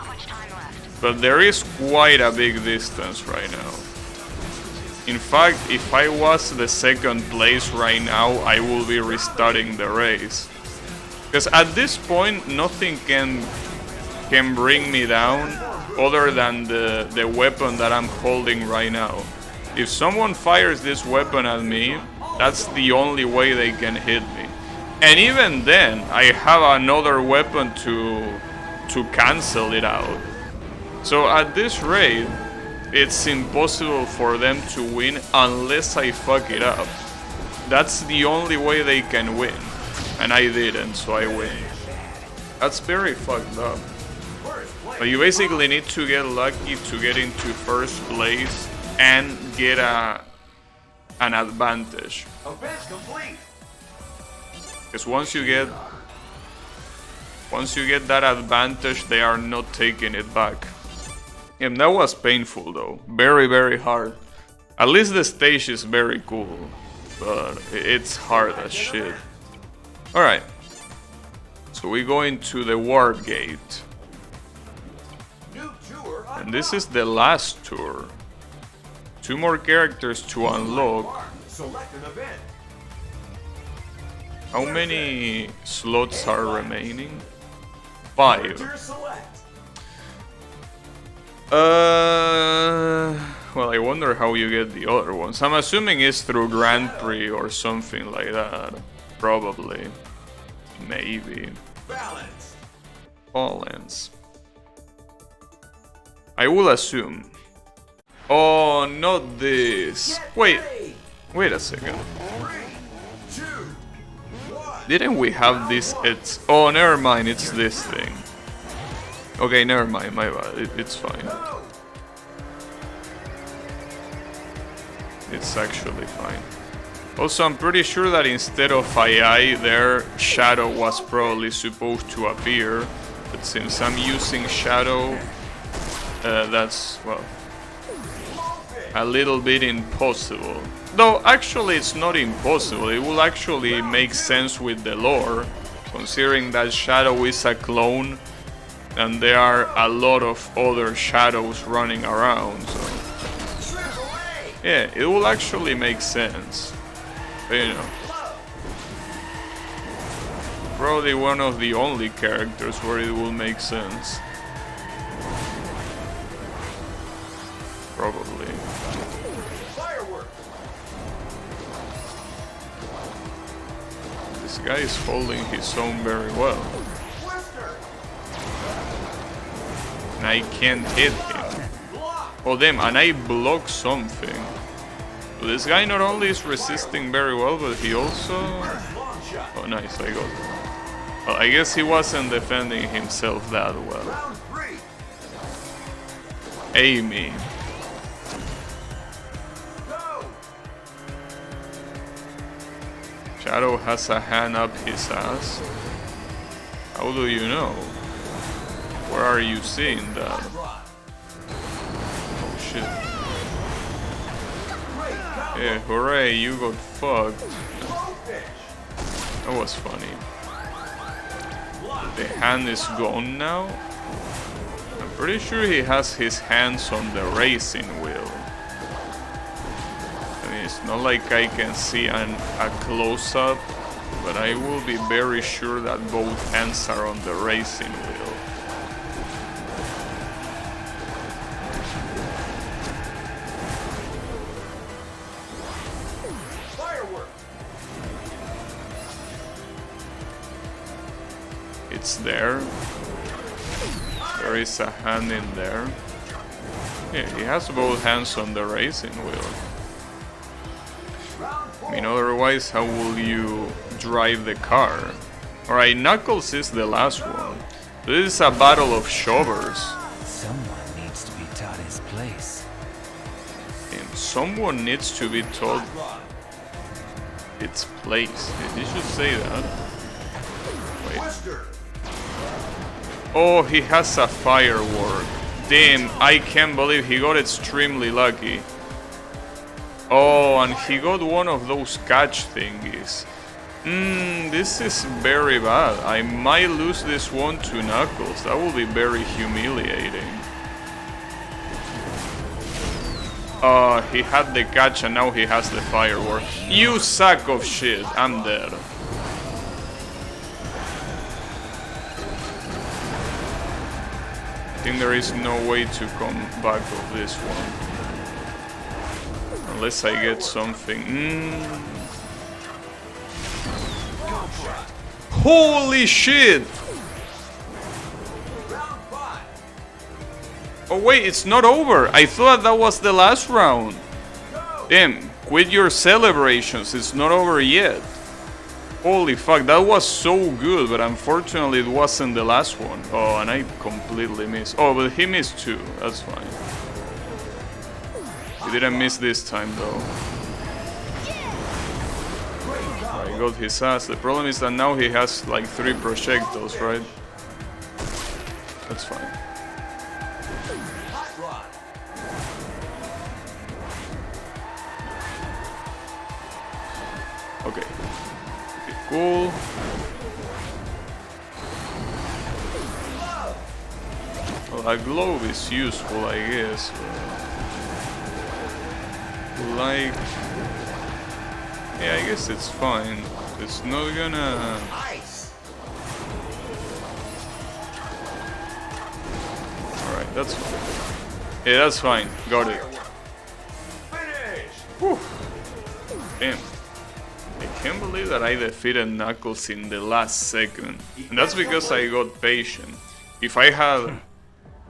But there is quite a big distance right now. In fact, if I was the second place right now, I will be restarting the race. Because at this point, nothing can bring me down other than the weapon that I'm holding right now. If someone fires this weapon at me, that's the only way they can hit me. And even then, I have another weapon to cancel it out. So at this rate, it's impossible for them to win unless I fuck it up. That's the only way they can win. And I didn't, so I win. That's very fucked up. But you basically need to get lucky to get into first place and get an advantage. Event complete. Because once you get that advantage, they are not taking it back. And that was painful though, very, very hard. At least the stage is very cool, but it's hard as shit. Alright, so we go into the Warp Gate. New tour And this is the last tour. 2 more characters to unlock. Select an event. How many slots are remaining? 5. Character select. Well, I wonder how you get the other ones. I'm assuming it's through Grand Prix or something like that. Probably. Maybe. Balance. Balance. I will assume. Oh, not this. Wait. Wait a second. 3, 2, 1. Didn't we have this? It's. Oh, never mind. It's this thing. Okay, never mind. My bad. It's fine. Go. It's actually fine. Also, I'm pretty sure that instead of II there, Shadow was probably supposed to appear. But since I'm using Shadow, that's, well, a little bit impossible. Though, actually, it's not impossible. It will actually make sense with the lore, considering that Shadow is a clone, and there are a lot of other Shadows running around, so... Yeah, it will actually make sense. But, you know, probably one of the only characters where it will make sense. Probably. Firework. This guy is holding his own very well. Twister. And I can't hit him. Oh damn, and I block something. So this guy not only is resisting very well, but he also... Long shot. Oh nice, I got it. Well, I guess he wasn't defending himself that well. Round 3. Amy. Go. Shadow has a hand up his ass. How do you know? Where are you seeing that? Rod. Oh shit. Great combo. Yeah, hooray, you got fucked. Blowfish. That was funny. The hand is gone now. I'm pretty sure he has his hands on the racing wheel. I mean, it's not like I can see a close-up, but I will be very sure that both hands are on the racing wheel. Firework. It's there. There is a hand in there. Yeah, he has both hands on the racing wheel. Round 4. I mean, otherwise, how will you drive the car? Alright, Knuckles is the last one. This is a battle of shovers. Someone needs to be taught his place. And someone needs to be told Rod. its place. He should say that. Wait. Twister. Oh, he has a firework. Damn, I can't believe he got extremely lucky. Oh, and he got one of those catch thingies. This is very bad. I might lose this one to Knuckles. That will be very humiliating. He had the catch and now he has the firework. You sack of shit. I'm dead. I think there is no way to come back of this one. Unless I get something. Holy shit! Round 5. Oh wait, it's not over. I thought that was the last round. Damn, quit your celebrations. It's not over yet. Holy fuck, that was so good, but unfortunately it wasn't the last one. Oh, and I completely missed. Oh, but he missed 2. That's fine. He didn't miss this time though. I got his ass. The problem is that now he has like 3 projectiles, right? That's fine. Hot rod. Okay. Okay, cool. Well, a glove is useful, I guess. Like... Yeah, I guess it's fine. It's not gonna... Ice. Alright, that's fine. Yeah, that's fine. Got it. Finish. Whew. Damn. I can't believe that I defeated Knuckles in the last second. And that's because I got patient. If I had...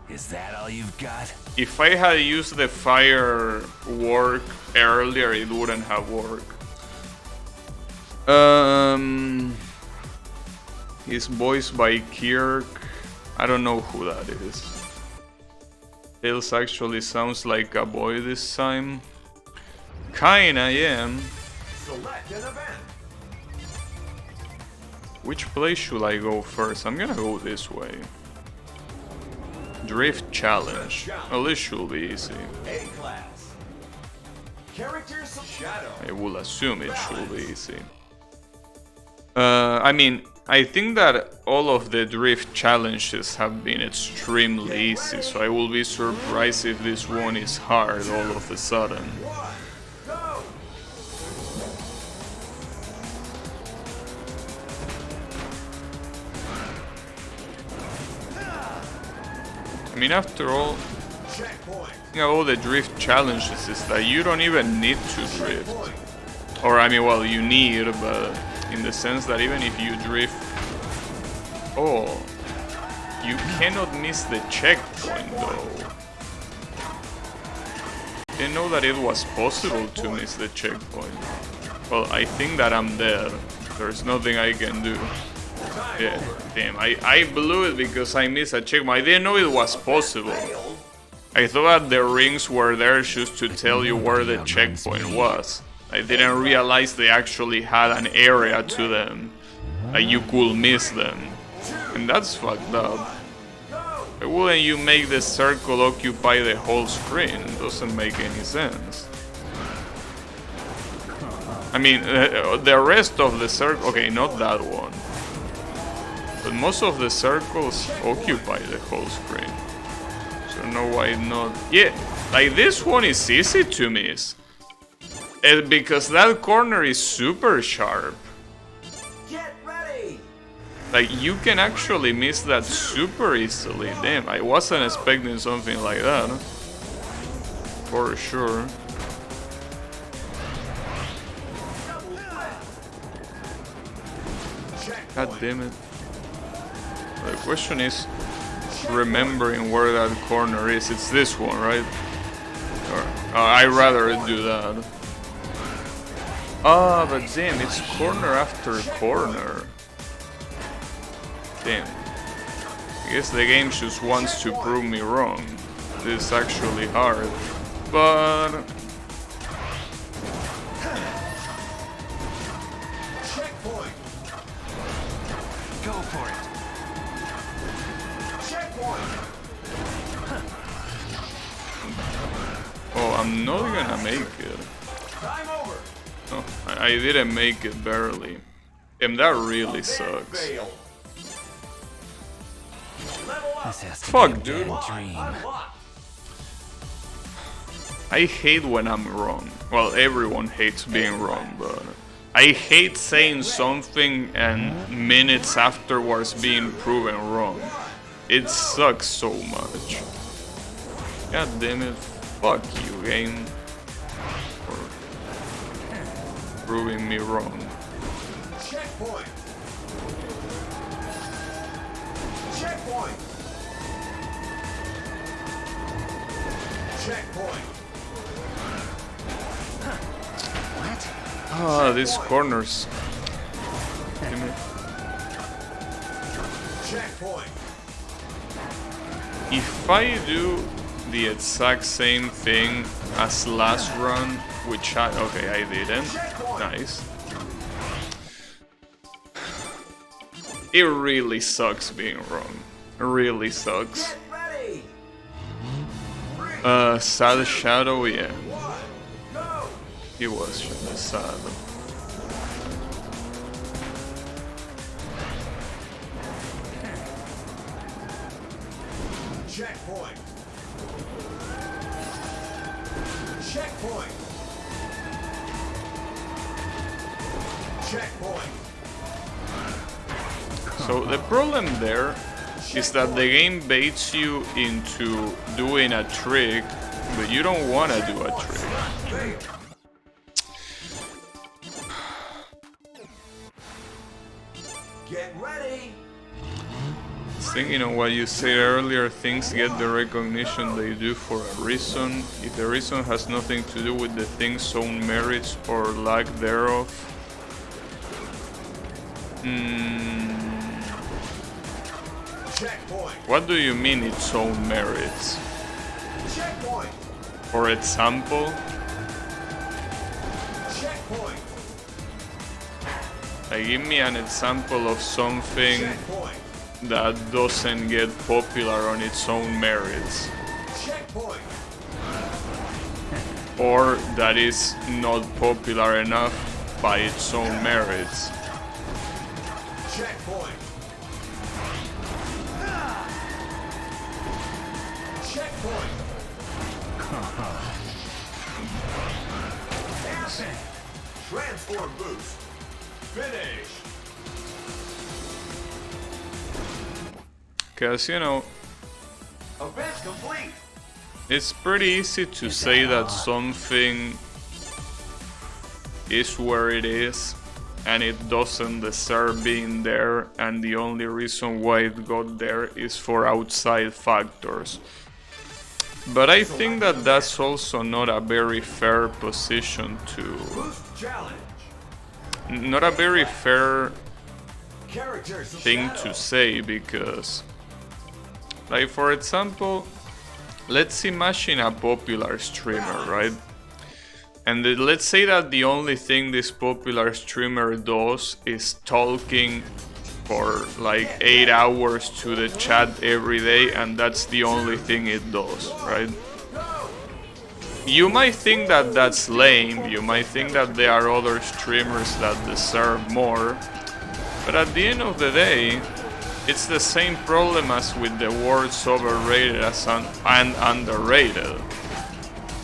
Is that all you've got? If I had used the firework earlier, it wouldn't have worked. He's voiced by Kirk. I don't know who that is. Tails actually sounds like a boy this time. Kinda, yeah. Select an event. Which place should I go first? I'm gonna go this way. Drift challenge. Well, this should be easy. A class. Characters Shadow. I will assume it should be easy. I mean, I think that all of the drift challenges have been extremely easy, so I will be surprised if this one is hard all of a sudden. 1. Go. I mean, after all, Checkpoint. all the drift challenges is that you don't even need to drift. Checkpoint. Or, I mean, well, you need, but in the sense that even if you drift... Oh, you cannot miss the checkpoint, though. Didn't know that it was possible to miss the checkpoint. Well, I think that I'm dead. There's nothing I can do. Yeah, damn, I blew it because I missed a checkpoint. I didn't know it was possible. I thought that the rings were there just to tell you where the checkpoint was. I didn't realize they actually had an area to them. You could miss them. And that's fucked up. Why wouldn't you make the circle occupy the whole screen? Doesn't make any sense. I mean, the rest of the circle... Okay, not that one. But most of the circles occupy the whole screen. So no, why not? Yeah, like this one is easy to miss. Because that corner is super sharp. Get ready. Like, you can actually miss that super easily. Damn, I wasn't expecting something like that. For sure. God damn it. The question is remembering where that corner is. It's this one, right? Or, I'd rather do that. Ah, but damn, it's corner after corner. Damn. I guess the game just wants to prove me wrong. This is actually hard. But... Checkpoint. Go for it. Checkpoint. Oh, I'm not gonna make it. Time over. Oh, I didn't make it barely. Damn, that really sucks. Fail. Level up. This has to Fuck, be a dude. bad dream. Unlocked. I hate when I'm wrong. Well, everyone hates being wrong, but I hate saying something and minutes afterwards being proven wrong. It sucks so much. God damn it. Fuck you, game. For proving me wrong. Checkpoint. Checkpoint. Checkpoint. What? Ah, these corners. Damn it. Checkpoint. If I do the exact same thing as last run, which okay, I didn't. Nice. It really sucks being wrong. It really sucks. Get ready. Sad Shadow, yeah. One, go. He was sad. Checkpoint. Checkpoint. Checkpoint. So the problem there is that the game baits you into doing a trick, but you don't want to do a trick. Get ready. Thinking on what you said earlier, things get the recognition they do for a reason. If the reason has nothing to do with the thing's own merits or lack thereof. Checkpoint. What do you mean its own merits? Checkpoint. For example, Checkpoint. give me an example of something Checkpoint. that doesn't get popular on its own merits, Checkpoint. or that is not popular enough by its own merits. Checkpoint. Checkpoint. Acid. Transform boost. Finish. Because, you know, Event complete. it's pretty easy to say that something is where it is and it doesn't deserve being there, and the only reason why it got there is for outside factors. But I think that that's also not a very fair position to... Boost challenge. Not a very fair Character thing to say, because... Like, for example, let's imagine a popular streamer, right? And let's say that the only thing this popular streamer does is talking for like 8 hours to the chat every day, and that's the only thing it does, right? You might think that that's lame, you might think that there are other streamers that deserve more, but at the end of the day, it's the same problem as with the words overrated and underrated.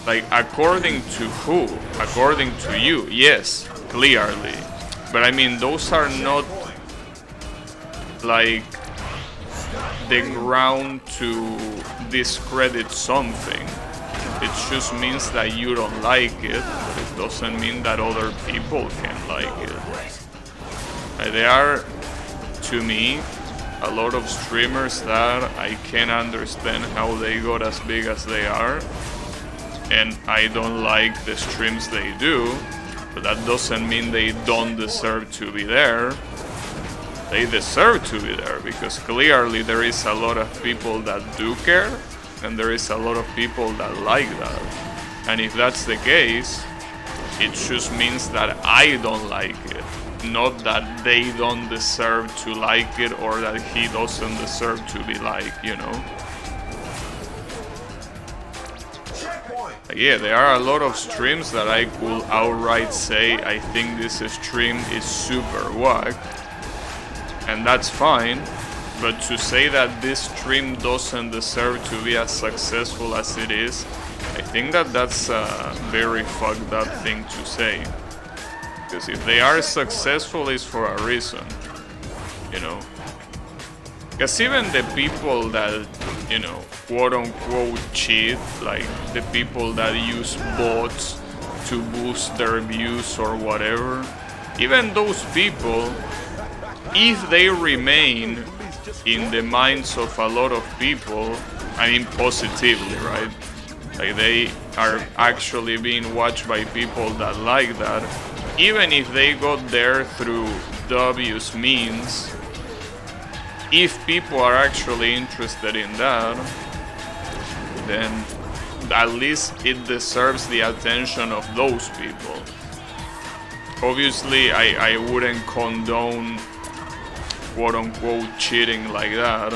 Like, according to who? According to you, yes, clearly. But I mean, those are not like the ground to discredit something. It just means that you don't like it, but it doesn't mean that other people can like it. There are, to me, a lot of streamers that I can't understand how they got as big as they are, and I don't like the streams they do, but that doesn't mean they don't deserve to be there. They deserve to be there, because clearly there is a lot of people that do care, and there is a lot of people that like that. And if that's the case, it just means that I don't like it, not that they don't deserve to like it, or that he doesn't deserve to be liked, you know? Yeah, there are a lot of streams that I could outright say I think this stream is super whack, and that's fine, but to say that this stream doesn't deserve to be as successful as it is, I think that that's a very fucked up thing to say. Because if they are successful, it's for a reason, you know? Because even the people that, you know, quote-unquote cheat, like the people that use bots to boost their views or whatever, even those people, if they remain in the minds of a lot of people, I mean positively, right? Like they are actually being watched by people that like that, even if they got there through dubious means, if people are actually interested in that, then at least it deserves the attention of those people. Obviously, I wouldn't condone quote-unquote cheating like that.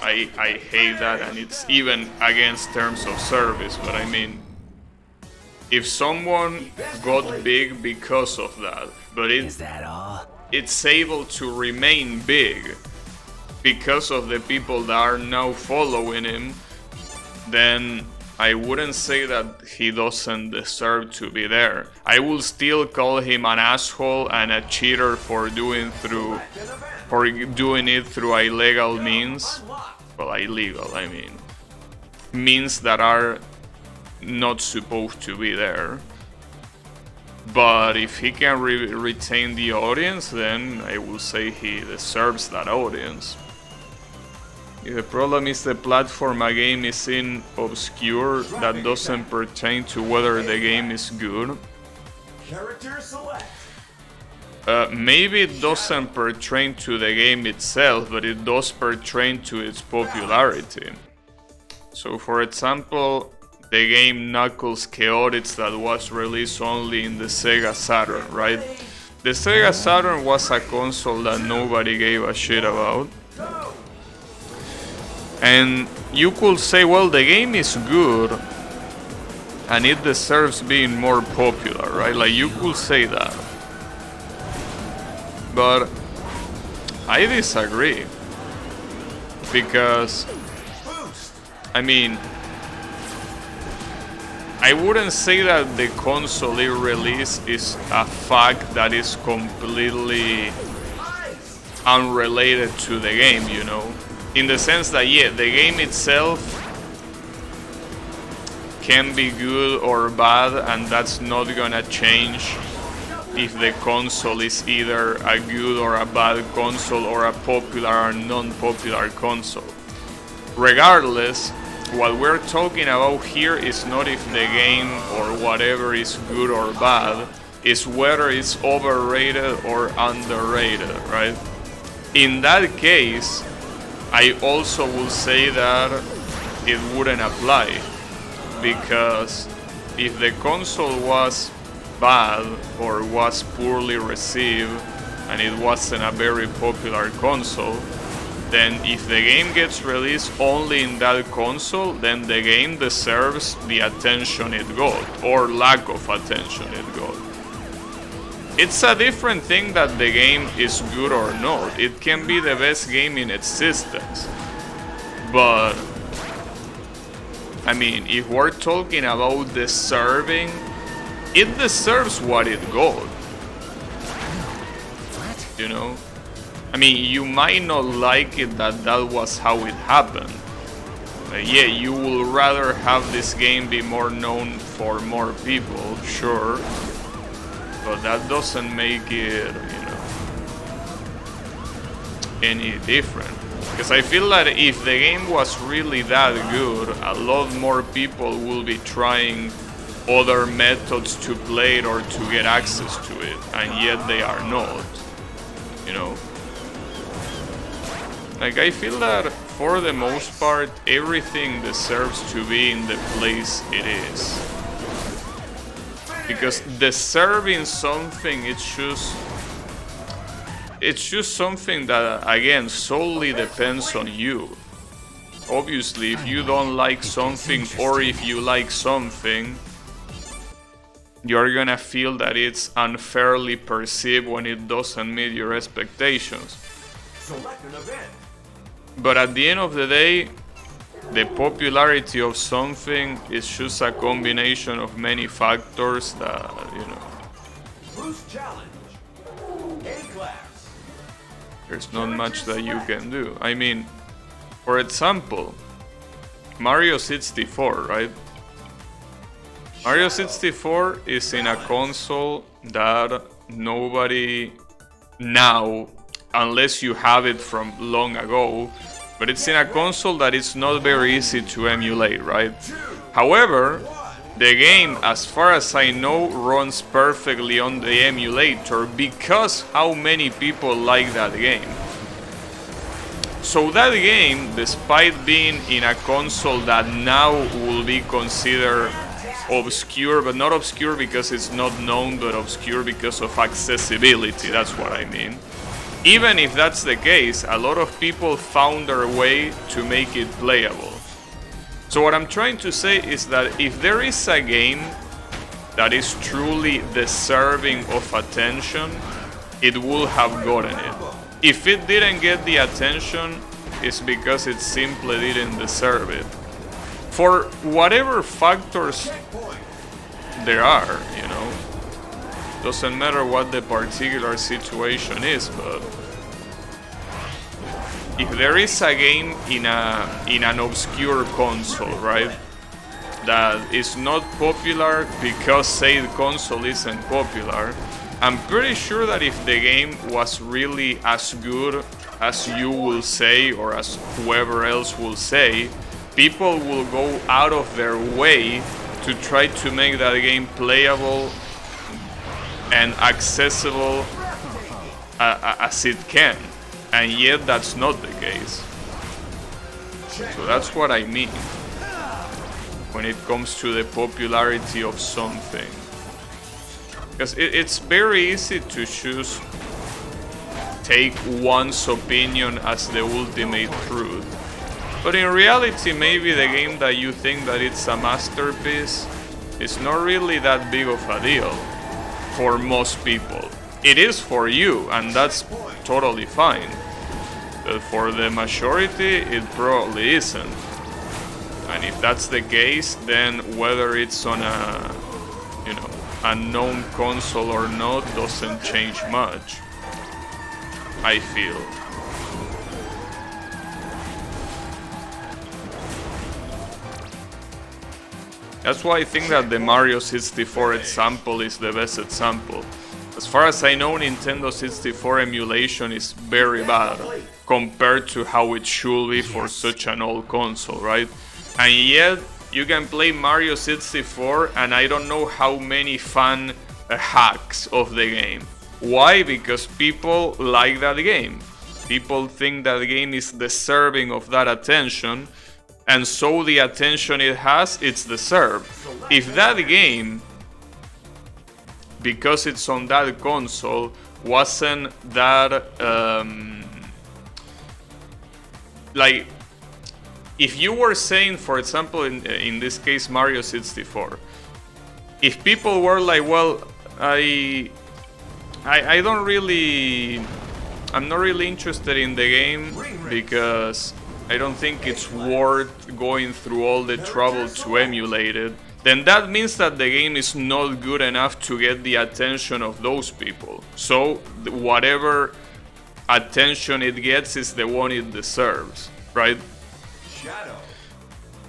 I hate that, and it's even against terms of service, but I mean, if someone got big because of that, but Is that all? it's able to remain big because of the people that are now following him, then I wouldn't say that he doesn't deserve to be there. I will still call him an asshole and a cheater for doing it through illegal means. Well, illegal, I mean. Means that are not supposed to be there. But if he can retain the audience, then I will say he deserves that audience. The problem is the platform a game is in obscure, that doesn't pertain to whether the game is good. Character select. Maybe it doesn't pertain to the game itself, but it does pertain to its popularity. So for example, the game Knuckles Chaotix that was released only in the Sega Saturn, right? The Sega Saturn was a console that nobody gave a shit about. And you could say, well, the game is good and it deserves being more popular, right? Like, you could say that. But I disagree. Because, I mean, I wouldn't say that the console it released is a fact that is completely unrelated to the game, you know? In the sense that, yeah, the game itself can be good or bad, and that's not gonna change if the console is either a good or a bad console or a popular or non-popular console. Regardless, what we're talking about here is not if the game or whatever is good or bad, it's whether it's overrated or underrated, right? In that case, I also will say that it wouldn't apply, because if the console was bad or was poorly received and it wasn't a very popular console, then if the game gets released only in that console, then the game deserves the attention it got, or lack of attention it got. It's a different thing that the game is good or not. It can be the best game in existence. But, I mean, if we're talking about deserving, it deserves what it got. You know? I mean, you might not like it that that was how it happened. Yeah, you will rather have this game be more known for more people, sure. But that doesn't make it, you know, any different. Because I feel that if the game was really that good, a lot more people will be trying other methods to play it or to get access to it, and yet they are not, you know. Like, I feel that for the most part, everything deserves to be in the place it is. Because deserving something, it's just something that, again, solely depends on you. Obviously, if you don't like something, or if you like something, you're gonna feel that it's unfairly perceived when it doesn't meet your expectations. Select an event. But at the end of the day, the popularity of something is just a combination of many factors that, you know, Boost challenge. A-class. there's not much that you can do. I mean, for example, Mario 64, right? Mario 64 is in a console that nobody now, unless you have it from long ago, but it's in a console that it's not very easy to emulate, right? However, the game, as far as I know, runs perfectly on the emulator because how many people like that game. So that game, despite being in a console that now will be considered obscure, but not obscure because it's not known, but obscure because of accessibility, that's what I mean. Even if that's the case, a lot of people found their way to make it playable. So what I'm trying to say is that if there is a game that is truly deserving of attention, it will have gotten it. If it didn't get the attention, it's because it simply didn't deserve it. For whatever factors there are, you know. Doesn't matter what the particular situation is, but if there is a game in an obscure console, right, that is not popular because said console isn't popular, I'm pretty sure that if the game was really as good as you will say, or as whoever else will say, people will go out of their way to try to make that game playable and accessible as it can. And yet that's not the case. So that's what I mean when it comes to the popularity of something. Because it's very easy to choose, take one's opinion as the ultimate truth. But in reality, maybe the game that you think that it's a masterpiece is not really that big of a deal for most people. It is for you, and that's totally fine. But for the majority, it probably isn't. And if that's the case, then whether it's on a, you know, a known console or not doesn't change much, I feel. That's why I think that the Mario 64 example is the best example. As far as I know, Nintendo 64 emulation is very bad compared to how it should be for such an old console, right? And yet, you can play Mario 64 and I don't know how many fan hacks of the game. Why? Because people like that game. People think that game is deserving of that attention, and so the attention it has, it's deserved. If that game, because it's on that console, wasn't that like, if you were saying, for example, in this case Mario 64, if people were like, well, I don't really, I'm not really interested in the game because I don't think it's worth going through all the trouble to emulate it, then that means that the game is not good enough to get the attention of those people. So whatever attention it gets is the one it deserves, right?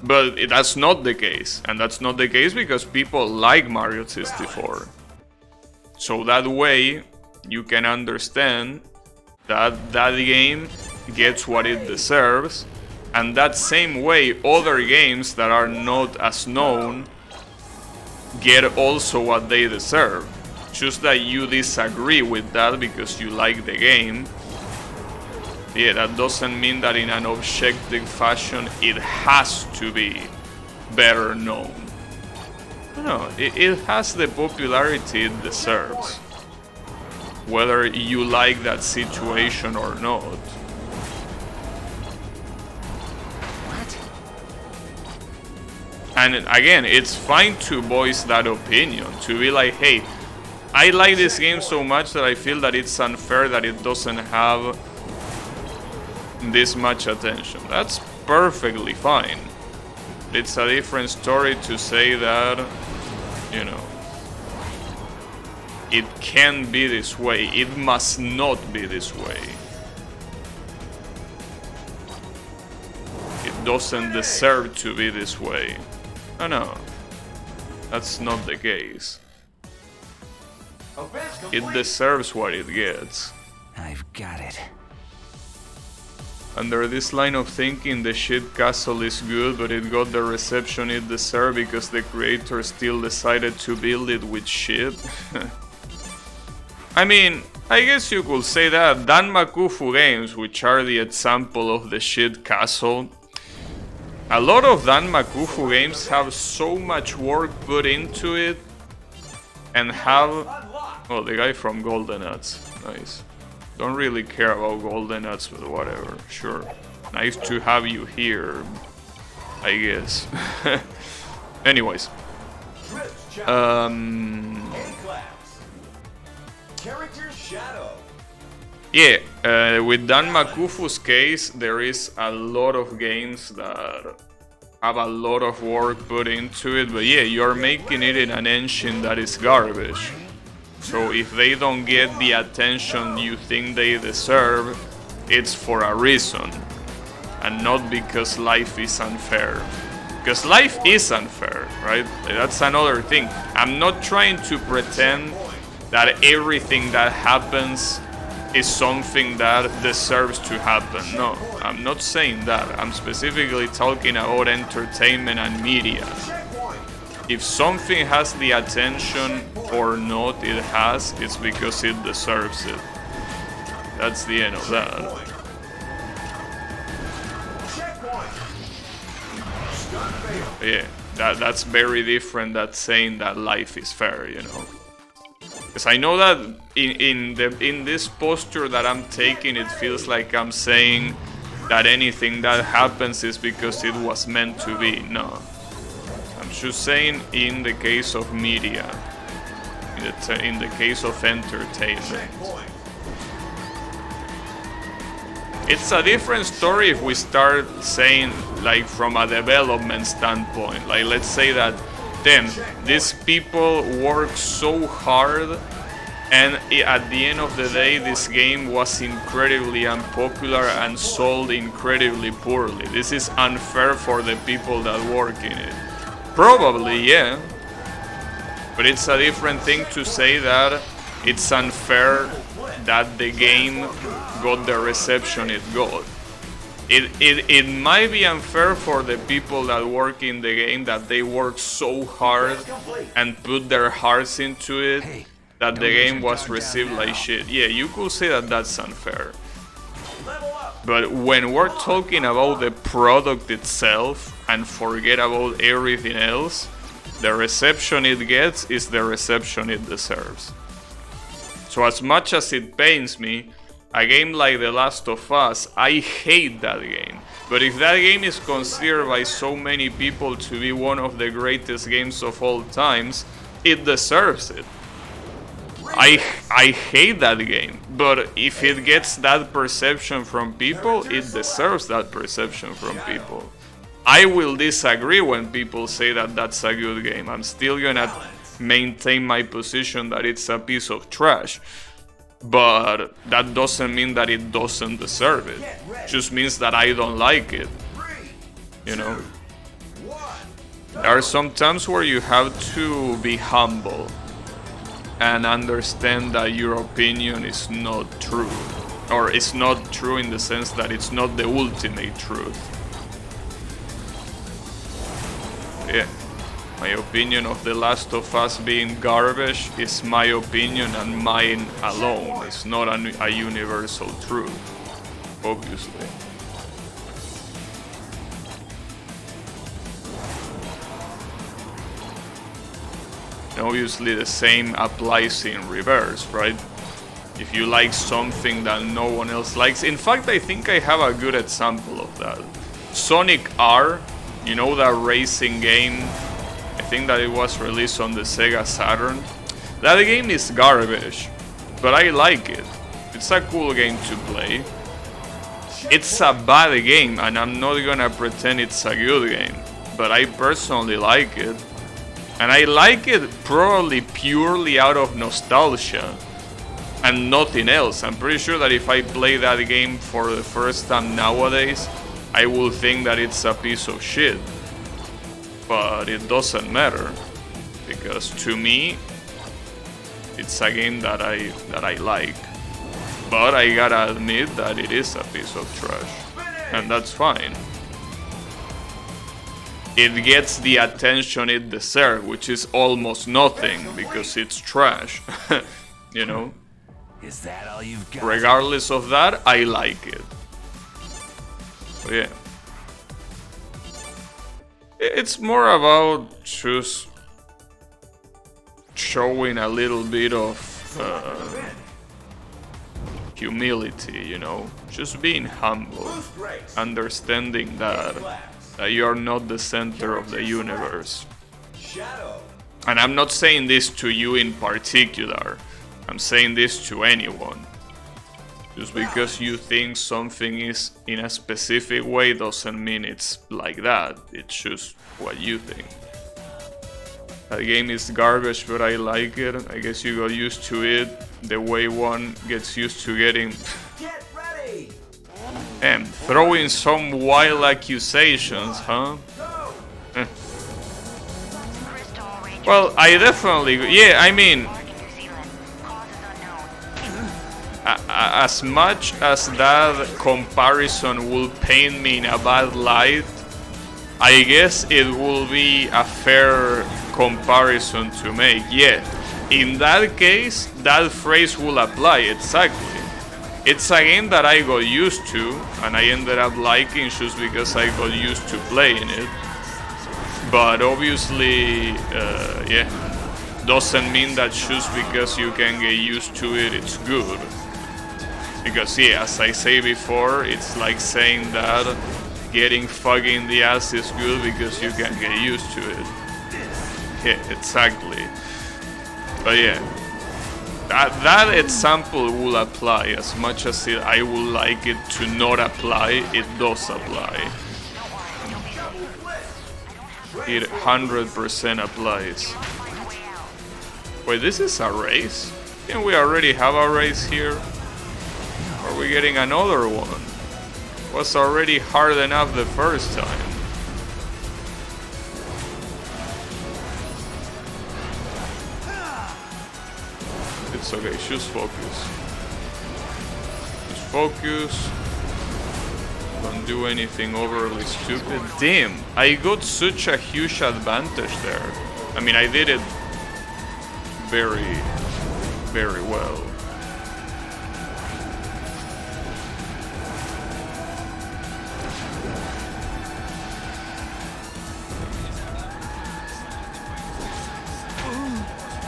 But that's not the case, and that's not the case because people like Mario 64. So that way you can understand that that game gets what it deserves, and that same way other games that are not as known get also what they deserve. Just that you disagree with that because you like the game, yeah, that doesn't mean that in an objective fashion it has to be better known. No, it has the popularity it deserves, whether you like that situation or not. And again, it's fine to voice that opinion, to be like, hey, I like this game so much that I feel that it's unfair that it doesn't have this much attention. That's perfectly fine. It's a different story to say that, you know, it can be this way, it must not be this way. It doesn't deserve to be this way. No, that's not the case. It deserves what it gets. I've got it. Under this line of thinking, the shit castle is good, but it got the reception it deserved because the creator still decided to build it with shit. I mean, I guess you could say that. Dan Makufu games, which are the example of the shit castle. A lot of Dan Makufu games have so much work put into it and have... Oh, the guy from Golden Nuts. Nice. Don't really care about Golden Nuts, but whatever. Sure. Nice to have you here, I guess. Anyways. A-class. Character Shadow. Yeah, with Dan Makufu's case, there is a lot of games that have a lot of work put into it, but yeah, you're making it in an engine that is garbage. So if they don't get the attention you think they deserve, it's for a reason, and not because life is unfair. Because life is unfair, right? That's another thing. I'm not trying to pretend that everything that happens is something that deserves to happen. No, I'm not saying that. I'm specifically talking about entertainment and media. If something has the attention or not it has, it's because it deserves it. That's the end of that. Yeah, that's very different than saying that life is fair, you know. Because I know that in this posture that I'm taking, it feels like I'm saying that anything that happens is because it was meant to be. No. I'm just saying in the case of media, in the case of entertainment. It's a different story if we start saying, like, from a development standpoint. Like, let's say that then these people work so hard and at the end of the day this game was incredibly unpopular and sold incredibly poorly. This is unfair for the people that work in it. Probably, yeah. But it's a different thing to say that it's unfair that the game got the reception it got. It might be unfair for the people that work in the game, that they work so hard and put their hearts into it, that the game was received like shit. Yeah, you could say that that's unfair. But when we're talking about the product itself and forget about everything else, the reception it gets is the reception it deserves. So as much as it pains me, a game like The Last of Us, I hate that game. But if that game is considered by so many people to be one of the greatest games of all times, it deserves it. I hate that game, but if it gets that perception from people, it deserves that perception from people. I will disagree when people say that that's a good game. I'm still gonna maintain my position that it's a piece of trash. But that doesn't mean that it doesn't deserve it. It just means that I don't like it. You know? There are some times where you have to be humble and understand that your opinion is not true. Or it's not true in the sense that it's not the ultimate truth. Yeah. My opinion of The Last of Us being garbage is my opinion and mine alone. It's not a universal truth, obviously. And obviously the same applies in reverse, right? If you like something that no one else likes. In fact, I think I have a good example of that. Sonic R, you know, that racing game? I think that it was released on the Sega Saturn. That game is garbage, but I like it. It's a cool game to play. It's a bad game, and I'm not gonna pretend it's a good game, but I personally like it. And I like it probably purely out of nostalgia and nothing else. I'm pretty sure that if I play that game for the first time nowadays, I will think that it's a piece of shit. But it doesn't matter, because to me it's a game that I like. But I gotta admit that it is a piece of trash, and that's fine. It gets the attention it deserves, which is almost nothing because it's trash. You know? Is that all you've got? Regardless of that, I like it. So yeah. It's more about just showing a little bit of humility, you know, just being humble, understanding that you are not the center of the universe. Shadow. And I'm not saying this to you in particular, I'm saying this to anyone. Just because you think something is in a specific way doesn't mean it's like that, it's just what you think. That game is garbage, but I like it. I guess you got used to it the way one gets used to getting Get ready. and throwing some wild accusations, huh? Eh. Crystal Ranger Well, I definitely, yeah, I mean, Park in New Zealand. Cause is unknown. as much as that comparison will paint me in a bad light, I guess it will be a fair comparison to make. Yeah, in that case, that phrase will apply exactly. It's a game that I got used to, and I ended up liking just because I got used to playing it. But obviously, yeah, doesn't mean that just because you can get used to it, it's good. Because yeah, as I say before, it's like saying that getting fucked in the ass is good because you can get used to it. Yeah, exactly. But yeah, that example will apply. As much as I would like it to not apply, it does apply. It 100% applies. Wait, this is a race? Didn't we already have a race here? Or are we getting another one? Was already hard enough the first time. It's okay, just focus. Just focus. Don't do anything overly stupid. Damn, I got such a huge advantage there. I mean, I did it very, very well.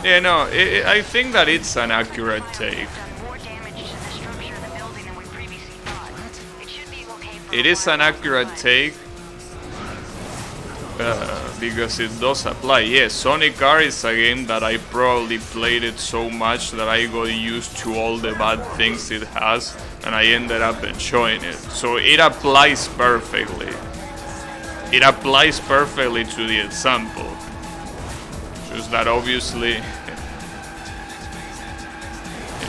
Yeah, no, I think that it's an accurate take. More damage to the structure of the building than we previously thought. It should be okay for It is an accurate take because it does apply. Yeah, Sonic R is a game that I probably played it so much that I got used to all the bad things it has, and I ended up enjoying it. So it applies perfectly. It applies perfectly to the example. Just that obviously, you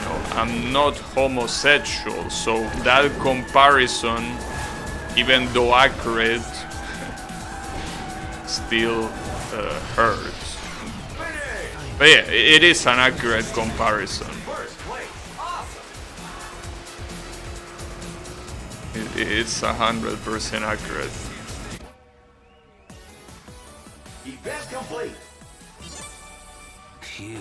know, I'm not homosexual, so that comparison, even though accurate, still hurts. But yeah, it is an accurate comparison. First place. Awesome. It's 100% accurate. Event complete. Phew.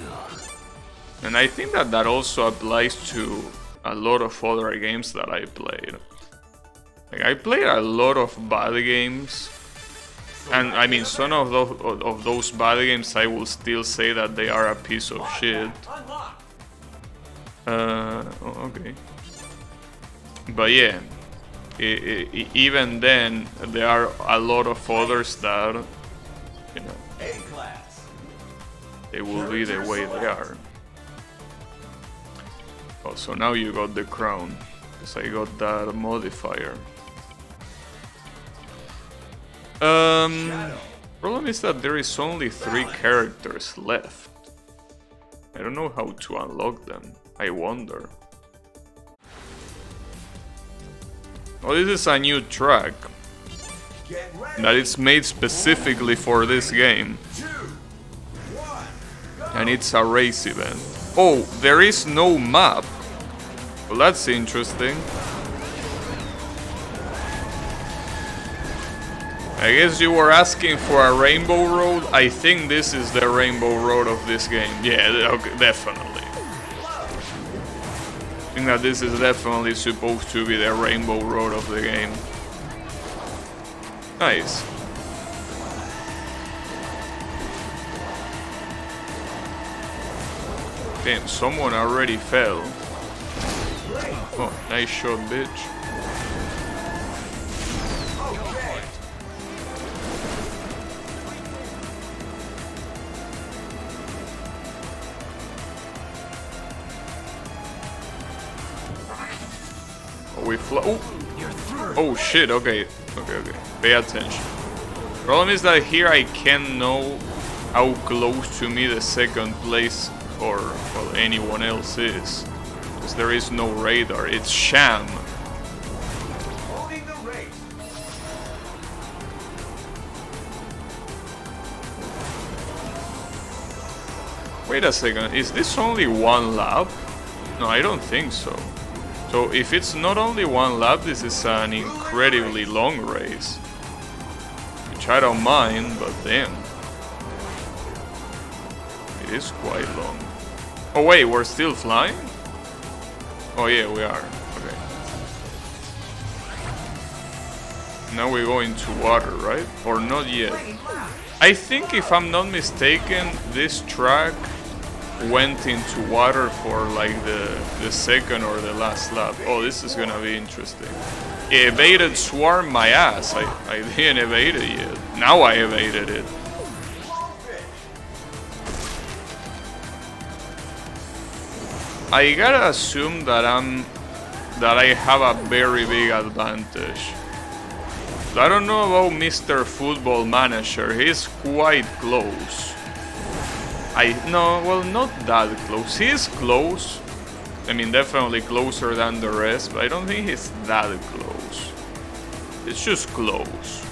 And I think that that also applies to a lot of other games that I played. Like, I played a lot of bad games, and I mean, some of those bad games I will still say that they are a piece of shit. Okay. But yeah, even then, there are a lot of others that, you know, A-class. they will be the way they are. Oh, so now you got the crown, because I got that modifier. Problem is that there is only 3 characters left. I don't know how to unlock them. I wonder. Oh, this is a new track Get ready. that is made specifically for this game. 2, 1. And it's a race event. Oh, there is no map. Well, that's interesting. I guess you were asking for a rainbow road. I think this is the rainbow road of this game. Yeah, okay, definitely. I think that this is definitely supposed to be the rainbow road of the game. Nice. Damn, someone already fell. Oh, nice shot, bitch. We fly. Oh shit, okay. Okay. Pay attention. Problem is that here I can't know how close to me the second place or well anyone else is. Because there is no radar. It's sham. Owning the race. Wait a second, is this only one lap? No, I don't think so. So if it's not only one lap, this is an incredibly long race. Which I don't mind, but damn. It is quite long. Oh wait, we're still flying? Oh yeah, we are. Okay. Now we go into water, right? Or not yet. I think if I'm not mistaken, this track went into water for like the second or the last lap. Oh, this is gonna be interesting. Evaded Swarm my ass. I didn't evade it yet. Now I evaded it. I gotta assume that I have a very big advantage. I don't know about Mr. Football Manager. He's quite close. No, well, not that close. He is close. I mean, definitely closer than the rest, but I don't think he's that close. It's just close.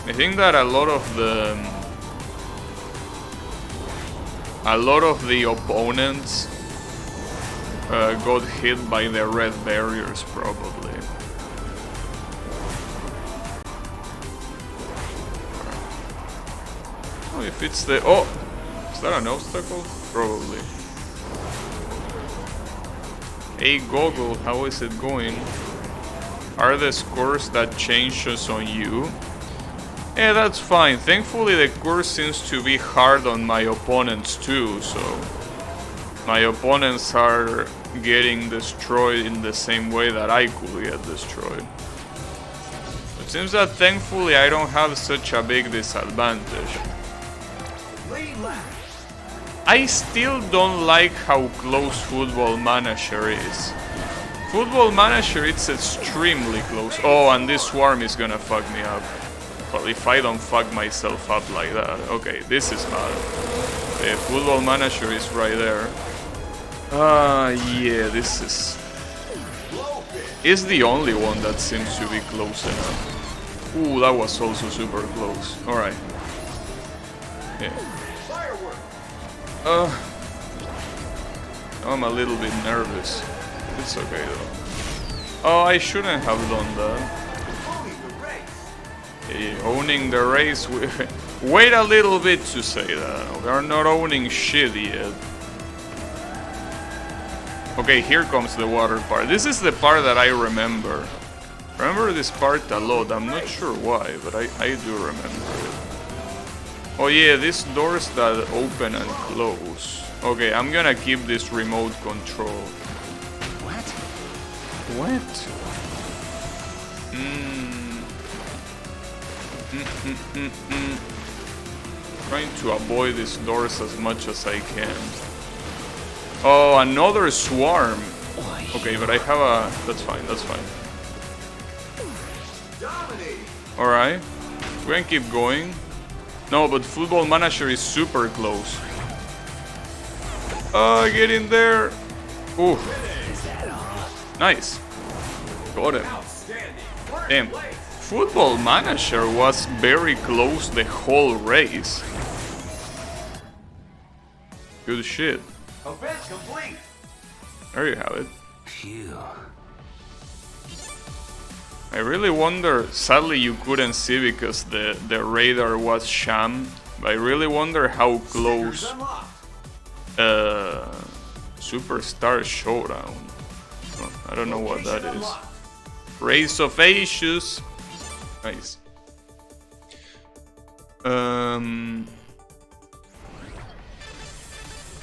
I think that a lot of the opponents got hit by the red barriers, probably. Oh, if it's the... Oh! Is that an obstacle? Probably. Hey Goggle, how is it going? Are the scores that changes on you? Yeah, that's fine. Thankfully the course seems to be hard on my opponents too, so... My opponents are getting destroyed in the same way that I could get destroyed. It seems that thankfully I don't have such a big disadvantage. I still don't like how close Football Manager is. Football Manager, it's extremely close. Oh, and this swarm is gonna fuck me up. Well, if I don't fuck myself up like that. Okay, this is bad. The Football Manager is right there. Yeah, this is... It's the only one that seems to be close enough. Ooh, that was also super close. Alright. Yeah. I'm a little bit nervous. It's okay though. Oh, I shouldn't have done that. Yeah, owning the race. Wait a little bit to say that. We are not owning shit yet. Okay, here comes the water part. This is the part that I remember. Remember this part a lot. I'm not sure why, but I do remember it. Oh yeah, these doors that open and close. Okay, I'm gonna keep this remote control. What? What? Trying to avoid these doors as much as I can. Oh, another swarm. Okay, but I have a... That's fine, that's fine. Alright. We can keep going. No, but Football Manager is super close. Get in there. Ooh. Nice. Got him. Damn. Football Manager was very close the whole race. Good shit. Event complete. There you have it. Phew. I really wonder, sadly you couldn't see because the radar was sham, But I really wonder how Stickers close unlocked. Superstar Showdown. Oh, I don't know what that Location is. unlocked. Race of Aces. Nice.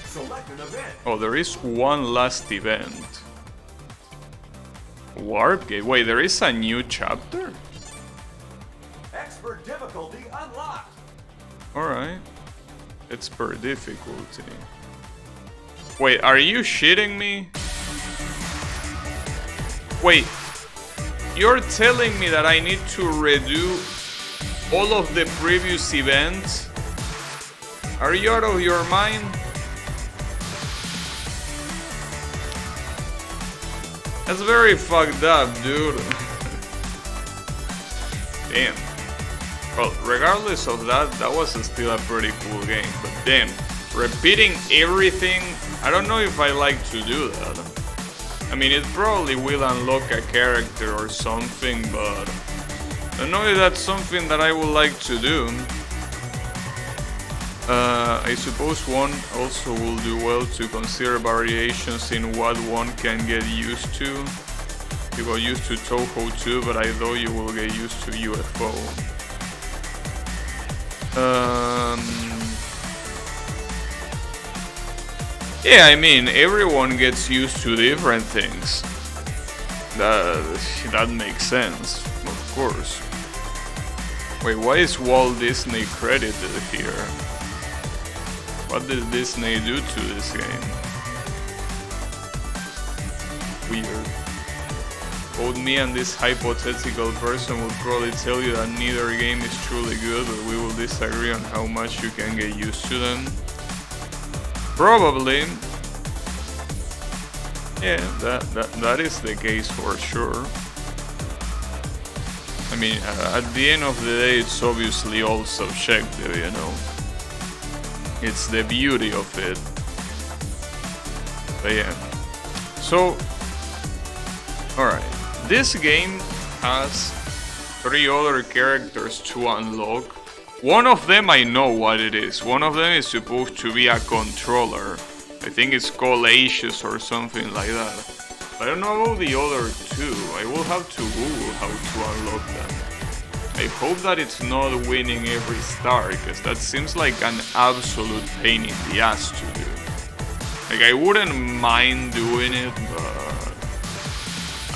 Select an event. Oh, there is one last event. Warp Gate. Wait, there is a new chapter? Expert difficulty unlocked. Alright. It's per difficulty. Wait, are you shitting me? Wait. You're telling me that I need to redo all of the previous events? Are you out of your mind? That's very fucked up, dude. Damn. Well, regardless of that, that was still a pretty cool game. But damn, repeating everything, I don't know if I like to do that. I mean, it probably will unlock a character or something, but I don't know if that's something that I would like to do. I suppose one also will do well to consider variations in what one can get used to. You got used to Touhou too, but I thought you will get used to UFO. Yeah, I mean, everyone gets used to different things. That makes sense, of course. Wait, why is Walt Disney credited here? What did Disney do to this game? Weird. Both me and this hypothetical person will probably tell you that neither game is truly good, but we will disagree on how much you can get used to them. Probably. Yeah, that is the case for sure. I mean, at the end of the day, it's obviously all subjective, you know. It's the beauty of it. But yeah. So, alright. This game has 3 other characters to unlock. One of them I know what it is. One of them is supposed to be a controller. I think it's called Aces or something like that. I don't know about the other 2. I will have to Google how to unlock them. I hope that it's not winning every star, because that seems like an absolute pain in the ass to do. Like, I wouldn't mind doing it, but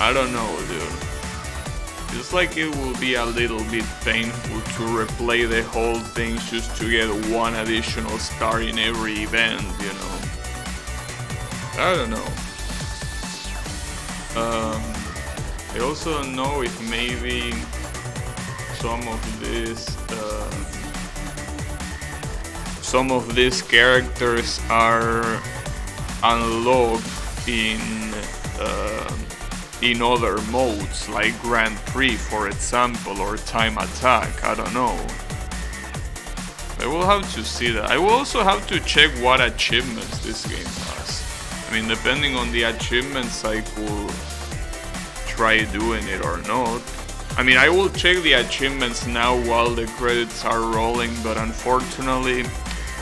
I don't know, dude. It's like it will be a little bit painful to replay the whole thing just to get one additional star in every event, you know. I don't know. I also don't know if maybe some of these characters are unlocked in other modes, like Grand Prix, for example, or Time Attack. I don't know. I will have to see that. I will also have to check what achievements this game has. I mean, depending on the achievements, I could try doing it or not. I mean, I will check the achievements now while the credits are rolling, but unfortunately,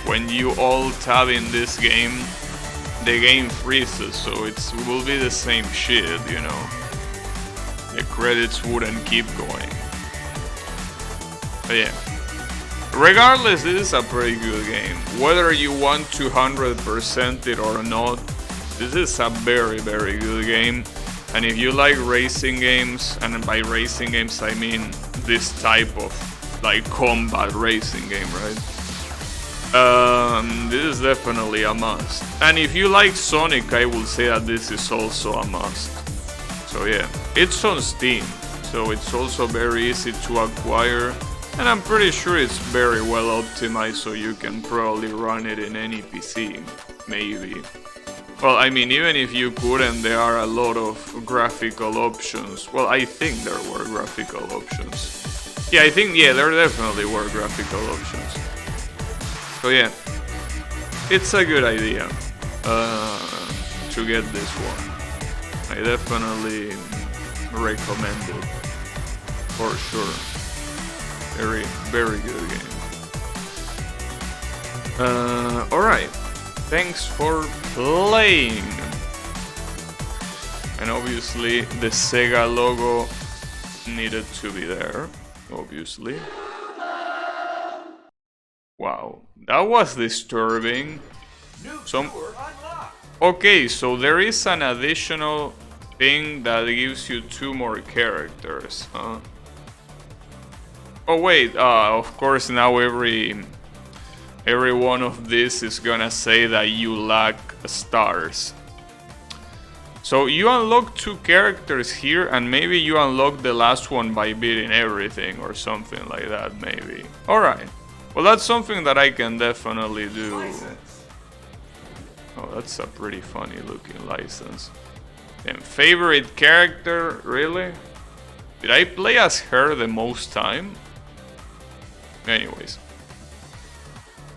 when you all tab in this game, the game freezes, so it will be the same shit, you know. The credits wouldn't keep going. But yeah. Regardless, this is a pretty good game. Whether you want to 100% it or not, this is a very, very good game. And if you like racing games, and by racing games I mean this type of like combat racing game, right? This is definitely a must. And if you like Sonic, I will say that this is also a must. So yeah, it's on Steam, so it's also very easy to acquire. And I'm pretty sure it's very well optimized, so you can probably run it in any PC, maybe. Well, I mean, even if you couldn't, there are a lot of graphical options. Well, I think there were graphical options. Yeah, I think, yeah, there definitely were graphical options. So yeah, it's a good idea to get this one. I definitely recommend it, for sure. Very, very good game. Alright. Thanks for playing. And obviously the Sega logo needed to be there. Obviously. Wow. That was disturbing. Okay, so there is an additional thing that gives you 2 more characters, huh? Oh wait, of course now every one of this is gonna say that you lack stars. So you unlock 2 characters here, and maybe you unlock the last one by beating everything or something like that, maybe. Alright. Well, that's something that I can definitely do. Oh, that's a pretty funny looking license. And favorite character, really? Did I play as her the most time? Anyways.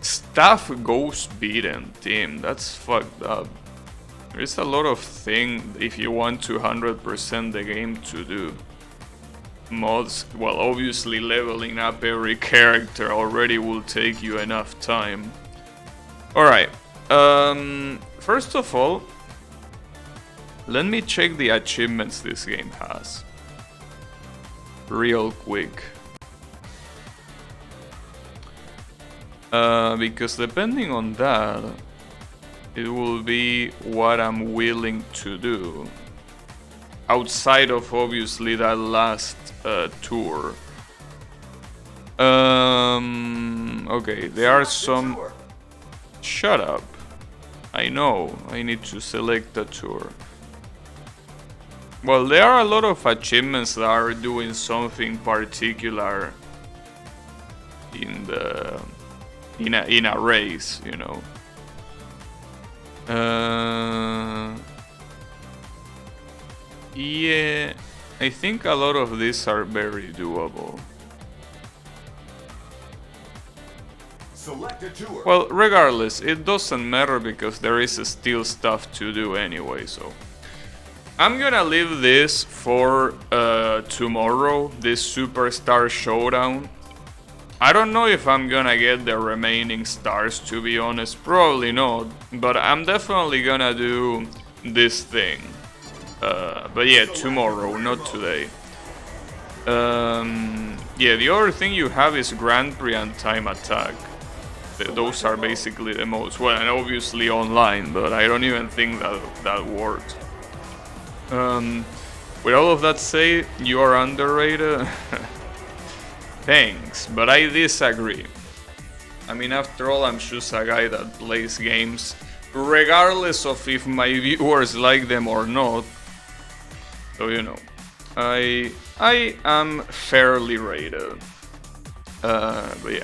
Staff Ghost Beaten team, that's fucked up. There's a lot of things if you want to 100% the game to do. Mods, well, obviously leveling up every character already will take you enough time. Alright, first of all, let me check the achievements this game has. Real quick. Because depending on that, it will be what I'm willing to do. Outside of obviously that last tour. Okay, there are some... Shut up. I know, I need to select a tour. Well, there are a lot of achievements that are doing something particular in the... in a race, you know. Yeah, I think a lot of these are very doable. Select a tour. Well, regardless, it doesn't matter because there is still stuff to do anyway, so... I'm gonna leave this for tomorrow, this Superstar Showdown. I don't know if I'm gonna get the remaining stars, to be honest, probably not, but I'm definitely gonna do this thing. But yeah, tomorrow, not today. Yeah, the other thing you have is Grand Prix and Time Attack. Those are basically the most, well, and obviously online, but I don't even think that works. With all of that said, you are underrated. Thanks, but I disagree. I mean, after all, I'm just a guy that plays games, regardless of if my viewers like them or not. So, you know, I am fairly rated. But yeah.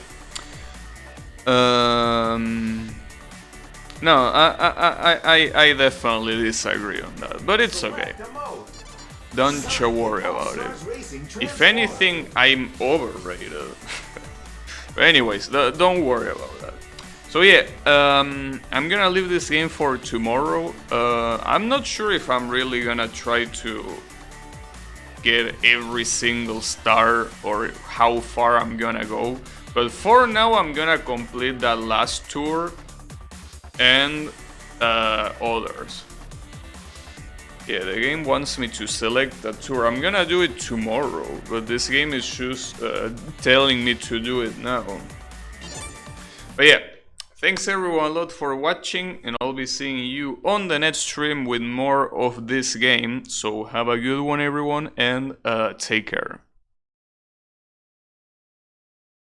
No, I definitely disagree on that, but it's okay. Don't you worry about it. If anything, I'm overrated. But anyways, don't worry about that. So yeah, I'm gonna leave this game for tomorrow. I'm not sure if I'm really gonna try to get every single star or how far I'm gonna go. But for now, I'm gonna complete that last tour and others. Yeah, the game wants me to select a tour. I'm gonna do it tomorrow, but this game is just telling me to do it now. But yeah, thanks everyone a lot for watching, and I'll be seeing you on the next stream with more of this game. So have a good one everyone, and take care.